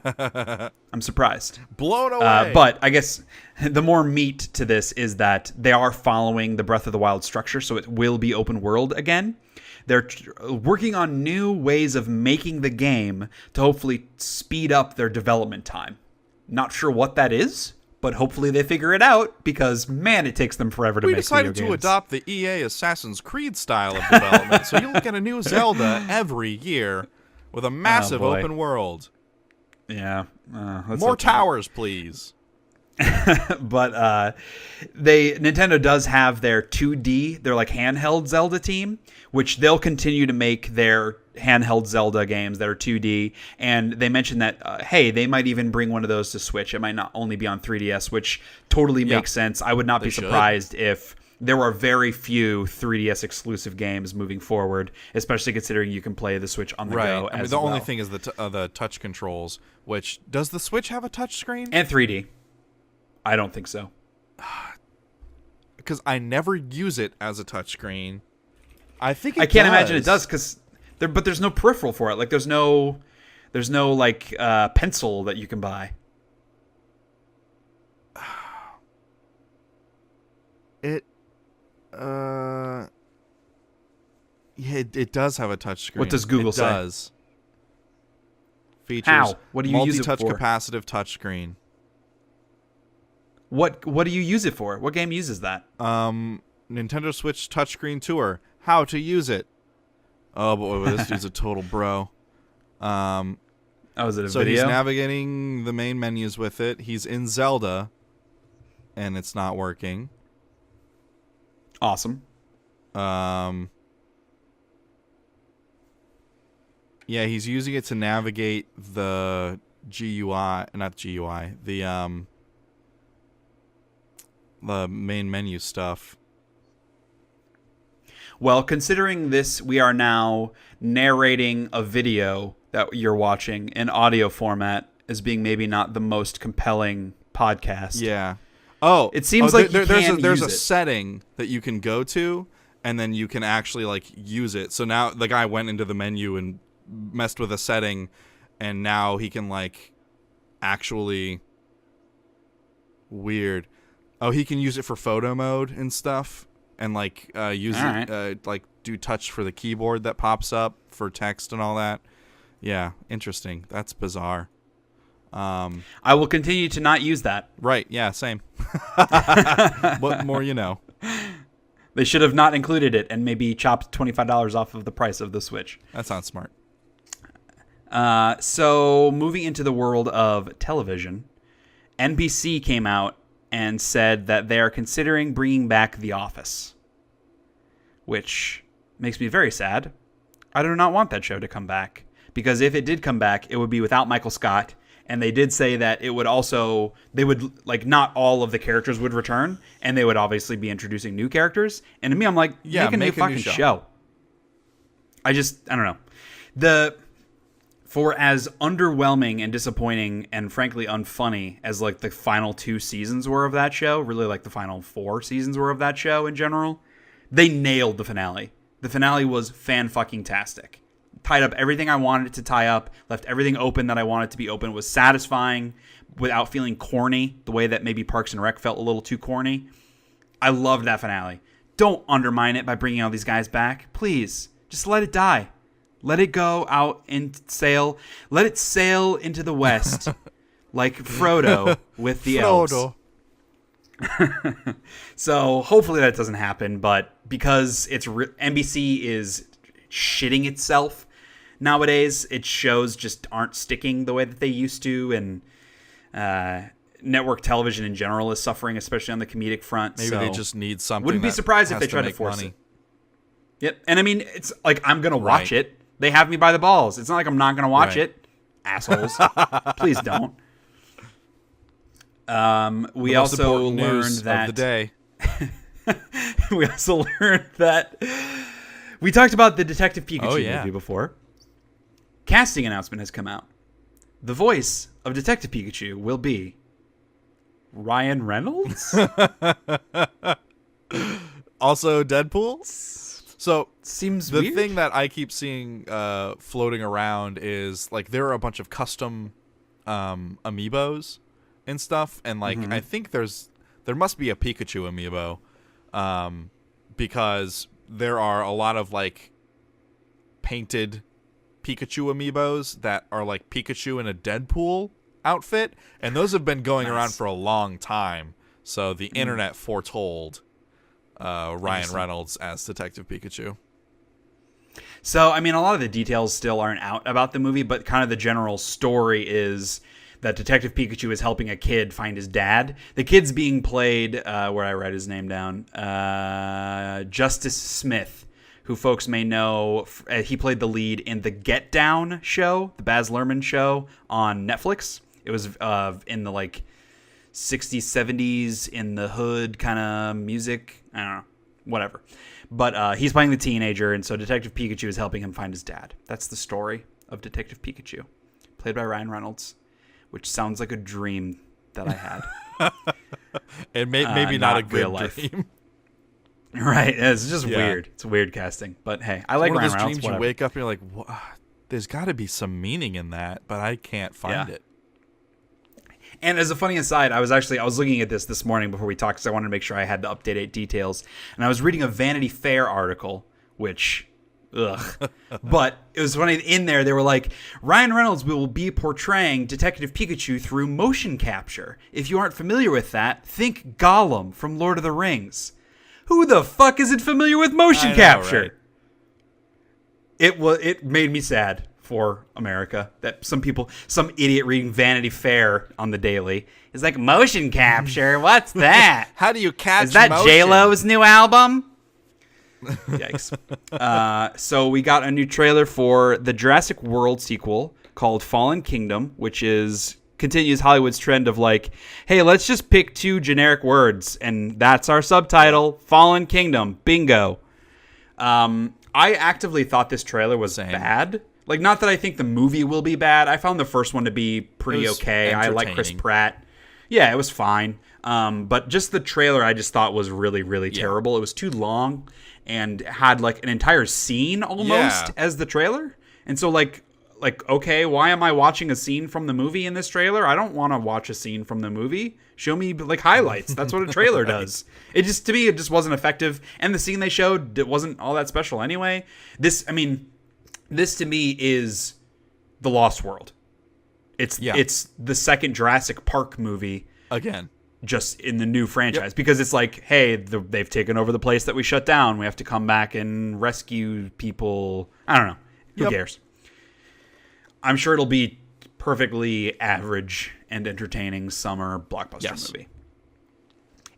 Speaker 1: I'm surprised.
Speaker 2: Blown away.
Speaker 1: But I guess the more meat to this is that they are following the Breath of the Wild structure, so it will be open world again. They're working on new ways of making the game to hopefully speed up their development time. Not sure what that is, but hopefully they figure it out because, man, it takes them forever to make video games.
Speaker 2: We decided to adopt the EA Assassin's Creed style of development, so you'll get a new Zelda every year. With a massive open world.
Speaker 1: Yeah.
Speaker 2: More towers, please.
Speaker 1: But Nintendo does have their 2D, their like handheld Zelda team, which they'll continue to make their handheld Zelda games that are 2D. And they mentioned that, hey, they might even bring one of those to Switch. It might not only be on 3DS, which totally makes sense. I would not be surprised if there are very few 3DS exclusive games moving forward, especially considering you can play the Switch on the go.
Speaker 2: I mean, the only thing is the touch controls. Which does the Switch have a touch screen?
Speaker 1: And 3D. I don't think so.
Speaker 2: Because I never use it as a touch screen. I think
Speaker 1: I can't imagine it does because there's no peripheral for it. Like there's no like pencil that you can buy.
Speaker 2: It does have a touch screen.
Speaker 1: What does Google say?
Speaker 2: It does. Features.
Speaker 1: How? What do you use it for?
Speaker 2: Multi-touch capacitive touchscreen.
Speaker 1: What do you use it for? What game uses that?
Speaker 2: Nintendo Switch touchscreen tour. How to use it. Oh boy, this dude's a total bro.
Speaker 1: Is it a video?
Speaker 2: So he's navigating the main menus with it. He's in Zelda, and it's not working.
Speaker 1: Awesome.
Speaker 2: Yeah, he's using it to navigate the GUI, not GUI, the main menu stuff.
Speaker 1: Well, considering this, we are now narrating a video that you're watching in audio format as being maybe not the most compelling podcast.
Speaker 2: Yeah. Oh,
Speaker 1: it seems like
Speaker 2: there's a setting that you can go to, and then you can actually like use it. So now the guy went into the menu and messed with a setting, and now he can like actually weird. Oh, he can use it for photo mode and stuff, and like use it like do touch for the keyboard that pops up for text and all that. Yeah, interesting. That's bizarre.
Speaker 1: I will continue to not use that.
Speaker 2: Right, yeah, same. What more you know.
Speaker 1: They should have not included it and maybe chopped $25 off of the price of the Switch.
Speaker 2: That's not smart.
Speaker 1: So moving into the world of television, NBC came out and said that they are considering bringing back The Office, which makes me very sad. I do not want that show to come back, because if it did come back, it would be without Michael Scott. And they did say that it would also, they would, like, not all of the characters would return, and they would obviously be introducing new characters. And to me, I'm like, make a new fucking show. I don't know. For as underwhelming and disappointing and frankly unfunny as, like, the final 2 seasons were of that show, really, like, the final 4 seasons were of that show in general, they nailed the finale. The finale was fan-fucking-tastic. Tied up everything I wanted it to tie up, left everything open that I wanted to be open. It was satisfying without feeling corny, the way that maybe Parks and Rec felt a little too corny. I loved that finale. Don't undermine it by bringing all these guys back. Please, just let it die. Let it go out and sail. Let it sail into the west like Frodo with the elves. So hopefully that doesn't happen, but because NBC is shitting itself nowadays, its shows just aren't sticking the way that they used to, and network television in general is suffering, especially on the comedic front.
Speaker 2: Maybe they just need something.
Speaker 1: Wouldn't be surprised if they tried to force
Speaker 2: money.
Speaker 1: it. Yep, and I mean, it's like I'm gonna watch it. They have me by the balls. It's not like I'm not gonna watch it. assholes. Please don't. We also learned that
Speaker 2: of the day.
Speaker 1: we also learned that we talked about the Detective Pikachu movie before. Casting announcement has come out. The voice of Detective Pikachu will be Ryan Reynolds.
Speaker 2: Also Deadpool. So
Speaker 1: seems
Speaker 2: the
Speaker 1: weird.
Speaker 2: thing that I keep seeing floating around is like there are a bunch of custom amiibos and stuff, and like I think there must be a Pikachu amiibo, because there are a lot of like painted Pikachu amiibos that are like Pikachu in a Deadpool outfit, and those have been going around for a long time. So the internet foretold Ryan Reynolds as Detective Pikachu.
Speaker 1: So, I mean, a lot of the details still aren't out about the movie, but kind of the general story is that Detective Pikachu is helping a kid find his dad. The kid's being played, where I write his name down, Justice Smith, who folks may know. He played the lead in the Get Down show, the Baz Luhrmann show on Netflix. It was in the like 60s, 70s, in the hood kind of music. I don't know, whatever. But he's playing the teenager, and so Detective Pikachu is helping him find his dad. That's the story of Detective Pikachu, played by Ryan Reynolds, which sounds like a dream that I had.
Speaker 2: And maybe not a good
Speaker 1: real life.
Speaker 2: dream.
Speaker 1: Right, it's just weird. It's weird casting, but hey, I like
Speaker 2: One
Speaker 1: Ryan
Speaker 2: of those
Speaker 1: Reynolds.
Speaker 2: dreams you wake up and you're like, there's got to be some meaning in that, but I can't find it.
Speaker 1: And as a funny aside, I was looking at this morning before we talked because I wanted to make sure I had the up-to-date details. And I was reading a Vanity Fair article, which, but it was funny. In there, they were like, Ryan Reynolds will be portraying Detective Pikachu through motion capture. If you aren't familiar with that, think Gollum from Lord of the Rings. Who the fuck isn't familiar with motion capture? Right? It made me sad for America that some idiot reading Vanity Fair on the daily is like, motion capture? What's that?
Speaker 2: How do you catch
Speaker 1: Is that
Speaker 2: motion?
Speaker 1: J-Lo's new album? Yikes. So we got a new trailer for the Jurassic World sequel called Fallen Kingdom, which continues Hollywood's trend of like, hey, let's just pick two generic words and that's our subtitle, Fallen Kingdom. Bingo. I actively thought this trailer was bad. Like, not that I think the movie will be bad. I found the first one to be pretty okay. I like Chris Pratt. Yeah, it was fine. But just the trailer I just thought was really, really terrible. It was too long and had like an entire scene almost as the trailer. And so like, okay, why am I watching a scene from the movie in this trailer? I don't want to watch a scene from the movie. Show me like highlights. That's what a trailer does. To me, it just wasn't effective. And the scene they showed, it wasn't all that special anyway. This to me is The Lost World. It's the second Jurassic Park movie. Again. Just in the new franchise. Because it's like, hey, they've taken over the place that we shut down. We have to come back and rescue people. I don't know. Who cares? I'm sure it'll be perfectly average and entertaining summer blockbuster movie.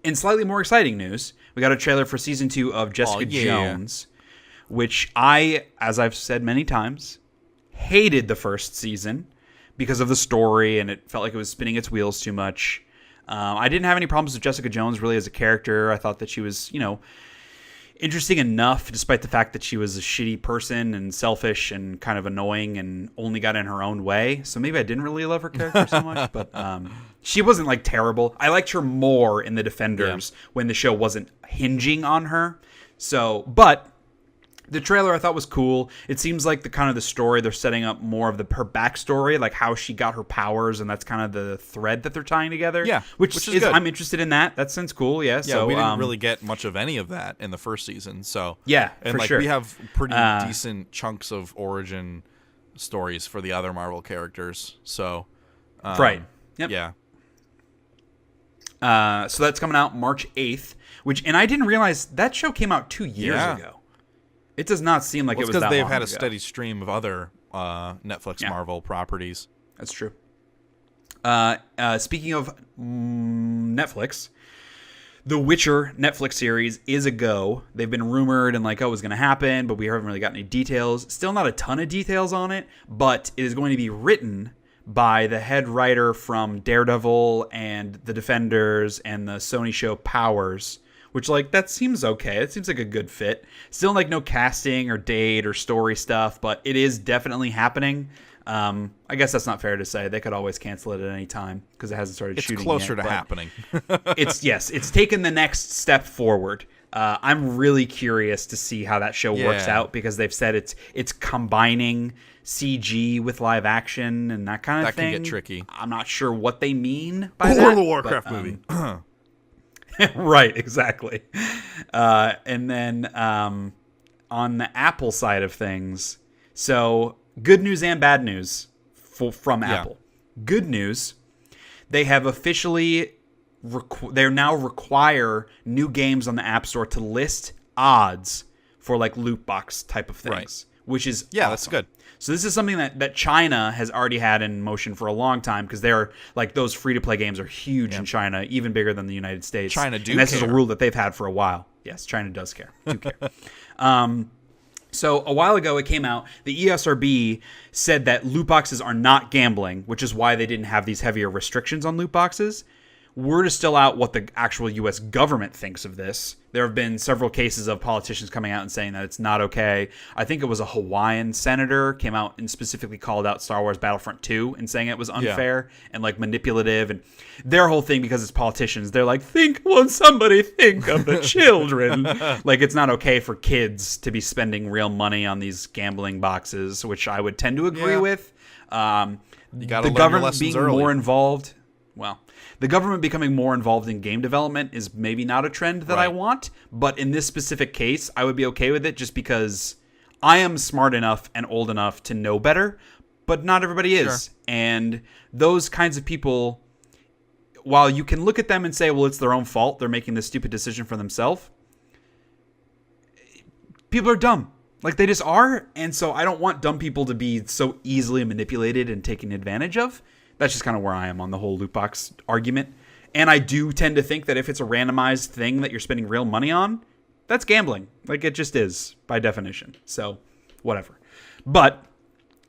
Speaker 1: In slightly more exciting news, we got a trailer for season 2 of Jessica Jones, which I, as I've said many times, hated the first season because of the story, and it felt like it was spinning its wheels too much. I didn't have any problems with Jessica Jones really as a character. I thought that she was, interesting enough, despite the fact that she was a shitty person and selfish and kind of annoying and only got in her own way. So maybe I didn't really love her character so much, but she wasn't like terrible. I liked her more in The Defenders when the show wasn't hinging on her. So, but the trailer I thought was cool. It seems like the story they're setting up more of her backstory, like how she got her powers, and that's kind of the thread that they're tying together. Yeah, which is good. I'm interested in that. That sounds cool. Yeah. So
Speaker 2: we didn't really get much of any of that in the first season. So
Speaker 1: and
Speaker 2: for
Speaker 1: sure.
Speaker 2: we have pretty decent chunks of origin stories for the other Marvel characters. So
Speaker 1: right. Yep.
Speaker 2: Yeah.
Speaker 1: So that's coming out March 8th. And I didn't realize that show came out 2 years ago. It does not seem like it was that long
Speaker 2: because they've had a
Speaker 1: ago.
Speaker 2: steady stream of other Netflix Marvel properties.
Speaker 1: That's true. Speaking of Netflix, The Witcher Netflix series is a go. They've been rumored and like, oh, it was going to happen, but we haven't really got any details. Still not a ton of details on it, but it is going to be written by the head writer from Daredevil and The Defenders and the Sony show Powers, which, like, that seems okay. It seems like a good fit. Still, like, no casting or date or story stuff, but it is definitely happening. I guess that's not fair to say. They could always cancel it at any time because it hasn't started shooting yet.
Speaker 2: It's closer to happening.
Speaker 1: It's taken the next step forward. I'm really curious to see how that show works out because they've said it's combining CG with live action and that kind of thing.
Speaker 2: That can get tricky.
Speaker 1: I'm not sure what they mean by that.
Speaker 2: Or the Warcraft movie.
Speaker 1: Right, exactly. And then on the Apple side of things, so good news and bad news from Apple. Good news, they have officially they now require new games on the App Store to list odds for like loot box type of things, which is awesome.
Speaker 2: That's good.
Speaker 1: So this is something that China has already had in motion for a long time because they're like those free-to-play games are huge in China, even bigger than the United States.
Speaker 2: China do
Speaker 1: and this
Speaker 2: care.
Speaker 1: is a rule that they've had for a while. Yes, China does care. Do care. So a while ago it came out, the ESRB said that loot boxes are not gambling, which is why they didn't have these heavier restrictions on loot boxes. Word is still out what the actual U.S. government thinks of this. There have been several cases of politicians coming out and saying that it's not okay. I think it was a Hawaiian senator came out and specifically called out Star Wars Battlefront 2 and saying it was unfair and like manipulative. And their whole thing, because it's politicians, they're like, won't somebody think of the children? Like, it's not okay for kids to be spending real money on these gambling boxes, which I would tend to agree with.
Speaker 2: You gotta
Speaker 1: the
Speaker 2: learn your
Speaker 1: government
Speaker 2: lessons
Speaker 1: being
Speaker 2: early.
Speaker 1: more involved. Well, the government becoming more involved in game development is maybe not a trend that I want, but in this specific case, I would be okay with it just because I am smart enough and old enough to know better, but not everybody is. Sure. And those kinds of people, while you can look at them and say, well, it's their own fault, they're making this stupid decision for themselves, people are dumb. Like, they just are, and so I don't want dumb people to be so easily manipulated and taken advantage of. That's just kind of where I am on the whole loot box argument. And I do tend to think that if it's a randomized thing that you're spending real money on, that's gambling. Like, it just is, by definition. So, whatever. But,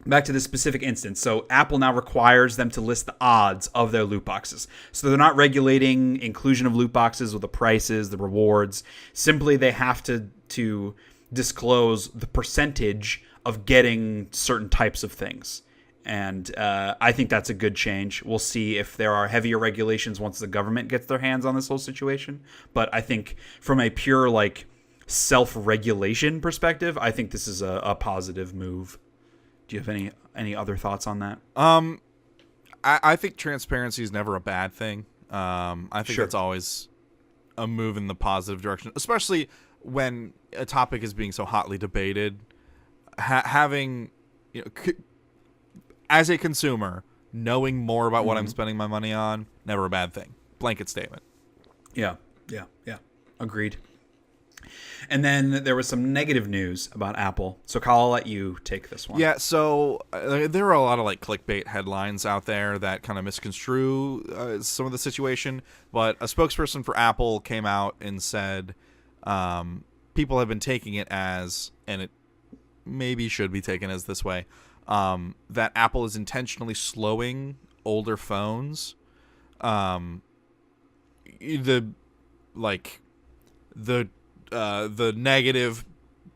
Speaker 1: back to this specific instance. So, Apple now requires them to list the odds of their loot boxes. So, they're not regulating inclusion of loot boxes with the prices, the rewards. Simply, they have to disclose the percentage of getting certain types of things. And I think that's a good change. We'll see if there are heavier regulations once the government gets their hands on this whole situation. But I think from a pure like self-regulation perspective, I think this is a positive move. Do you have any other thoughts on that?
Speaker 2: I think transparency is never a bad thing. I think that's always a move in the positive direction, especially when a topic is being so hotly debated. Having, as a consumer, knowing more about what I'm spending my money on, never a bad thing. Blanket statement.
Speaker 1: Yeah. Agreed. And then there was some negative news about Apple. So, Kyle, I'll let you take this one.
Speaker 2: Yeah, so there are a lot of like clickbait headlines out there that kind of misconstrue some of the situation. But a spokesperson for Apple came out and said people have been taking it as, and it maybe should be taken as this way, that Apple is intentionally slowing older phones. The negative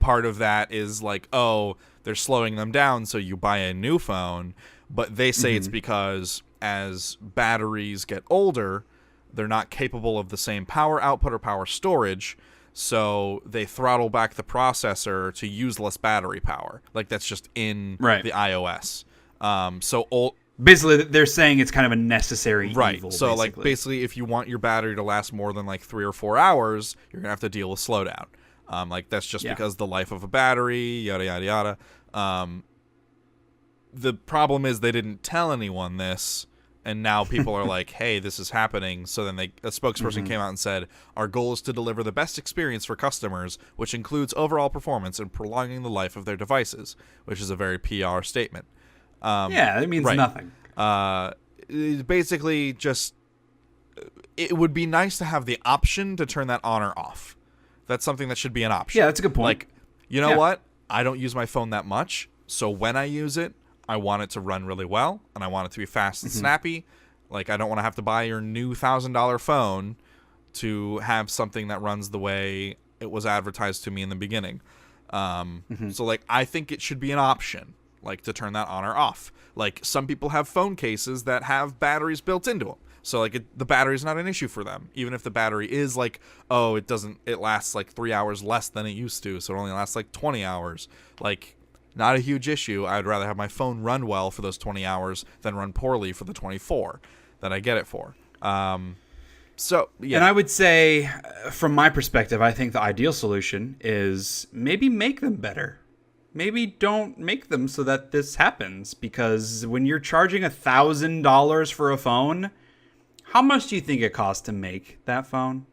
Speaker 2: part of that is like, oh, they're slowing them down so you buy a new phone, but they say it's because as batteries get older, they're not capable of the same power output or power storage. So they throttle back the processor to use less battery power. Like, that's just in the iOS.
Speaker 1: Basically, they're saying it's kind of a necessary evil.
Speaker 2: So, basically, if you want your battery to last more than, 3 or 4 hours, you're going to have to deal with slowdown. That's just because the life of a battery, yada, yada, yada. The problem is they didn't tell anyone this, and now people are like, hey, this is happening. So then a spokesperson came out and said, our goal is to deliver the best experience for customers, which includes overall performance and prolonging the life of their devices, which is a very PR statement.
Speaker 1: It means nothing.
Speaker 2: Basically just it would be nice to have the option to turn that on or off. That's something that should be an option.
Speaker 1: Yeah, that's a good point.
Speaker 2: Like, you know what? I don't use my phone that much, so when I use it, I want it to run really well, and I want it to be fast and snappy. Like, I don't want to have to buy your new $1,000 phone to have something that runs the way it was advertised to me in the beginning. So, like, I think it should be an option, like, to turn that on or off. Like, some people have phone cases that have batteries built into them. So, like, the battery's not an issue for them. Even if the battery is, like, oh, it lasts, like, 3 hours less than it used to, so it only lasts, like, 20 hours. Like, not a huge issue. I'd rather have my phone run well for those 20 hours than run poorly for the 24 that I get it for. So, yeah.
Speaker 1: And I would say, from my perspective, I think the ideal solution is maybe make them better. Maybe don't make them so that this happens. Because when you're charging $1,000 for a phone, how much do you think it costs to make that phone?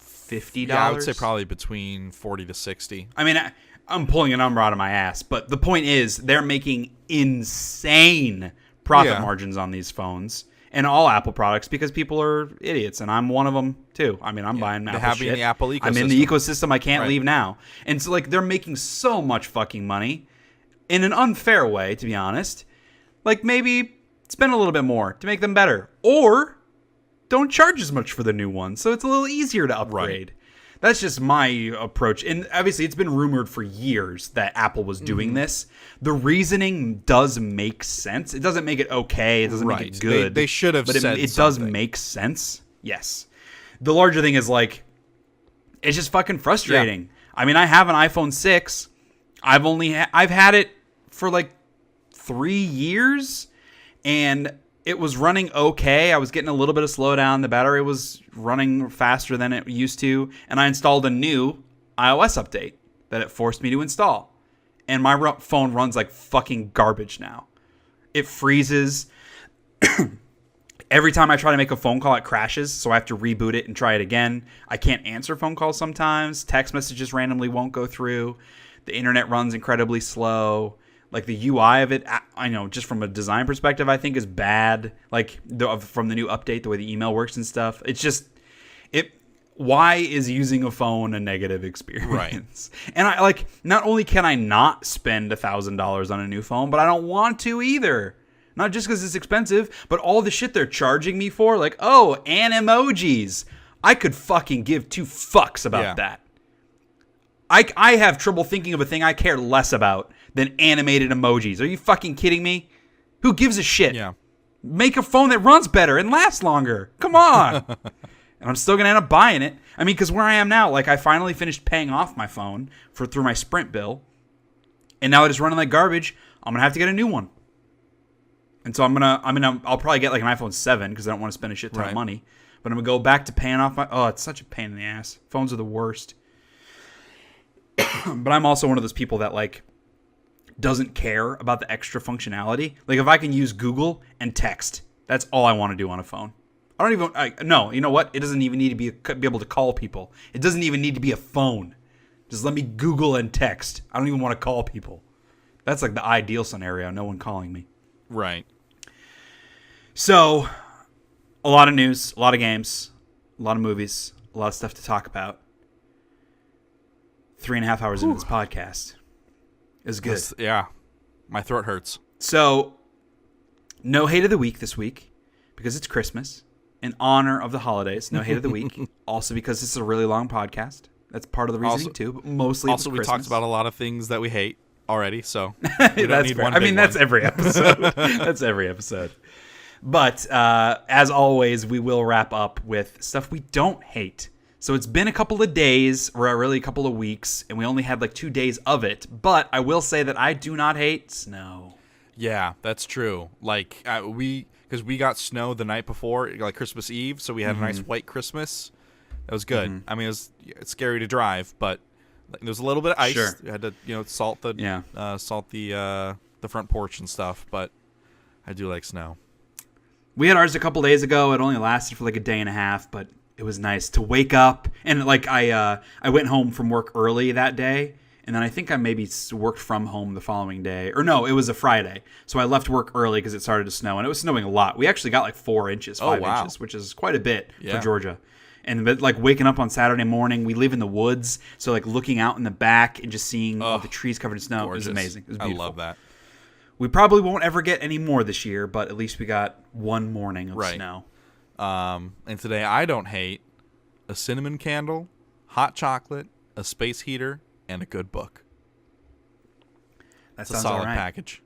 Speaker 1: $50?
Speaker 2: Yeah, I would say probably between 40 to 60.
Speaker 1: I mean, I'm pulling a number out of my ass, but the point is they're making insane profit margins on these phones and all Apple products because people are idiots, and I'm one of them too. I mean, I'm buying Apple shit.
Speaker 2: In the Apple ecosystem.
Speaker 1: I'm in the ecosystem. I can't leave now. And so, like, they're making so much fucking money in an unfair way, to be honest. Like, maybe spend a little bit more to make them better, or don't charge as much for the new one, so it's a little easier to upgrade. Right. That's just my approach. And obviously, it's been rumored for years that Apple was doing this. The reasoning does make sense. It doesn't make it okay. It doesn't make it good.
Speaker 2: They should have said something.
Speaker 1: It does make sense. Yes. The larger thing is, like, it's just fucking frustrating. Yeah. I mean, I have an iPhone 6. I've had it for, like, 3 years, and it was running okay. I was getting a little bit of slowdown. The battery was running faster than it used to. And I installed a new iOS update that it forced me to install. And my phone runs like fucking garbage now. It freezes. Every time I try to make a phone call, it crashes. So I have to reboot it and try it again. I can't answer phone calls sometimes. Text messages randomly won't go through. The internet runs incredibly slow. Like, the UI of it, I know, just from a design perspective, I think is bad. Like, from the new update, the way the email works and stuff. It's just, why is using a phone a negative experience? Right. And I, like, not only can I not spend $1,000 on a new phone, but I don't want to either. Not just because it's expensive, but all the shit they're charging me for, like, oh, and emojis. I could fucking give two fucks about that. I have trouble thinking of a thing I care less about than animated emojis. Are you fucking kidding me? Who gives a shit?
Speaker 2: Yeah.
Speaker 1: Make a phone that runs better and lasts longer. Come on. And I'm still going to end up buying it. I mean, because where I am now, like, I finally finished paying off my phone through my Sprint bill. And now it is running like garbage. I'm going to have to get a new one. And so I'll probably get like an iPhone 7 because I don't want to spend a shit ton of money. But I'm going to go back to paying off it's such a pain in the ass. Phones are the worst. But I'm also one of those people that, like, doesn't care about the extra functionality. Like, if I can use Google and text, that's all I want to do on a phone. No, you know what? It doesn't even need to be able to call people. It doesn't even need to be a phone. Just let me Google and text. I don't even want to call people. That's like the ideal scenario. No one calling me.
Speaker 2: Right.
Speaker 1: So, a lot of news, a lot of games, a lot of movies, a lot of stuff to talk about. 3.5 hours into this podcast is good.
Speaker 2: Yeah. My throat hurts.
Speaker 1: So, no hate of the week this week because it's Christmas. In honor of the holidays, no hate of the week. Also because this is a really long podcast. That's part of the reasoning too, but mostly
Speaker 2: also we talked about a lot of things that we hate already, so we
Speaker 1: don't
Speaker 2: need one.
Speaker 1: I mean, that's every episode. That's every episode. But as always, we will wrap up with stuff we don't hate. So it's been a couple of days, or really a couple of weeks, and we only had like 2 days of it. But I will say that I do not hate snow.
Speaker 2: Yeah, that's true. Like because we got snow the night before, like Christmas Eve, so we had a nice white Christmas. That was good. I mean, it's scary to drive, but there was a little bit of ice.
Speaker 1: Sure.
Speaker 2: You had to salt the front porch and stuff. But I do like snow.
Speaker 1: We had ours a couple days ago. It only lasted for like a day and a half, but it was nice to wake up. And like I went home from work early that day, And then I think I maybe worked from home the following day. Or no, it was a Friday. So I left work early because it started to snow. And it was snowing a lot. We actually got like 4 inches, 5 inches, which is quite a bit for Georgia. And like waking up on Saturday morning, we live in the woods. So like looking out in the back and just seeing all the trees covered in snow. Gorgeous. It was amazing. It was beautiful.
Speaker 2: I love that.
Speaker 1: We probably won't ever get any more this year, but at least we got one morning of snow.
Speaker 2: And today I don't hate a cinnamon candle, hot chocolate, a space heater, and a good book.
Speaker 1: That's
Speaker 2: a solid package.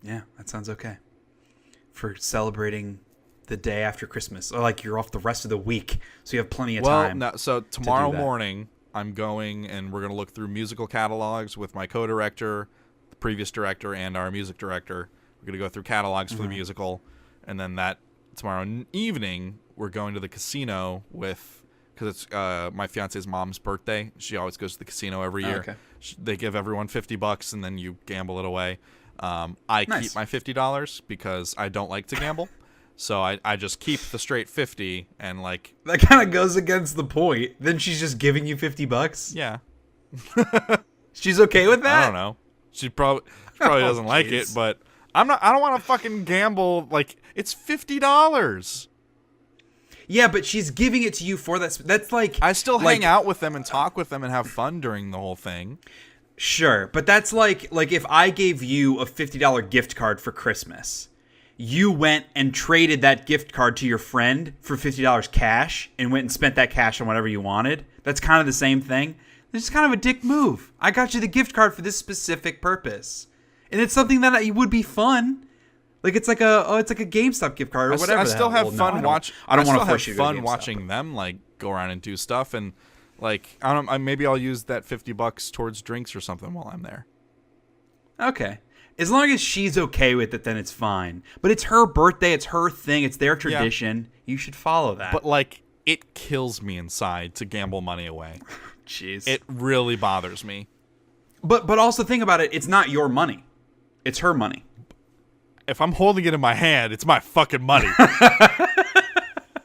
Speaker 1: Yeah, that sounds okay. For celebrating the day after Christmas. Or like you're off the rest of the week, so you have plenty of time.
Speaker 2: Well, no, so tomorrow morning, I'm going and we're going to look through musical catalogs with my co-director, the previous director, and our music director. We're going to go through catalogs for the musical. And then tomorrow evening, we're going to the casino because it's my fiance's mom's birthday. She always goes to the casino every year.
Speaker 1: Okay.
Speaker 2: They give everyone $50 and then you gamble it away. I keep my $50 because I don't like to gamble. So I just keep the straight 50 and like
Speaker 1: that kind of goes against the point. Then she's just giving you $50.
Speaker 2: Yeah.
Speaker 1: She's okay with that?
Speaker 2: I don't know. She probably doesn't like it, but I don't want to fucking gamble. Like it's $50.
Speaker 1: Yeah, but she's giving it to you for that. That's like
Speaker 2: I still hang out with them and talk with them and have fun during the whole thing.
Speaker 1: Sure, but that's like if I gave you a $50 gift card for Christmas, you went and traded that gift card to your friend for $50 cash and went and spent that cash on whatever you wanted. That's kind of the same thing. It's just kind of a dick move. I got you the gift card for this specific purpose, and it's something that would be fun. Like it's like a GameStop gift card or whatever.
Speaker 2: I still have fun watching.
Speaker 1: I don't want to force you to
Speaker 2: fun watching them like go around and do stuff, and like I don't. Maybe I'll use that $50 towards drinks or something while I'm there.
Speaker 1: Okay, as long as she's okay with it, then it's fine. But it's her birthday. It's her thing. It's their tradition. Yeah. You should follow that.
Speaker 2: But like, it kills me inside to gamble money away.
Speaker 1: Jeez,
Speaker 2: it really bothers me.
Speaker 1: But also think about it. It's not your money. It's her money.
Speaker 2: If I'm holding it in my hand, it's my fucking money.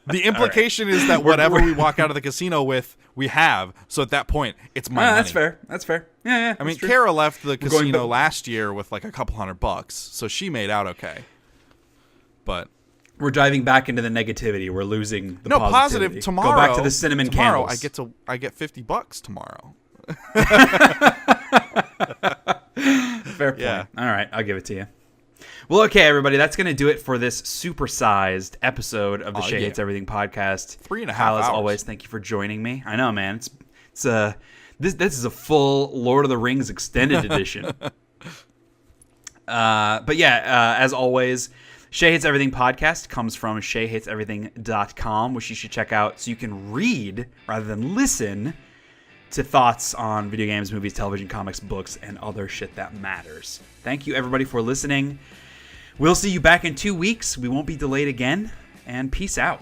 Speaker 2: The implication is that whatever we walk out of the casino with, we have. So at that point, it's my money.
Speaker 1: That's fair. That's fair. Yeah.
Speaker 2: I mean, Kara left the casino last year with like a couple $100, so she made out okay. But
Speaker 1: we're diving back into the negativity. We're losing the
Speaker 2: positive. Tomorrow,
Speaker 1: go back to the cinnamon candles.
Speaker 2: I get $50 tomorrow.
Speaker 1: Fair point. Yeah. All right, I'll give it to you. Well, okay, everybody, that's going to do it for this supersized episode of the Shea Hates Everything podcast.
Speaker 2: 3.5 hours.
Speaker 1: As always, thank you for joining me. I know, man. This is a full Lord of the Rings extended edition. But yeah, as always, Shea Hates Everything podcast comes from SheaHatesEverything.com, which you should check out so you can read rather than listen to thoughts on video games, movies, television, comics, books, and other shit that matters. Thank you, everybody, for listening. We'll see you back in 2 weeks. We won't be delayed again. And peace out.